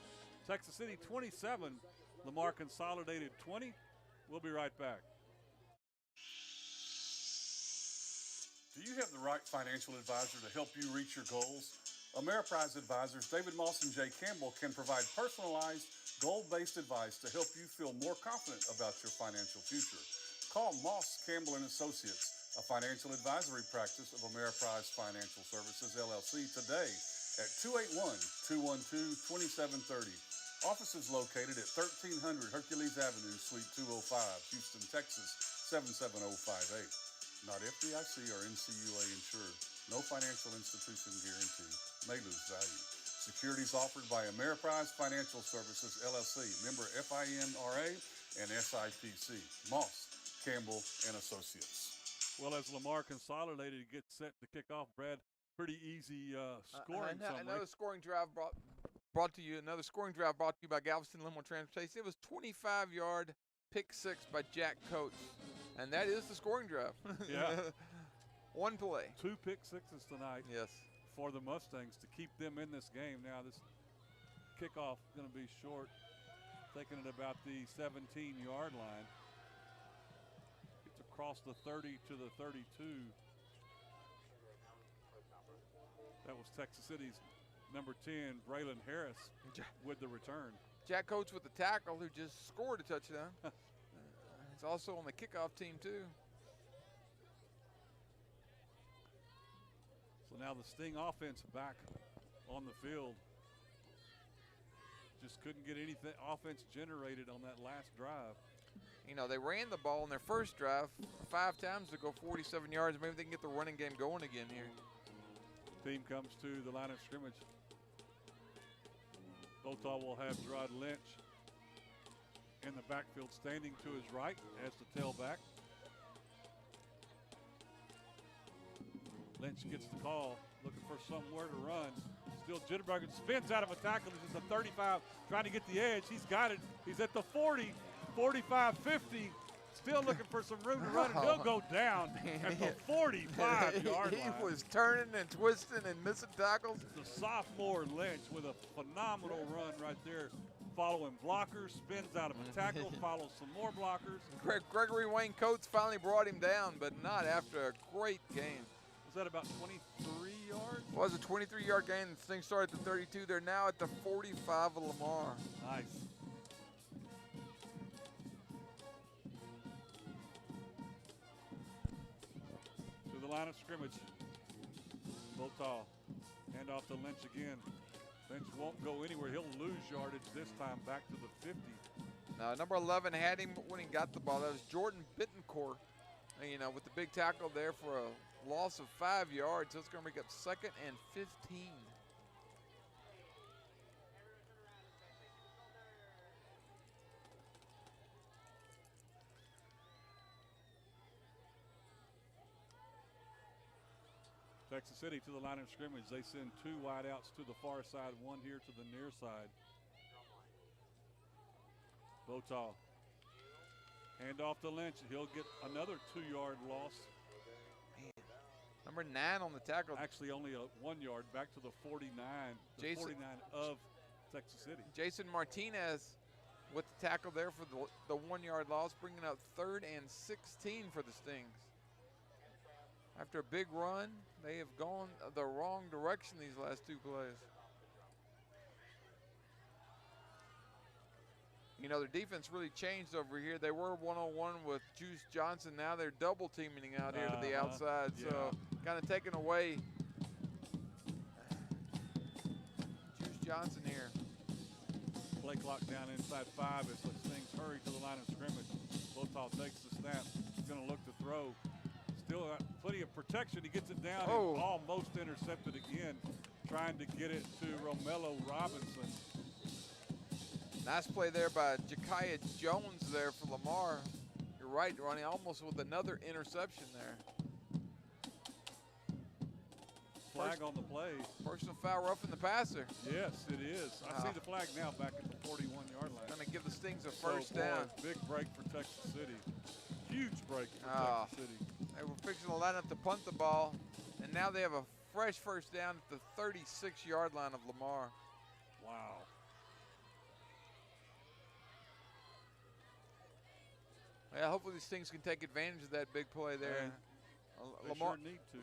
Texas City 27, Lamar Consolidated 20. We'll be right back. Do you have the right financial advisor to help you reach your goals? Ameriprise advisors David Moss and Jay Campbell can provide personalized, goal-based advice to help you feel more confident about your financial future. Call Moss, Campbell & Associates, a financial advisory practice of Ameriprise Financial Services, LLC, today at 281-212-2730. Office is located at 1300 Hercules Avenue, Suite 205, Houston, Texas, 77058. Not FDIC or NCUA insured. No financial institution guarantee. May lose value. Securities offered by Ameriprise Financial Services, LLC, member FINRA and SIPC. Moss, Campbell and Associates. Well, as Lamar Consolidated gets set to kick off, Brad, pretty easy scoring summary. Another scoring drive brought to you by Galveston Limo Transportation. It was 25-yard pick six by Jack Coates, and that is the scoring drive. Yeah. One play. 2 pick sixes tonight. Yes. For the Mustangs to keep them in this game. Now this kickoff is going to be short, taking it about the 17-yard line. Gets across the 30 to the 32. That was Texas City's number 10, Braylon Harris, with the return. Jack Coates with the tackle, who just scored a touchdown. He's also on the kickoff team too. So now the Sting offense back on the field. Just couldn't get anything offense generated on that last drive. You know, they ran the ball in their first drive 5 times to go 47 yards. Maybe they can get the running game going again here. Team comes to the line of scrimmage. Bothall will have Gerard Lynch in the backfield, standing to his right as the tailback. Lynch gets the call, looking for somewhere to run. Still jitterbugging, spins out of a tackle. This is a 35, trying to get the edge. He's got it. He's at the 40, 45, 50. Still looking for some room to run, and he'll go down at the 45-yard line. He was turning and twisting and missing tackles. The sophomore Lynch with a phenomenal run right there, following blockers, spins out of a tackle, follows some more blockers. Gregory Wayne Coates finally brought him down, but not after a great game. Was that about 23 yards? It was a 23-yard gain. This thing started at the 32. They're now at the 45 of Lamar. Nice. To the line of scrimmage. Bothall. Hand off to Lynch again. Lynch won't go anywhere. He'll lose yardage this time back to the 50. Now, number 11 had him when he got the ball. That was Jordan Bittencourt, you know, with the big tackle there for a loss of 5 yards. So it's going to make up 2nd and 15. Texas City to the line of scrimmage. They send 2 wideouts to the far side, 1 here to the near side. Bothall. Hand off to Lynch. He'll get another 2-yard loss. Man. Number 9 on the tackle. Actually only a 1 yard, back to the 49. The 49 of Texas City. Jason Martinez with the tackle there for the 1-yard loss, bringing up 3rd and 16 for the Stings. After a big run, they have gone the wrong direction these last 2 plays. You know, their defense really changed over here. They were 1-on-1 with Juice Johnson. Now they're double teaming out here to the outside. Yeah. So kind of taking away Juice Johnson here. Play clock down inside 5 as the Stings hurry to the line of scrimmage. Bothall takes the snap. He's going to look to throw. Still got plenty of protection. He gets it down and almost intercepted again, trying to get it to Romello Robinson. Nice play there by Ja'Kiah Jones there for Lamar. You're right, Ronnie, almost with another interception there. Flag on the play. Personal foul, roughing the passer. Yes, it is. I see the flag now back at the 41-yard line. Going to give the Stings a first down. Big break for Texas City. Huge break for Texas City. They were fixing to line up to punt the ball, and now they have a fresh first down at the 36-yard line of Lamar. Wow. Yeah, hopefully these things can take advantage of that big play there. They sure need to.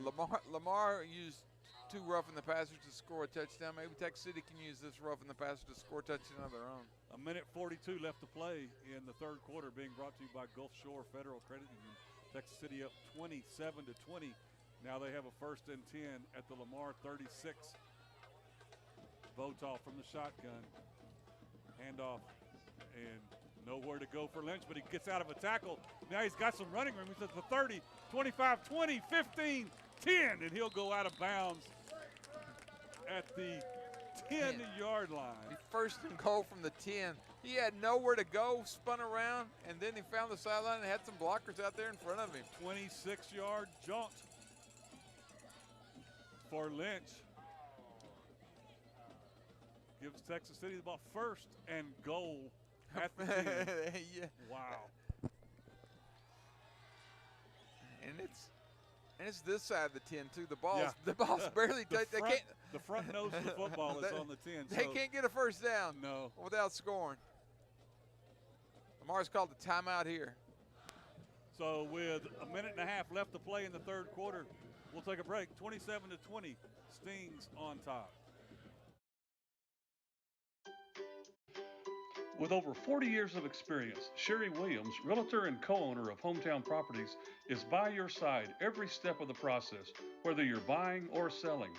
Lamar used 2 roughing the passers to score a touchdown. Maybe Texas City can use this roughing the passer to score a touchdown of their own. 1:42 left to play in the third quarter, being brought to you by Gulf Shore Federal Credit Union. Texas City up 27-20. Now they have a 1st and 10 at the Lamar 36. Votaw from the shotgun. Handoff and nowhere to go for Lynch, but he gets out of a tackle. Now he's got some running room. He's at the 30, 25, 20, 15, 10, and he'll go out of bounds at the 10-yard line. First and goal from the 10. He had nowhere to go, spun around, and then he found the sideline and had some blockers out there in front of him. 26-yard jaunt for Lynch. Gives Texas City the ball, 1st and goal at the 10. Yeah. Wow. And it's this side of the 10 too. The ball's barely touched. The front nose of the football is on the 10. They can't get a first down without scoring. Lamar's called the timeout here. So with 1.5 minutes left to play in the third quarter, we'll take a break. 27-20, Stings on top. With over 40 years of experience, Sherry Williams, realtor and co-owner of Hometown Properties, is by your side every step of the process, whether you're buying or selling.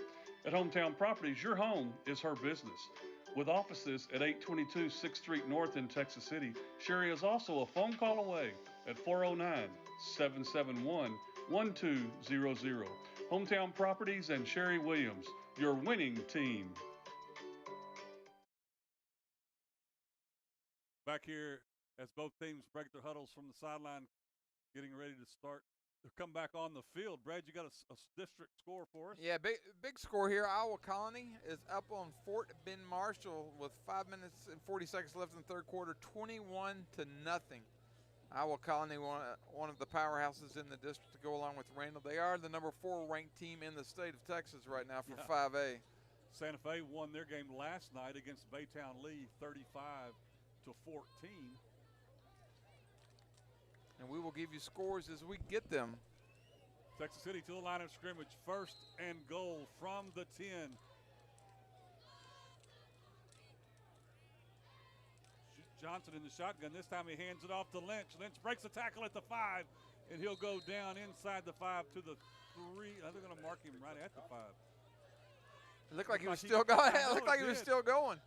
At Hometown Properties, your home is her business. With offices at 822 6th Street North in Texas City, Sherry is also a phone call away at 409-771-1200. Hometown Properties and Sherry Williams, your winning team. Back here as both teams break their huddles from the sideline, getting ready to start to come back on the field. Brad, you got a district score for us? Yeah, big score here. Iowa Colony is up on Fort Bend Marshall with 5 minutes and 40 seconds left in the third quarter, 21-0. Iowa Colony, one of the powerhouses in the district to go along with Randall. They are the number 4 ranked team in the state of Texas right now for 5A. Santa Fe won their game last night against Baytown Lee, 35-14. And we will give you scores as we get them. Texas City to the line of scrimmage, 1st and goal from the 10. Johnson in the shotgun. This time he hands it off to Lynch. Lynch breaks the tackle at the 5, and he'll go down inside the 5 to the 3. They're going to mark him right at the 5. It looked like he was still going. It looked like he was still going.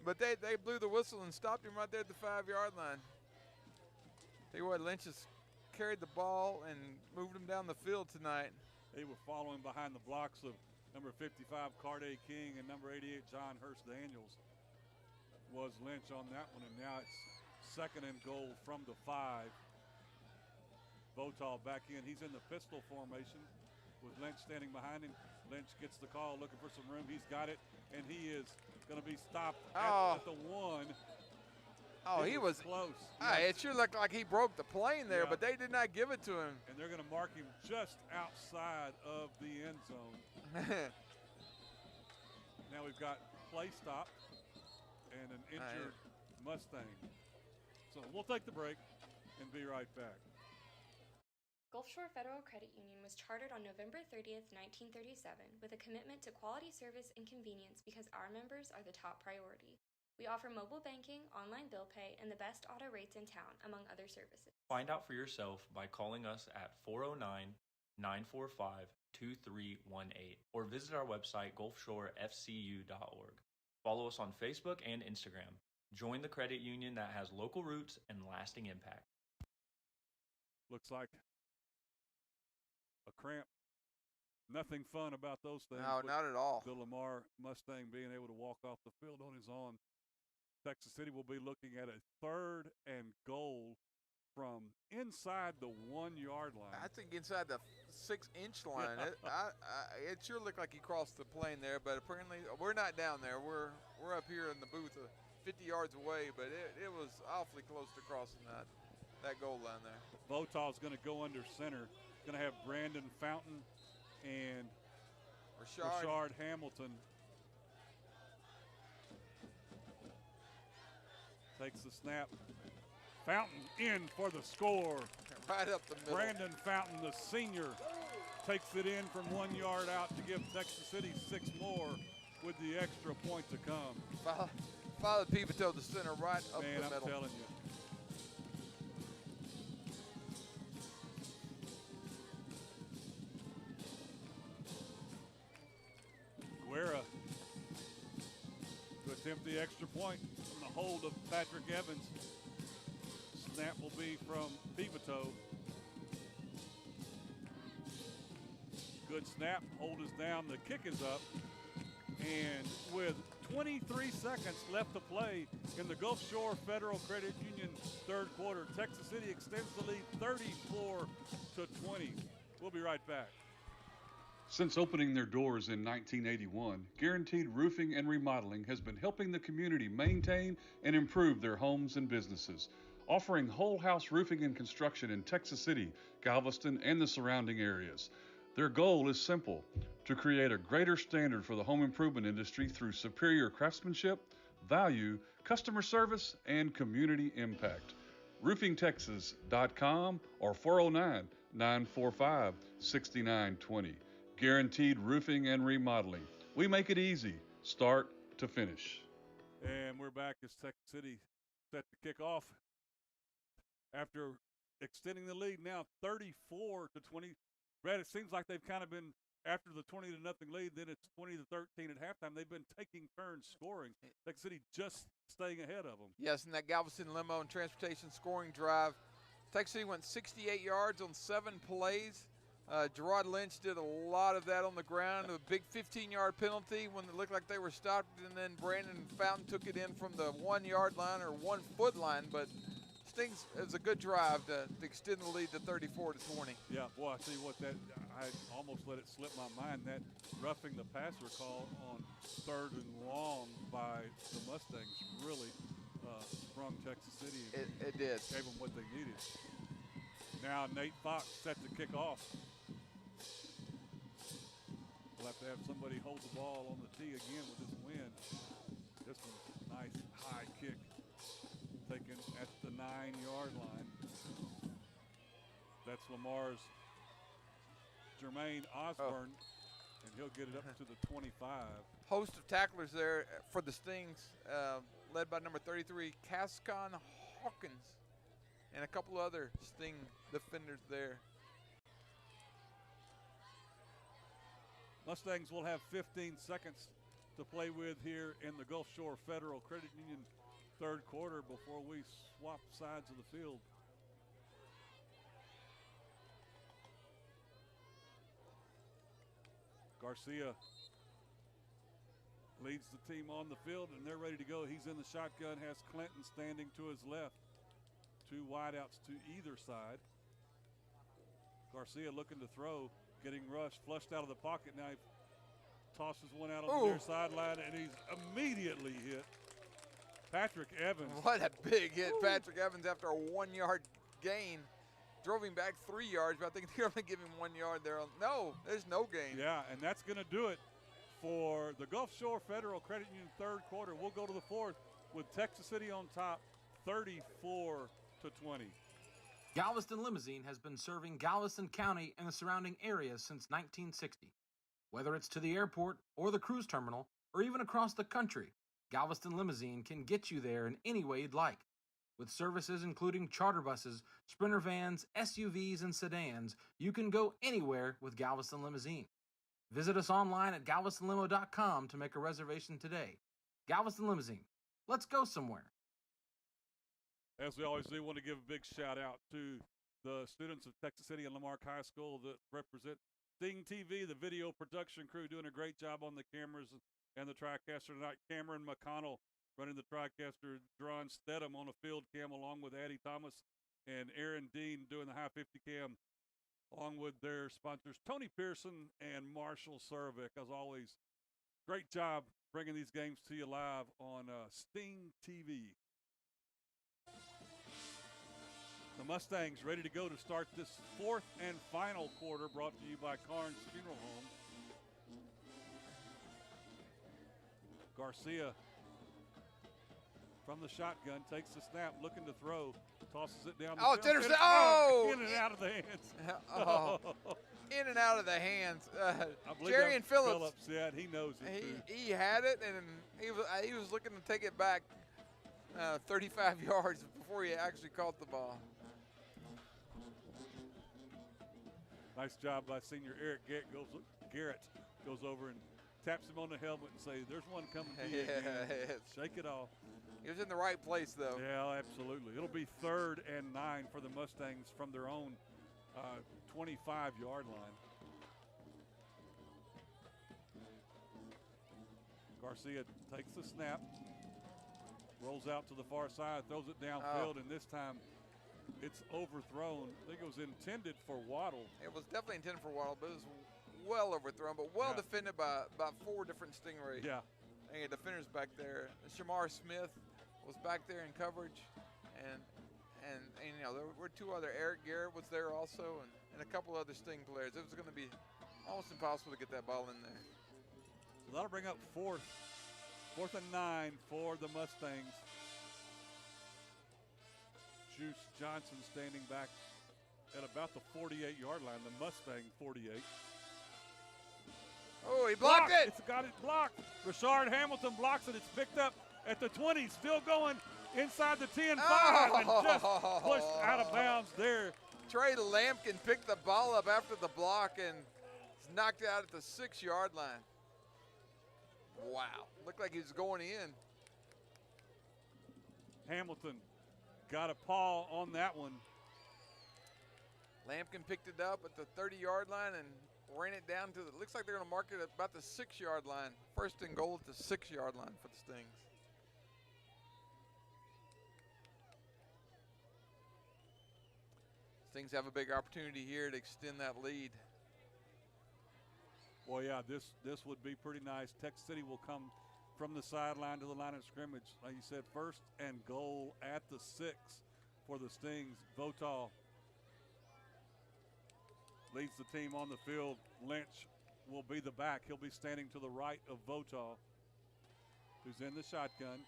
But they blew the whistle and stopped him right there at the 5-yard line. Tell you what, Lynch has carried the ball and moved him down the field tonight. They were following behind the blocks of number 55, Carday King, and number 88, John Hurst Daniels. Was Lynch on that one, and now it's 2nd and goal from the 5. Votaw back in. He's in the pistol formation with Lynch standing behind him. Lynch gets the call, looking for some room. He's got it, and he is going to be stopped at the 1. Oh, he was close. It sure looked like he broke the plane there, but they did not give it to him. And they're going to mark him just outside of the end zone. Now we've got play stop and an injured Mustang. So we'll take the break and be right back. Gulf Shore Federal Credit Union was chartered on November 30th, 1937, with a commitment to quality service and convenience because our members are the top priority. We offer mobile banking, online bill pay, and the best auto rates in town, among other services. Find out for yourself by calling us at 409-945-2318 or visit our website, gulfshorefcu.org. Follow us on Facebook and Instagram. Join the credit union that has local roots and lasting impact. Looks like a cramp. Nothing fun about those things. No, not at all. The Lamar Mustang being able to walk off the field on his own. Texas City will be looking at a 3rd and goal from inside the 1-yard line. I think inside the 6-inch line. It sure looked like he crossed the plane there, but apparently we're not down there. We're up here in the booth 50 yards away, but it was awfully close to crossing that goal line there. Votaw's going to go under center. Going to have Brandon Fountain and Rashard Hamilton. Takes the snap. Fountain in for the score. Right up the middle. Brandon Fountain, the senior, takes it in from 1 yard out to give Texas City 6 more with the extra point to come. Follow Pivito, the center, right up Man, the I'm middle. telling you. Guerra to attempt the extra point from the hold of Patrick Evans. Snap will be from Pivito. Good snap. Hold is down. The kick is up. And with 23 seconds left to play in the Gulf Shore Federal Credit Union third quarter, Texas City extends the lead 34-20. We'll be right back. Since opening their doors in 1981, Guaranteed Roofing and Remodeling has been helping the community maintain and improve their homes and businesses, offering whole house roofing and construction in Texas City, Galveston, and the surrounding areas. Their goal is simple: to create a greater standard for the home improvement industry through superior craftsmanship, value, customer service, and community impact. RoofingTexas.com or 409-945-6920. Guaranteed Roofing and Remodeling. We make it easy, start to finish. And we're back as Texas City set to kick off after extending the lead now 34-20. Brad, it seems like they've kind of been, after the 20-0 lead, then it's 20-13 at halftime. They've been taking turns scoring. Texas City just staying ahead of them. Yes, in that Galveston limo and transportation scoring drive, Texas City went 68 yards on 7 plays. Gerard Lynch did a lot of that on the ground. A big 15-yard penalty when it looked like they were stopped, and then Brandon Fountain took it in from the 1-yard line or 1-foot line. But Stings, it was a good drive to extend the lead to 34-20. Yeah, boy, I tell you what, that I almost let it slip my mind. That roughing the passer call on 3rd and long by the Mustangs really sprung Texas City. It did. Gave them what they needed. Now Nate Fox set to kick off. We'll have to have somebody hold the ball on the tee again with this wind. This one's nice high kick taken at the 9-yard line. That's Lamar's Jermaine Osborne, and he'll get it up to the 25. Host of tacklers there for the Stings, led by number 33, Cascon Hawkins, and a couple other Sting defenders there. Mustangs will have 15 seconds to play with here in the Gulf Shore Federal Credit Union third quarter before we swap sides of the field. Garcia leads the team on the field, and they're ready to go. He's in the shotgun, has Clinton standing to his left. 2 wideouts to either side. Garcia looking to throw, getting rushed, flushed out of the pocket. Now he tosses one out on the near sideline, and he's immediately hit. Patrick Evans. What a big hit, Patrick Evans, after a 1-yard gain. Drove him back 3 yards, but I think they're going to give him 1 yard there. No, there's no gain. Yeah, and that's going to do it for the Gulf Shore Federal Credit Union third quarter. We'll go to the fourth with Texas City on top, 34-20. Galveston Limousine has been serving Galveston County and the surrounding areas since 1960. Whether it's to the airport or the cruise terminal or even across the country, Galveston Limousine can get you there in any way you'd like. With services including charter buses, Sprinter vans, SUVs, and sedans, you can go anywhere with Galveston Limousine. Visit us online at galvestonlimo.com to make a reservation today. Galveston Limousine. Let's go somewhere. As we always do, want to give a big shout out to the students of Texas City and Lamar High School that represent Sting TV, the video production crew, doing a great job on the cameras and the TriCaster tonight. Cameron McConnell running the TriCaster, Dron Stedham on a field cam along with Addie Thomas, and Aaron Dean doing the high 50 cam along with their sponsors, Tony Pearson and Marshall Cervic. As always, great job bringing these games to you live on Sting TV. The Mustangs ready to go to start this fourth and final quarter, brought to you by Carnes Funeral Home. Garcia from the shotgun, takes the snap, looking to throw, tosses it down the Oh, field. it's intercepted. Oh! In and out of the hands. Oh. In and out of the hands. I believe Jerry that and Phillips. Yeah, he knows it too. He had it, and he was looking to take it back 35 yards before he actually caught the ball. Nice job by senior Eric Garrett goes over and taps him on the helmet and says, "There's one coming to you." Yes. Shake it off. He was in the right place, though. Yeah, absolutely. It'll be 3rd and 9 for the Mustangs from their own 25-yard line. Garcia takes the snap, rolls out to the far side, throws it downfield, and this time it's overthrown. I think it was intended for Waddle. It was definitely intended for Waddle, but it was well overthrown, but well defended by about 4 different Stingrays. Yeah. And defenders back there. Shamar Smith was back there in coverage, and you know, there were 2 other. Eric Garrett was there also, and a couple other Sting players. It was going to be almost impossible to get that ball in there. So that'll bring up 4th and 9 for the Mustangs. Juice Johnson standing back at about the 48-yard line, the Mustang 48. Oh, he blocked it. It's got it blocked. Rashard Hamilton blocks it. It's picked up at the 20, still going inside the 10-5 and just pushed out of bounds there. Trey Lampkin picked the ball up after the block and knocked it out at the 6-yard line. Wow, looked like he was going in. Hamilton got a paw on that one. Lampkin picked it up at the 30-yard line and ran it down to looks like they're going to mark it at about the 6-yard line. 1st and goal at the 6-yard line for the Stings. Stings have a big opportunity here to extend that lead. Well, yeah, this would be pretty nice. Texas City will come from the sideline to the line of scrimmage. Like you said, 1st and goal at the 6 for the Stings. Votaw leads the team on the field. Lynch will be the back. He'll be standing to the right of Votaw, who's in the shotgun.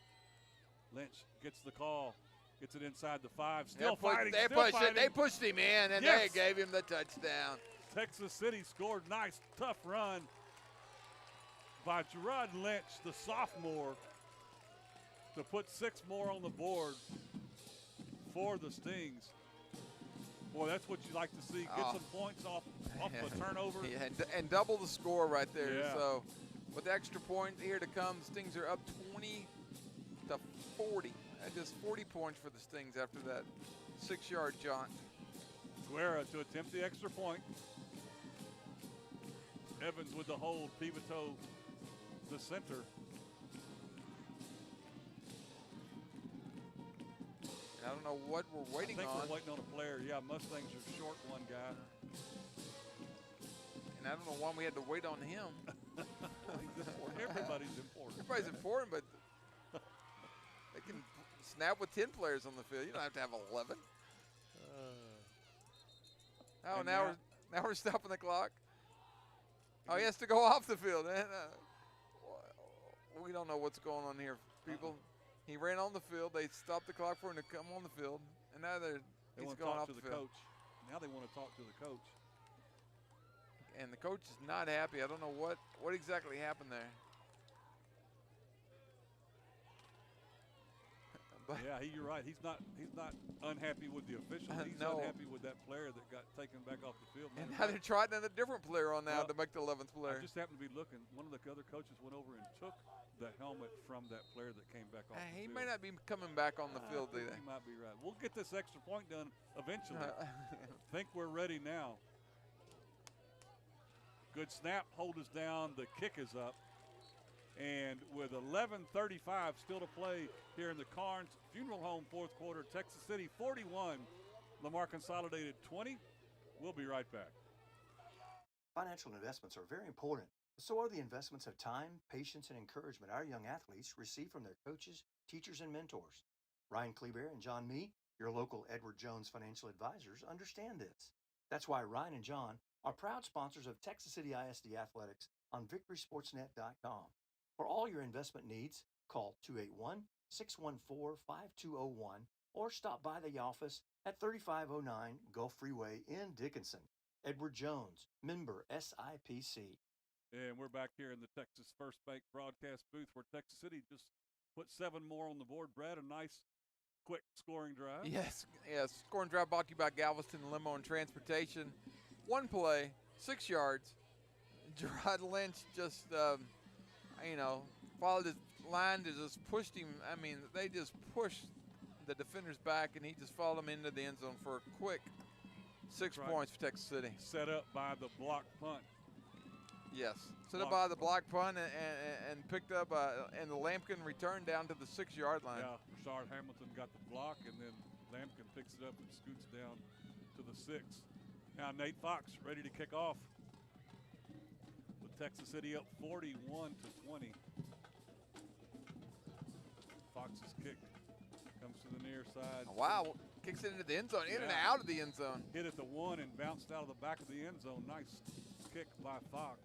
Lynch gets the call, gets it inside the 5. Still fighting. They pushed him in, and they gave him the touchdown. Texas City scored. Nice, tough run by Gerard Lynch, the sophomore, to put 6 more on the board for the Stings. Boy, that's what you like to see. Get some points off the turnover. Yeah, and double the score right there. Yeah. So with the extra point here to come, the Stings are up 20-40. That's just 40 points for the Stings after that 6-yard jaunt. Guerra to attempt the extra point. Evans with the hold. Pivotal, the center. I don't know what we're waiting on. I think we're waiting on a player. Yeah, Mustangs are short one guy. And I don't know why we had to wait on him. Everybody's important. Everybody's important, but they can snap with 10 players on the field. You don't have to have 11. Now we're stopping the clock. Oh, he has to go off the field. And, we don't know what's going on here, people. He ran on the field. They stopped the clock for him to come on the field, and now he's going off the field. Coach. Now they want to talk to the coach. And the coach is not happy. I don't know what exactly happened there. But yeah, you're right. He's not unhappy with the official. He's unhappy with that player that got taken back off the field. And now they're trying a different player on now to make the 11th player. I just happened to be looking. One of the other coaches went over and took the helmet from that player that came back off the field. He may not be coming back on the field either. He might be right. We'll get this extra point done eventually. Think we're ready now. Good snap. Hold is down. The kick is up. And with 11:35 still to play here in the Carnes Funeral Home fourth quarter, Texas City 41, Lamar Consolidated 20. We'll be right back. Financial investments are very important. So are the investments of time, patience, and encouragement our young athletes receive from their coaches, teachers, and mentors. Ryan Kleber and John Mee, your local Edward Jones financial advisors, understand this. That's why Ryan and John are proud sponsors of Texas City ISD Athletics on VictorySportsNet.com. For all your investment needs, call 614-5201 or stop by the office at 3509 Gulf Freeway in Dickinson. Edward Jones, member SIPC. And we're back here in the Texas First Bank broadcast booth where Texas City just put 7 more on the board. Brad, a nice, quick scoring drive. Yes. Scoring drive brought to you by Galveston Limo and Transportation. One play, 6 yards. Gerard Lynch just, followed his line to just pushed him. I mean, they just pushed the defenders back, and he just followed them into the end zone for a quick 6 points for Texas City. Set up by the block punt. Yes. Set up by the block punt and picked up, and the Lampkin returned down to the 6-yard line. Yeah, Rashard Hamilton got the block, and then Lampkin picks it up and scoots down to the 6. Now Nate Fox ready to kick off. With Texas City up 41-20. Fox's kick comes to the near side. Wow, kicks it into the end zone, in and out of the end zone. Hit at the 1 and bounced out of the back of the end zone. Nice kick by Fox.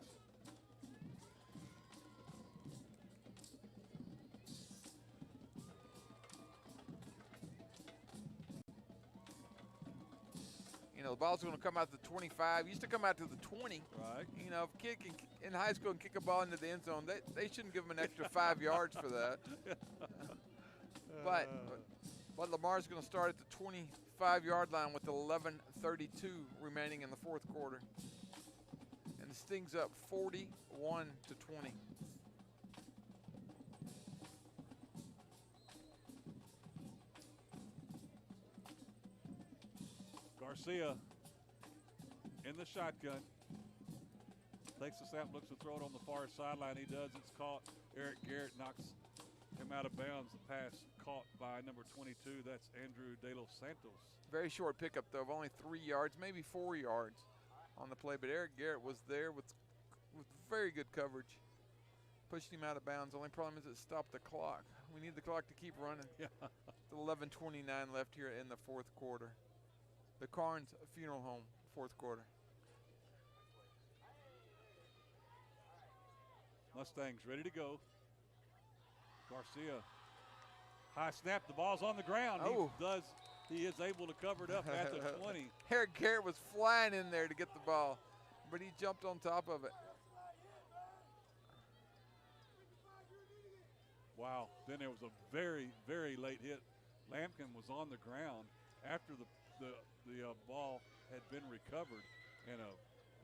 The ball's going to come out to the 25. Used to come out to the 20. Right. If a kid in high school can kick a ball into the end zone, they shouldn't give him an extra 5 yards for that. But Lamar's going to start at the 25-yard line with 11:32 remaining in the fourth quarter. And the Stings up 41-20. Garcia in the shotgun. Takes the snap, looks to throw it on the far sideline. He does. It's caught. Eric Garrett knocks him out of bounds. The pass caught by number 22. That's Andrew De Los Santos. Very short pickup, though, of only 3 yards, maybe 4 yards on the play. But Eric Garrett was there with very good coverage. Pushed him out of bounds. Only problem is it stopped the clock. We need the clock to keep running. Yeah. 11:29 left here in the fourth quarter. The Carnes Funeral Home, fourth quarter. Mustangs ready to go. Garcia, high snap. The ball's on the ground. Oh. He is able to cover it up at the 20. Eric Garrett was flying in there to get the ball, but he jumped on top of it. Wow. Then there was a very, very late hit. Lampkin was on the ground after the ball had been recovered, and a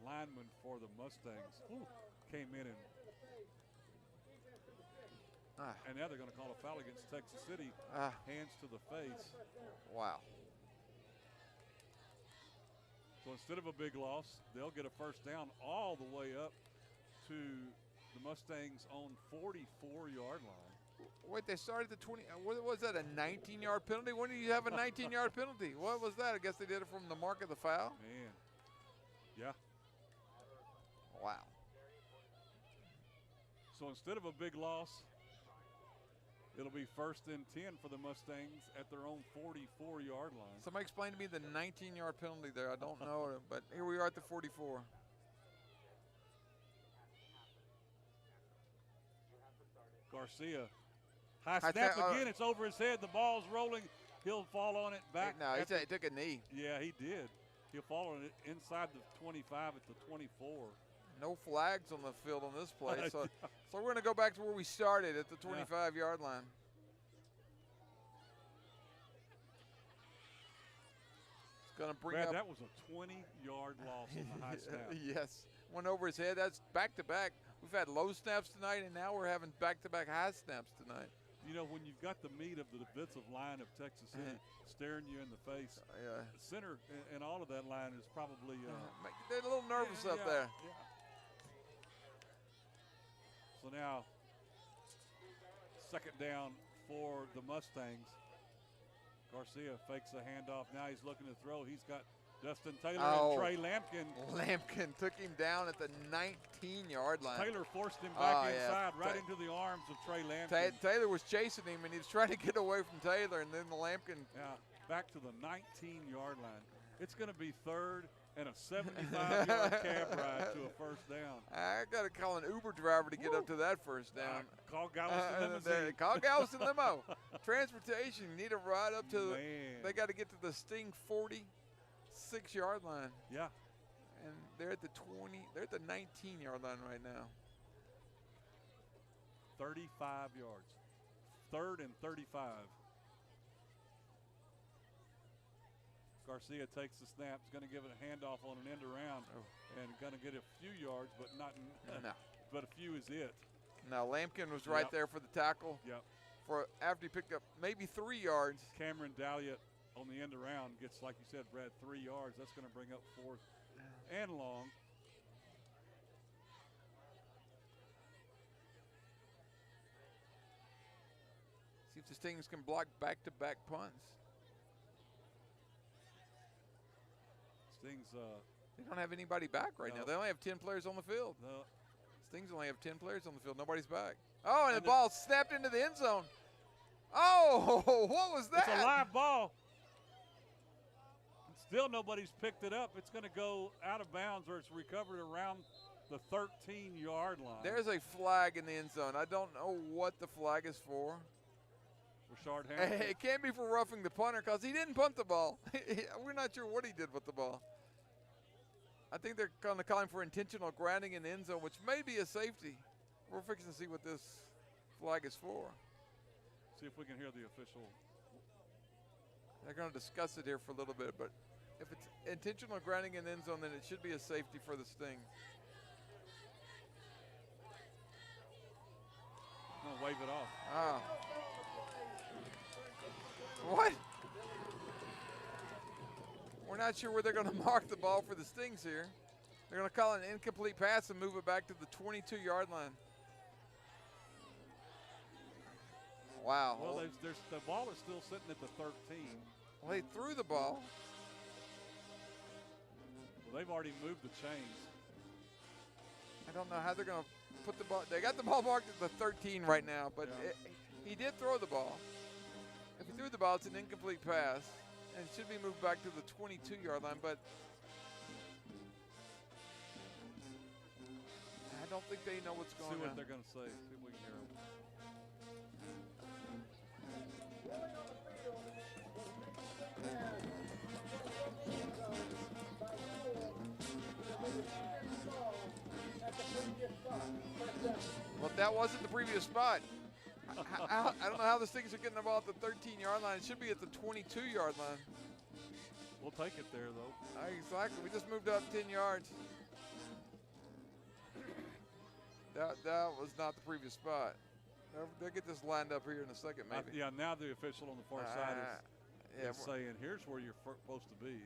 lineman for the Mustangs came in and now they're going to call a foul against Texas City. Hands to the face. Wow. So instead of a big loss, they'll get a first down all the way up to the Mustangs' own 44-yard line. Wait, they started the 20. What was that, a 19-yard penalty? When did you have a 19-yard penalty? What was that? I guess they did it from the mark of the foul? Man. Yeah. Wow. So instead of a big loss, it'll be 1st and 10 for the Mustangs at their own 44-yard line. Somebody explain to me the 19-yard penalty there. I don't know, but here we are at the 44. Garcia. High snap again. It's over his head. The ball's rolling. He'll fall on it back. No, he took a knee. Yeah, he did. He'll fall on it inside the 25 at the 24. No flags on the field on this play. So we're going to go back to where we started at the 25-yard line. It's going to bring Brad, up. that was a 20-yard loss on the high snap. Yes. Went over his head. That's back-to-back. We've had low snaps tonight, and now we're having back-to-back high snaps tonight. You know, when you've got the meat of the defensive line of Texas City staring you in the face, the center and all of that line is probably they're a little nervous up there. Yeah. So now, 2nd down for the Mustangs. Garcia fakes a handoff. Now he's looking to throw. He's got Dustin Taylor and Trey Lampkin. Lampkin took him down at the 19-yard line. Taylor forced him back inside, right into the arms of Trey Lampkin. Taylor was chasing him, and he was trying to get away from Taylor, and then the Lampkin back to the 19-yard line. It's going to be third and a 75-yard cab ride to a first down. I got to call an Uber driver to get up to that first down. Call Galveston Limousine. Call Galveston Limo. Transportation. You need to ride up to. Man. They got to get to the Sting 46-yard line. Yeah. And they're at the 20. They're at the 19-yard line right now. 35 yards. Third and 35. Garcia takes the snap. Is going to give it a handoff on an end around, and going to get a few yards, but not. No. But a few is it. Now Lampkin was right there for the tackle. Yep. For after he picked up maybe 3 yards. Cameron Dahlia on the end around gets, like you said, Brad, 3 yards. That's going to bring up fourth and long. See if the Stings can block back-to-back punts. Stings. They don't have anybody back right now. They only have 10 players on the field. No. Stings only have 10 players on the field. Nobody's back. Oh, and the ball snapped into the end zone. Oh, what was that? It's a live ball. Still nobody's picked it up. It's going to go out of bounds, or it's recovered around the 13-yard line. There's a flag in the end zone. I don't know what the flag is for. Rashard Hamilton. It can't be for roughing the punter because he didn't punt the ball. We're not sure what he did with the ball. I think they're going to call him for intentional grounding in the end zone, which may be a safety. We're fixing to see what this flag is for. See if we can hear the official. They're going to discuss it here for a little bit, but if it's intentional grounding in the end zone, then it should be a safety for the Sting. I'm going to wave it off. Ah. What? We're not sure where they're going to mark the ball for the Stings here. They're going to call an incomplete pass and move it back to the 22-yard line. Wow. Well, the ball is still sitting at the 13. Well, they threw the ball. Well, they've already moved the chains. I don't know how they're going to put the ball. They got the ball marked at the 13 right now, but he did throw the ball. If he threw the ball, it's an incomplete pass, and it should be moved back to the 22-yard line, but I don't think they know what's going on. See what they're going to say. See if we can hear them. Well, that wasn't the previous spot. I don't know how the Stings are getting the ball at the 13-yard line. It should be at the 22-yard line. We'll take it there, though. Exactly. We just moved up 10 yards. That was not the previous spot. They'll get this lined up here in a second, maybe. Yeah, now the official on the far side is saying, here's where you're supposed to be.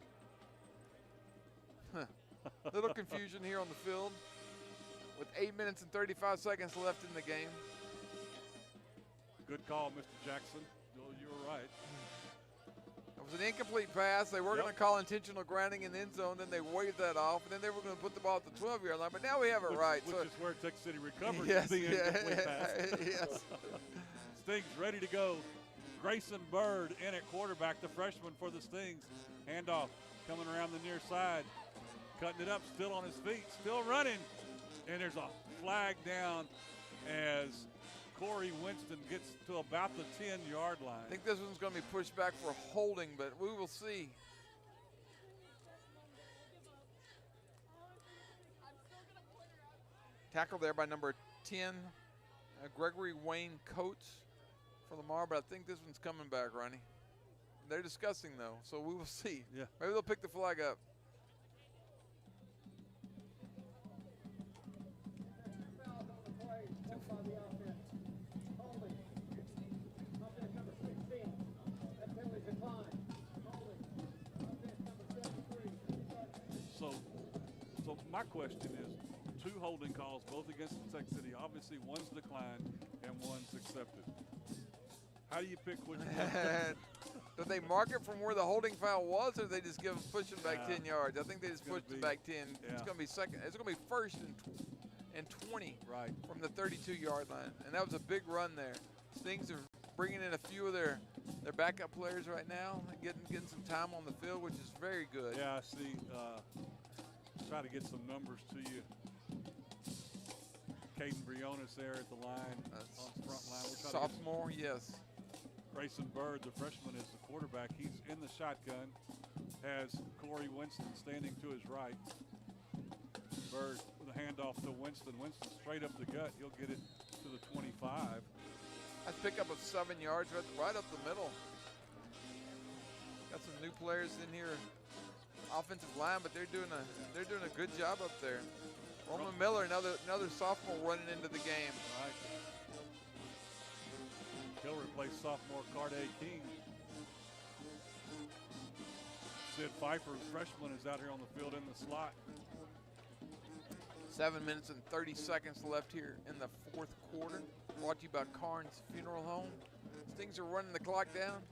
Little confusion here on the field with 8 minutes and 35 seconds left in the game. Good call, Mr. Jackson. You were right. It was an incomplete pass. They were going to call intentional grounding in the end zone. Then they waved that off. And then they were going to put the ball at the 12-yard line. But now we have it right. Which is where Texas City recovered yes, the incomplete pass. Yes. Stings ready to go. Grayson Bird in at quarterback, the freshman for the Stings. Handoff coming around the near side. Cutting it up, still on his feet, still running. And there's a flag down as Corey Winston gets to about the 10-yard line. I think this one's going to be pushed back for holding, but we will see. Tackled there by number 10, Gregory Wayne Coates for Lamar, but I think this one's coming back, Ronnie. They're discussing, though, so we will see. Yeah. Maybe they'll pick the flag up. So my question is, 2 holding calls, both against Texas City. Obviously, one's declined and one's accepted. How do you pick which one? Did they mark it from where the holding foul was, or did they just give them pushing back 10 yards? I think they just pushed it back 10. Yeah. It's going to be second. It's going to be first and 20 from the 32-yard line, and that was a big run there. Stings are bringing in a few of their backup players right now, and getting some time on the field, which is very good. Yeah, I see. Try to get some numbers to you. Caden Briones there at the line, on the front line. We're trying sophomore, yes. Grayson Bird, the freshman, is the quarterback. He's in the shotgun. Has Corey Winston standing to his right. Bird with a handoff to Winston. Winston straight up the gut. He'll get it to the 25. That's pickup of 7 yards right up the middle. Got some new players in here, offensive line, but they're doing a good job up there. Roman Miller, another sophomore running into the game. Right. He'll replace sophomore Carday King. Sid Pfeiffer, the freshman, is out here on the field in the slot. 7 minutes and 30 seconds left here in the fourth quarter. Brought to you by Carnes Funeral Home. Things are running the clock down.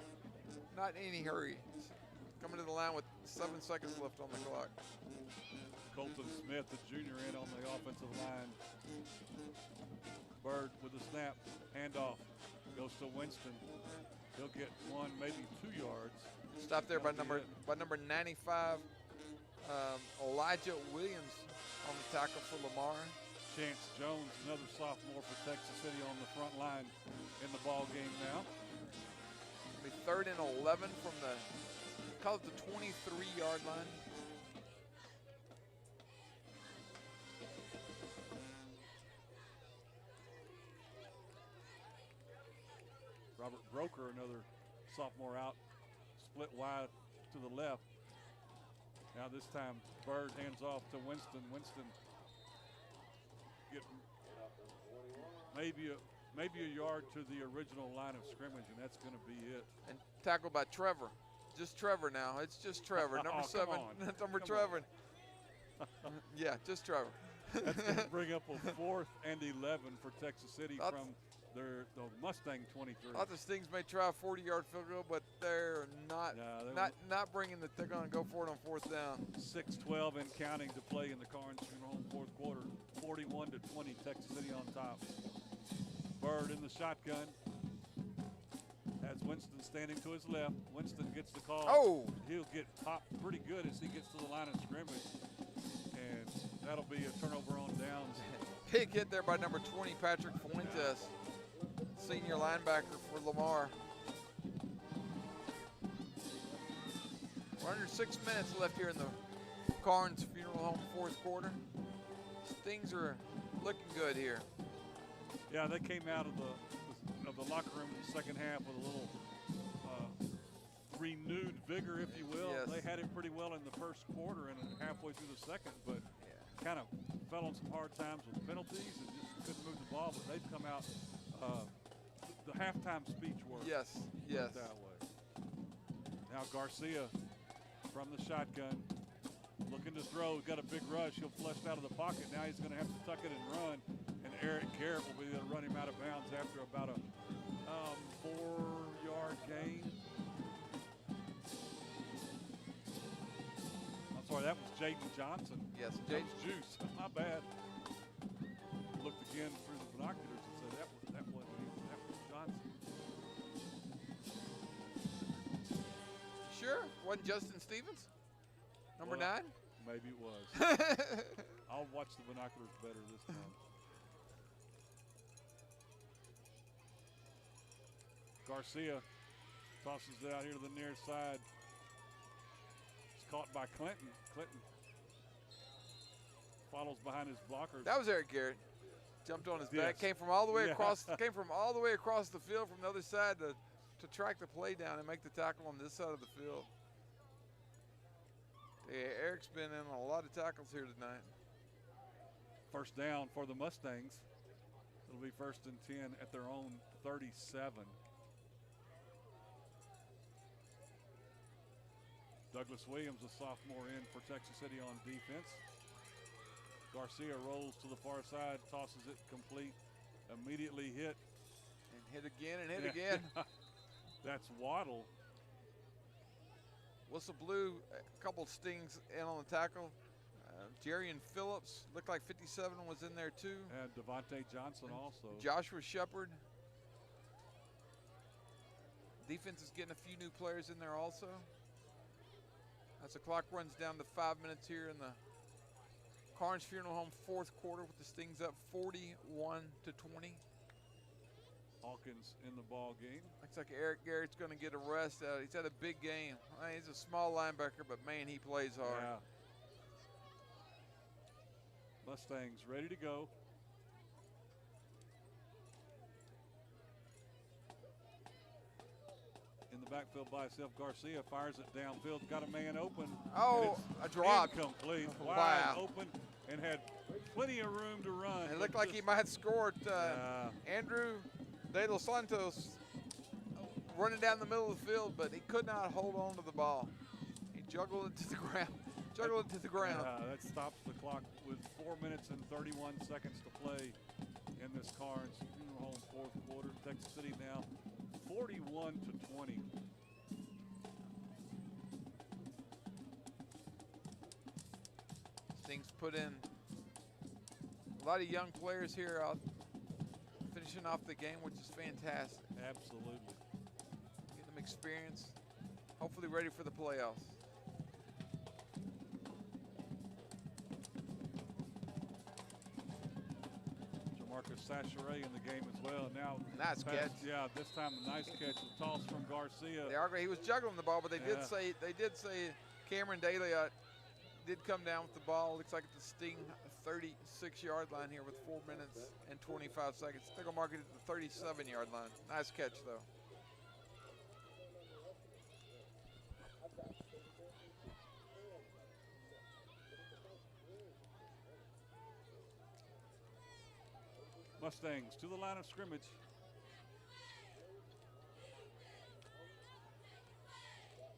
Not in any hurry. Coming to the line with 7 seconds left on the clock. Colton Smith, the junior, in on the offensive line. Bird with the snap, handoff, goes to Winston. He'll get 1, maybe 2 yards. Stop there by number 95, Elijah Williams on the tackle for Lamar. Chance Jones, another sophomore for Texas City, on the front line in the ball game now. It'll be 3rd and 11 from the 23-yard line. Robert Broker, another sophomore, out, split wide to the left. Now this time Bird hands off to Winston. Winston getting maybe a yard to the original line of scrimmage, and that's going to be it. And tackled by Trevor. Just Trevor now. It's just Trevor. Number 7. Number Trevor. Yeah, just Trevor. That's going to bring up a 4th and 11 for Texas City from the Mustang 23. Lots of Stings may try a 40-yard field goal, but they're not bringing the. They're going to go for it on 4th down. 6:12 and counting to play in the Carnes Funeral Home fourth quarter. 41-20, Texas City on top. Bird in the shotgun. Has Winston standing to his left. Winston gets the call. Oh! He'll get popped pretty good as he gets to the line of scrimmage. And that'll be a turnover on downs. Big hit there by number 20, Patrick Fuentes, senior linebacker for Lamar. We're under 6 minutes left here in the Carnes Funeral Home fourth quarter. Things are looking good here. Yeah, they came out of the locker room in the second half with a little renewed vigor, if you will. Yes. They had it pretty well in the first quarter and halfway through the second, but kind of fell on some hard times with penalties and just couldn't move the ball. But they've come out. The halftime speech worked. Yes. That way. Now Garcia from the shotgun, looking to throw. Got a big rush. He'll flush out of the pocket. Now he's going to have to tuck it and run. And Eric Garrett will be able to run him out of bounds after about a 4-yard gain. I'm sorry, that was Jaden Johnson. Yes, Jaden Juice. My bad. Looked again through the binoculars and said that wasn't him. That was Johnson. Sure, wasn't Justin Stevens? Number 9? Maybe it was. I'll watch the binoculars better this time. Garcia tosses it out here to the near side. It's caught by Clinton. Clinton follows behind his blockers. That was Eric Garrett. Jumped on his back. Came from all the way across. Came from all the way across the field from the other side to track the play down and make the tackle on this side of the field. Yeah, Eric's been in a lot of tackles here tonight. First down for the Mustangs. It'll be 1st and 10 at their own 37. Douglas Williams, a sophomore, in for Texas City on defense. Garcia rolls to the far side, tosses it complete, immediately hit. And hit again and hit again. That's Waddle. Whistle blew, a couple stings in on the tackle. Jarian Phillips, looked like 57 was in there too. And Devontae Johnson also. Joshua Shepard. Defense is getting a few new players in there also. As the clock runs down to 5 minutes here in the Carnes Funeral Home fourth quarter with the Stings up 41-20. Hawkins in the ball game. Looks like Eric Garrett's going to get a rest out. He's had a big game. I mean, he's a small linebacker, but man, he plays hard. Yeah. Mustangs ready to go. In the backfield by himself, Garcia fires it downfield. Got a man open. Oh, a drop. Incomplete. Wow. Wide open and had plenty of room to run. It looked like he might have scored. Andrew De Los Santos running down the middle of the field, but he could not hold on to the ball. He juggled it to the ground. That stops the clock with 4 minutes and 31 seconds to play in this Carnes Funeral Home fourth quarter. Texas City now 41-20. Stings put in a lot of young players here out finishing off the game, which is fantastic. Absolutely. Getting them experience, hopefully ready for the playoffs. Marcus Sacheret in the game as well. Now, nice catch. Yeah, this time a nice catch. A toss from Garcia. He was juggling the ball, but they did say Cameron Daly did come down with the ball. Looks like it's a Sting 36-yard line here with 4 minutes and 25 seconds. They're gonna mark it at the 37-yard line. Nice catch though. Mustangs to the line of scrimmage.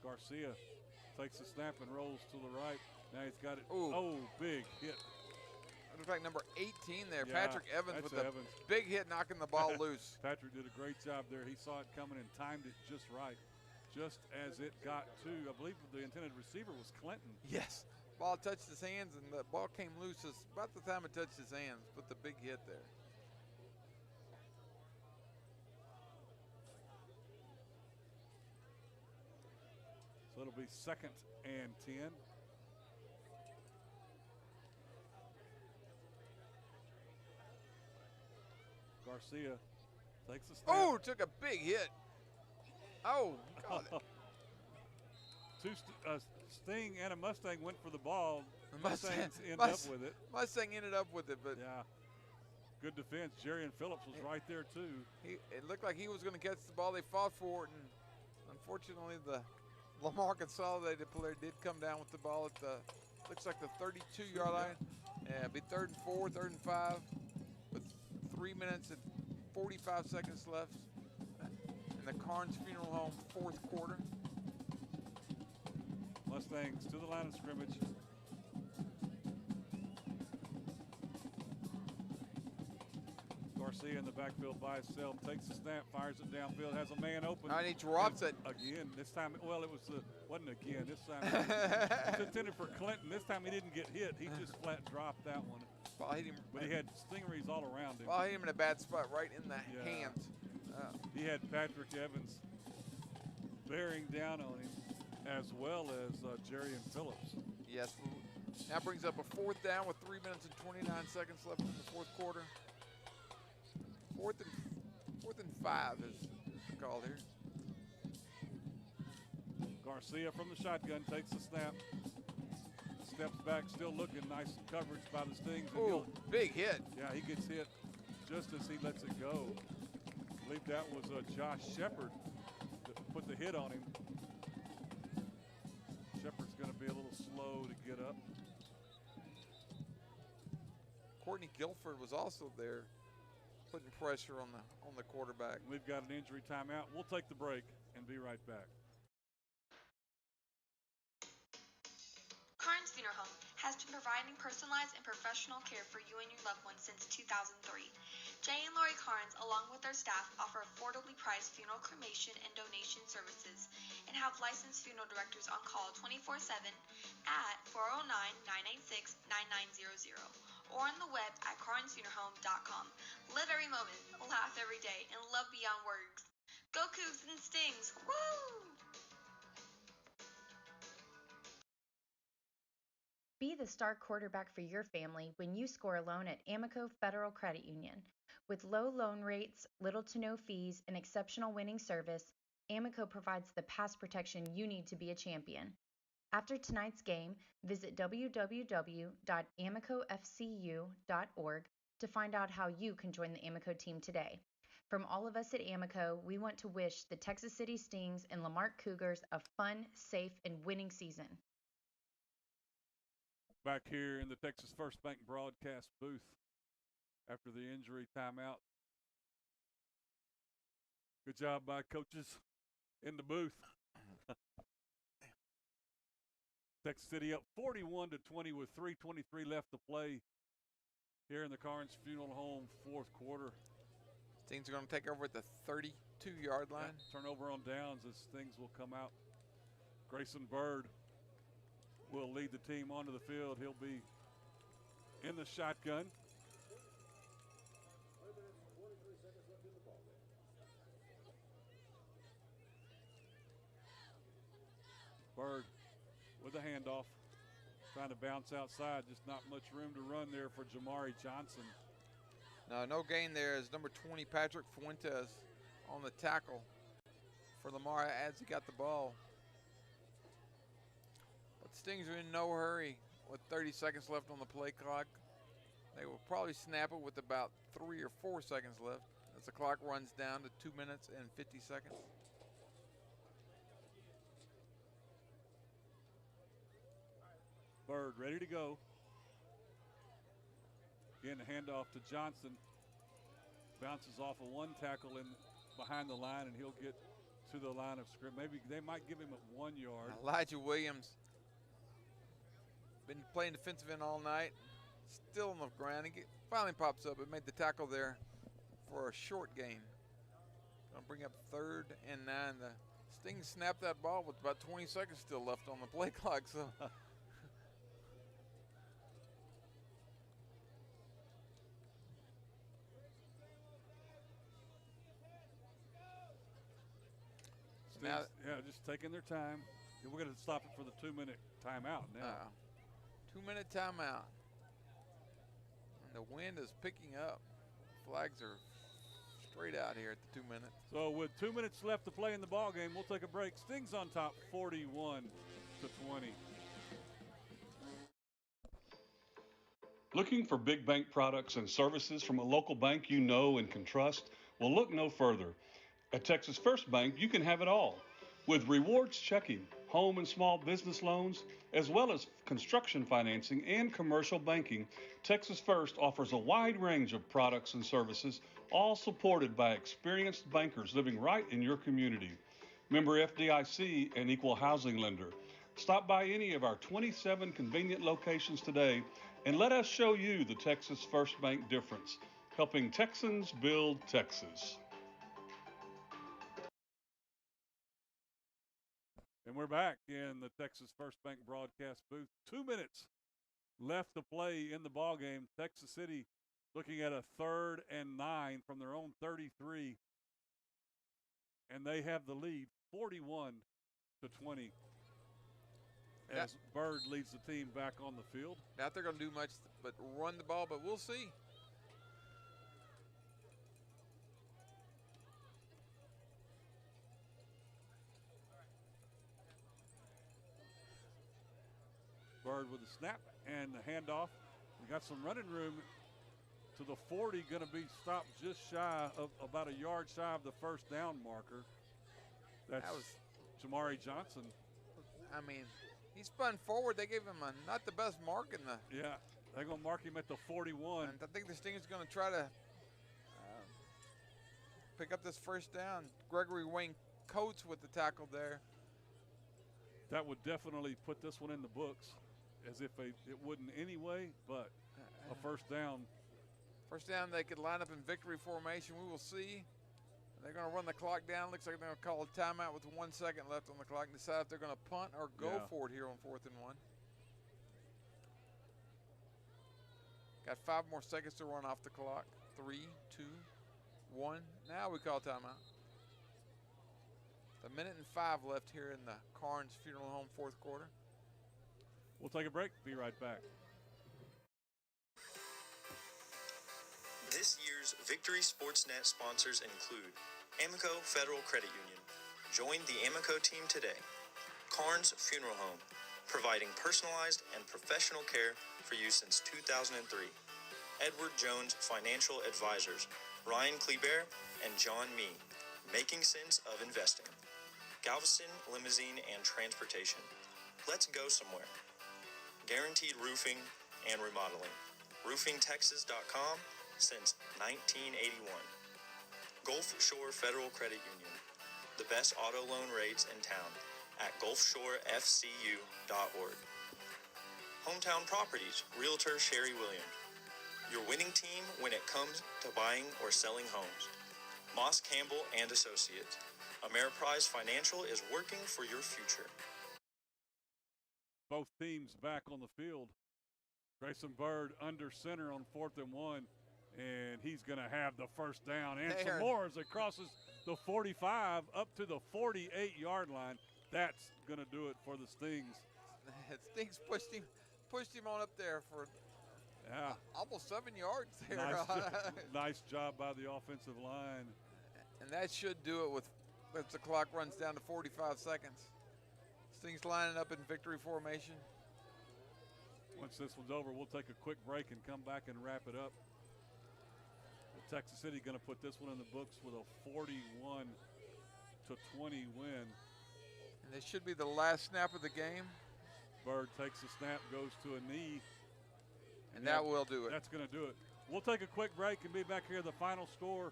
Garcia takes the snap and rolls to the right. Now he's got it. Ooh. Oh, big hit. It looks like number 18 there, Yeah, Patrick Evans with the big hit knocking the ball loose. Patrick did a great job there. He saw it coming and timed it just right. Just as it got to, I believe the intended receiver was Clinton. Yes. Ball touched his hands and the ball came loose about the time it touched his hands, but the big hit there. So it'll be 2nd and 10. Garcia takes a snap. Oh, took a big hit. Oh, God. Sting and a Mustang went for the ball. The Mustangs ended up with it. Mustang ended up with it, but yeah. Good defense. Jerry and Phillips was right there too. It looked like he was going to catch the ball. They fought for it, and unfortunately the Lamar Consolidated player did come down with the ball at the, looks like the 32-yard line. Yeah, it'd be 3rd and 4, 3rd and 5 with 3 minutes and 45 seconds left in the Carnes Funeral Home fourth quarter. Mustangs to the line of scrimmage. Garcia in the backfield by himself, takes the snap, fires it downfield, has a man open. And he drops it. Again, this time, well, it wasn't again. This time it was intended for Clinton. This time he didn't get hit. He just flat dropped that one. Ball hit him. But he had stingeries all around him. Ball hit him in a bad spot, right in the hands. He had Patrick Evans bearing down on him, as well as Jerry and Phillips. Yes. Now brings up a 4th down with 3 minutes and 29 seconds left in the fourth quarter. 4th and 5 is called here. Garcia from the shotgun takes the snap. Steps back, still looking. Nice coverage by the Stings. Oh, big hit. Yeah, he gets hit just as he lets it go. I believe that was Josh Shepard that put the hit on him. Shepard's going to be a little slow to get up. Courtney Guilford was also there, putting pressure on the quarterback. We've got an injury timeout. We'll take the break and be right back. Carnes Funeral Home has been providing personalized and professional care for you and your loved ones since 2003. Jay and Lori Carnes, along with their staff, offer affordably priced funeral cremation and donation services and have licensed funeral directors on call 24/7 at 409-986-9900 or on the web at carnesfuneralhome.com. Live every moment, laugh every day, and love beyond words. Go Cougs and Stings! Woo! Be the star quarterback for your family when you score a loan at Amico Federal Credit Union. With low loan rates, little to no fees, and exceptional winning service, Amico provides the pass protection you need to be a champion. After tonight's game, visit www.amicofcu.org to find out how you can join the Amico team today. From all of us at Amico, we want to wish the Texas City Stings and Lamar Cougars a fun, safe, and winning season. Back here in the Texas First Bank broadcast booth after the injury timeout. Good job by coaches in the booth. Texas City up 41-20 with 3:23 left to play here in the Carnes Funeral Home fourth quarter. Stings are going to take over at the 32-yard line. Yeah, turnover on downs as things will come out. Grayson Bird will lead the team onto the field. He'll be in the shotgun. Bird with a handoff, trying to bounce outside. Just not much room to run there for Jamari Johnson. No gain there as number 20, Patrick Fuentes, on the tackle for Lamar as he got the ball. But the Stings are in no hurry with 30 seconds left on the play clock. They will probably snap it with about 3 or 4 seconds left as the clock runs down to 2 minutes and 50 seconds. Bird ready to go. Again, the handoff to Johnson. Bounces off of one tackle in behind the line, and he'll get to the line of scrimmage. Maybe they might give him at 1 yard. Elijah Williams been playing defensive end all night. Still on the ground. He finally pops up and made the tackle there for a short gain. Gonna bring up 3rd and 9. The Stings snapped that ball with about 20 seconds still left on the play clock. So. Now, yeah, just taking their time. We're going to stop it for the 2-minute timeout now. 2-minute timeout. And the wind is picking up. Flags are straight out here at the 2 minutes. So with 2 minutes left to play in the ball game, we'll take a break. Stings on top, 41-20. Looking for big bank products and services from a local bank you know and can trust? Well, look no further. At Texas First Bank, you can have it all. With rewards checking, home and small business loans, as well as construction financing and commercial banking, Texas First offers a wide range of products and services, all supported by experienced bankers living right in your community. Member FDIC and equal housing lender. Stop by any of our 27 convenient locations today and let us show you the Texas First Bank difference, helping Texans build Texas. And we're back in the Texas First Bank broadcast booth. 2 minutes left to play in the ball game. Texas City looking at a 3rd and 9 from their own 33. And they have the lead, 41-20. As Bird leads the team back on the field. Not they're going to do much but run the ball, but we'll see. Bird with the snap and the handoff. We got some running room to the 40, going to be stopped just shy of about a yard shy of the first down marker. That was Jamari Johnson. I mean, he spun forward. They gave him not the best mark in the. Yeah, they're going to mark him at the 41. And I think the Stingers going to try to pick up this first down. Gregory Wayne Coates with the tackle there. That would definitely put this one in the books, as if it wouldn't anyway, but a first down. First down, they could line up in victory formation. We will see. They're going to run the clock down. Looks like they're going to call a timeout with 1 second left on the clock and decide if they're going to punt or go for it here on 4th and 1. Got 5 more seconds to run off the clock. 3, 2, 1. Now we call timeout. A minute and 5 left here in the Carnes Funeral Home fourth quarter. We'll take a break. Be right back. This year's Victory SportsNet sponsors include Amico Federal Credit Union. Join the Amico team today. Carnes Funeral Home, providing personalized and professional care for you since 2003. Edward Jones Financial Advisors, Ryan Kleber and John Mee, making sense of investing. Galveston Limousine and Transportation. Let's go somewhere. Guaranteed Roofing and Remodeling. RoofingTexas.com since 1981. Gulf Shore Federal Credit Union. The best auto loan rates in town at gulfshorefcu.org. Hometown Properties, Realtor Sherry Williams. Your winning team when it comes to buying or selling homes. Moss Campbell and Associates. Ameriprise Financial is working for your future. Both teams back on the field. Grayson Bird under center on 4th and 1, and he's going to have the first down. And some more as it crosses the 45 up to the 48-yard line. That's going to do it for the Stings. Stings pushed him on up there for almost 7 yards there. Nice job by the offensive line. And that should do it with as the clock runs down to 45 seconds. Stings lining up in victory formation. Once this one's over, we'll take a quick break and come back and wrap it up. Texas City going to put this one in the books with a 41-20 win. And this should be the last snap of the game. Bird takes the snap, goes to a knee. And that will do it. That's going to do it. We'll take a quick break and be back here. The final score,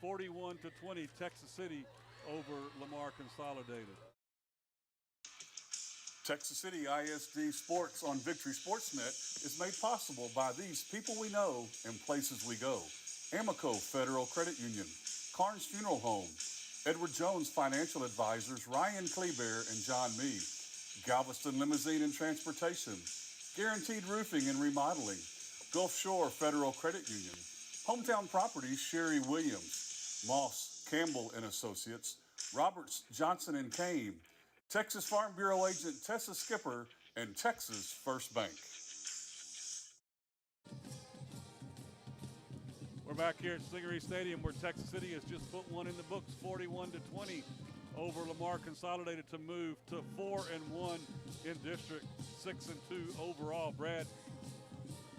41-20, Texas City over Lamar Consolidated. Texas City ISD Sports on Victory SportsNet is made possible by these people we know and places we go. Amico Federal Credit Union, Carnes Funeral Home, Edward Jones Financial Advisors, Ryan Kleber and John Mee, Galveston Limousine and Transportation, Guaranteed Roofing and Remodeling, Gulf Shore Federal Credit Union, Hometown Properties Sherry Williams, Moss, Campbell and Associates, Roberts, Johnson and Kane, Texas Farm Bureau Agent Tessa Skipper, and Texas First Bank. We're back here at Stingery Stadium where Texas City has just put one in the books, 41-20 over Lamar Consolidated to move to 4-1 in district, 6-2 overall. Brad,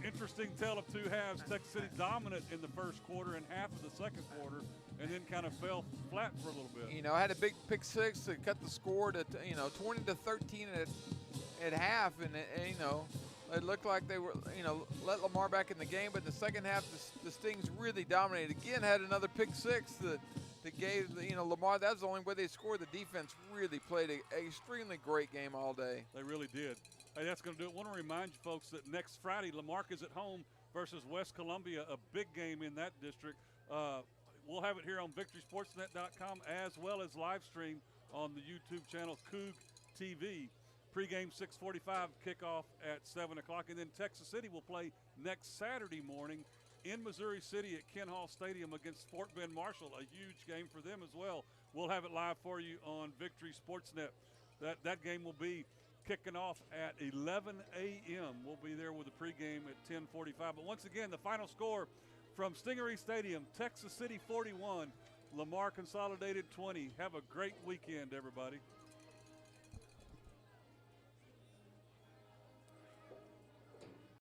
interesting tale of two halves. Texas City dominant in the first quarter and half of the second quarter, and then kind of fell flat for a little bit. You know, had a big pick six to cut the score to 20-13 at half, and you know, it looked like they were, let Lamar back in the game. But in the second half, the Stings really dominated. Again, had another pick six that gave Lamar. That was the only way they scored. The defense really played an extremely great game all day. They really did. Hey, that's going to do it. I want to remind you folks that next Friday, Lamarck is at home versus West Columbia, a big game in that district. We'll have it here on VictorySportsNet.com as well as live stream on the YouTube channel Coug TV. Pre-game 6:45, kickoff at 7 o'clock. And then Texas City will play next Saturday morning in Missouri City at Ken Hall Stadium against Fort Bend Marshall, a huge game for them as well. We'll have it live for you on Victory SportsNet. That game will be kicking off at 11 a.m. We'll be there with the pregame at 10:45. But once again, the final score from Stingery Stadium, Texas City 41, Lamar Consolidated 20. Have a great weekend, everybody.